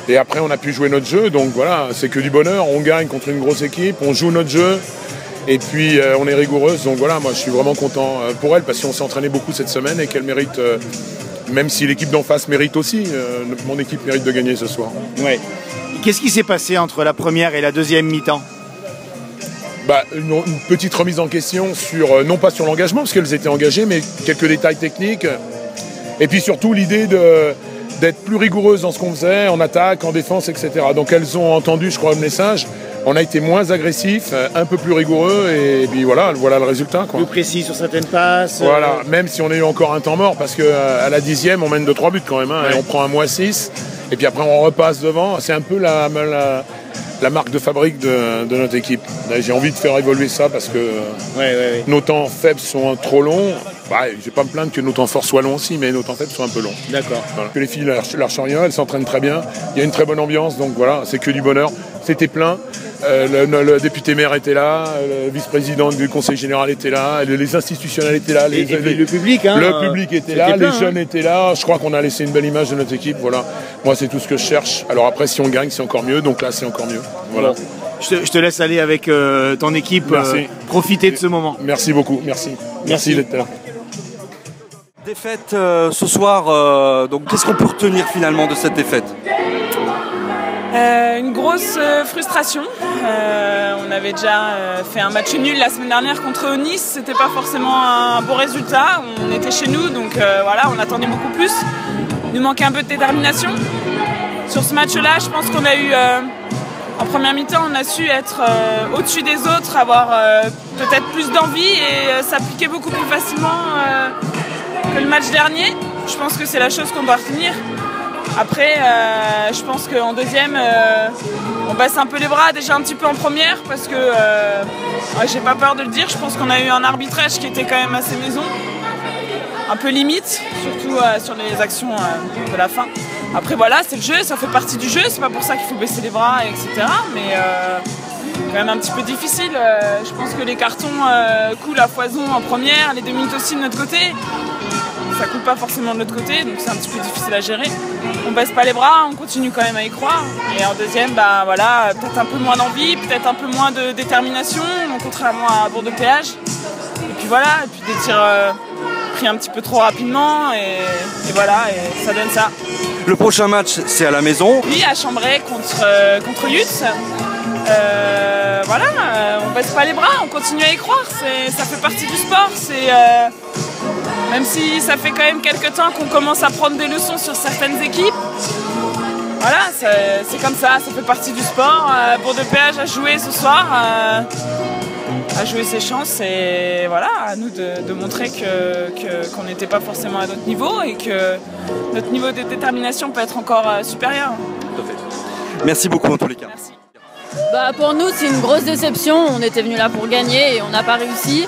Et après, on a pu jouer notre jeu, donc voilà, c'est que du bonheur. On gagne contre une grosse équipe, on joue notre jeu. Et puis on est rigoureuse, donc voilà, moi je suis vraiment content pour elle parce qu'on s'est entraîné beaucoup cette semaine et qu'elle mérite, même si l'équipe d'en face mérite aussi, mon équipe mérite de gagner ce soir. Ouais. Qu'est-ce qui s'est passé entre la première et la deuxième mi-temps? Bah, une petite remise en question sur, non pas sur l'engagement parce qu'elles étaient engagées, mais quelques détails techniques. Et puis surtout l'idée d'être plus rigoureuse dans ce qu'on faisait, en attaque, en défense, etc. Donc elles ont entendu, je crois, le message. On a été moins agressif, un peu plus rigoureux et puis voilà le résultat, quoi. Plus précis sur certaines passes. Voilà, même si on a eu encore un temps mort parce qu'à la 10e on mène de 3 buts quand même, hein, ouais. Et on prend un -6 et puis après on repasse devant. C'est un peu la marque de fabrique de notre équipe. J'ai envie de faire évoluer ça parce que nos temps faibles sont trop longs. Bah, je vais pas me plaindre que nos temps forts soient longs aussi, mais nos temps faibles sont un peu longs. D'accord. Voilà. Que les filles lâchent rien, elles s'entraînent très bien. Il y a une très bonne ambiance, donc voilà, c'est que du bonheur. C'était plein. Le député maire était là, le vice-président du conseil général était là, les institutionnels étaient là, le public, hein, le public était là, plein, les jeunes étaient là. Je crois qu'on a laissé une belle image de notre équipe. Voilà. Moi, c'est tout ce que je cherche. Alors après, si on gagne, c'est encore mieux. Donc là, c'est encore mieux. Voilà. Bon. Je te laisse aller avec ton équipe, profiter de ce moment. Merci beaucoup, merci d'être là. Défaite ce soir, donc qu'est-ce qu'on peut retenir finalement de cette défaite? Une grosse frustration. On avait déjà fait un match nul la semaine dernière contre Nice. C'était pas forcément un bon résultat. On était chez nous, donc voilà, on attendait beaucoup plus. Il nous manquait un peu de détermination. Sur ce match-là, je pense qu'on a eu, en première mi-temps, on a su être au-dessus des autres, avoir peut-être plus d'envie et s'appliquer beaucoup plus facilement que le match dernier. Je pense que c'est la chose qu'on doit retenir. Après, je pense qu'en deuxième, on baisse un peu les bras, déjà un petit peu en première, parce que, j'ai pas peur de le dire, je pense qu'on a eu un arbitrage qui était quand même assez maison, un peu limite, surtout sur les actions de la fin. Après voilà, c'est le jeu, ça fait partie du jeu, c'est pas pour ça qu'il faut baisser les bras, etc. Mais quand même un petit peu difficile. Je pense que les cartons coulent à foison en première, les 2 minutes aussi de notre côté. Ça coule pas forcément de l'autre côté, donc c'est un petit peu difficile à gérer. On baisse pas les bras, on continue quand même à y croire. Et en deuxième, bah voilà, peut-être un peu moins d'envie, peut-être un peu moins de détermination, contrairement à Bourg-de-Péage. Et puis voilà, et puis des tirs pris un petit peu trop rapidement, et voilà, et ça donne ça. Le prochain match, c'est à la maison. Oui, à Chambray contre Yutz. Voilà, on baisse pas les bras, on continue à y croire, ça fait partie du sport. Même si ça fait quand même quelques temps qu'on commence à prendre des leçons sur certaines équipes, voilà, c'est comme ça fait partie du sport. Bourg-de-Péage a joué ce soir, a joué ses chances et voilà, à nous de montrer qu'on n'était pas forcément à notre niveau et que notre niveau de détermination peut être encore supérieur. Tout à fait. Merci beaucoup en tous les cas. Merci. Bah pour nous c'est une grosse déception, on était venus là pour gagner et on n'a pas réussi.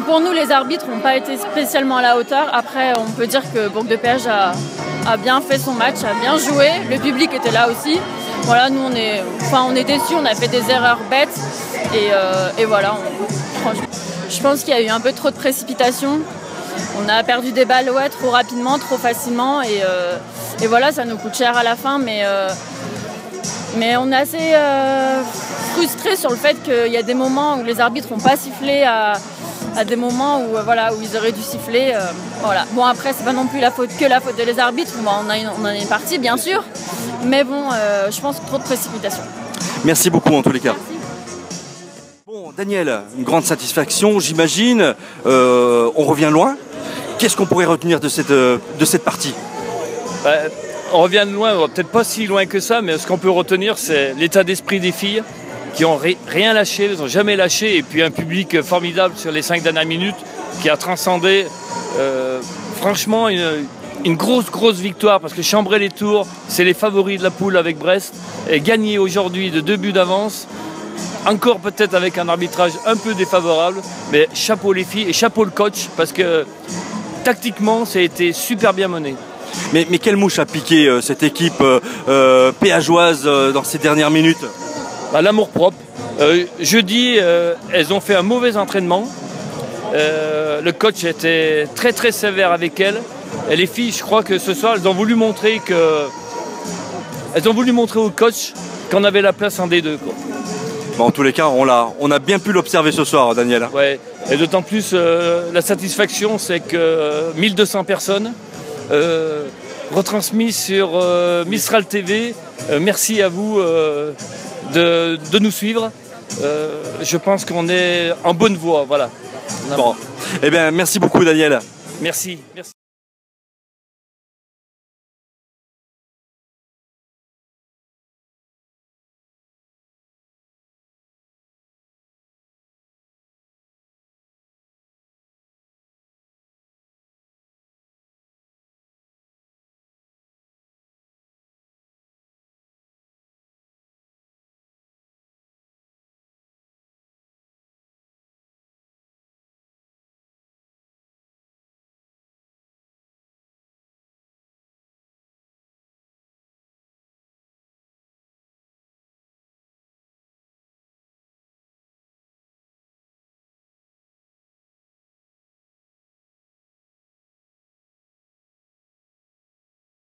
Pour nous les arbitres n'ont pas été spécialement à la hauteur. Après on peut dire que Bourg-de-Péage a bien fait son match, a bien joué, le public était là aussi. Voilà, nous on est déçus, on a fait des erreurs bêtes et voilà, franchement, je pense qu'il y a eu un peu trop de précipitation. On a perdu des balles trop rapidement, trop facilement et voilà, ça nous coûte cher à la fin, mais on est assez frustrés sur le fait qu'il y a des moments où les arbitres n'ont pas sifflé à des moments où ils auraient dû siffler. Voilà. Bon après c'est pas non plus la faute des arbitres, on en a une partie bien sûr, mais bon je pense trop de précipitation. Merci beaucoup en tous les cas. Merci. Bon, Daniel, une grande satisfaction, j'imagine. On revient loin. Qu'est-ce qu'on pourrait retenir de cette partie? On revient de loin, peut-être pas si loin que ça, mais ce qu'on peut retenir, c'est l'état d'esprit des filles qui n'ont rien lâché, elles n'ont jamais lâché, et puis un public formidable sur les 5 dernières minutes qui a transcendé franchement une grosse victoire, parce que Chambray-les-Tours, c'est les favoris de la poule avec Brest, et gagner aujourd'hui de 2 buts d'avance, encore peut-être avec un arbitrage un peu défavorable, mais chapeau les filles et chapeau le coach, parce que tactiquement, ça a été super bien mené. Mais quelle mouche a piqué cette équipe péageoise dans ces dernières minutes? L'amour propre. Jeudi, elles ont fait un mauvais entraînement. Le coach était très sévère avec elles. Et les filles, je crois que ce soir, elles ont voulu montrer au coach qu'on avait la place en D2. Quoi. Bon, en tous les cas, on a bien pu l'observer ce soir, Daniel. Ouais. Et d'autant plus, la satisfaction, c'est que 1200 personnes retransmises sur Mistral TV. Merci à vous de nous suivre. Je pense qu'on est en bonne voie. Voilà. Bon. Eh bien, merci beaucoup, Daniel. Merci.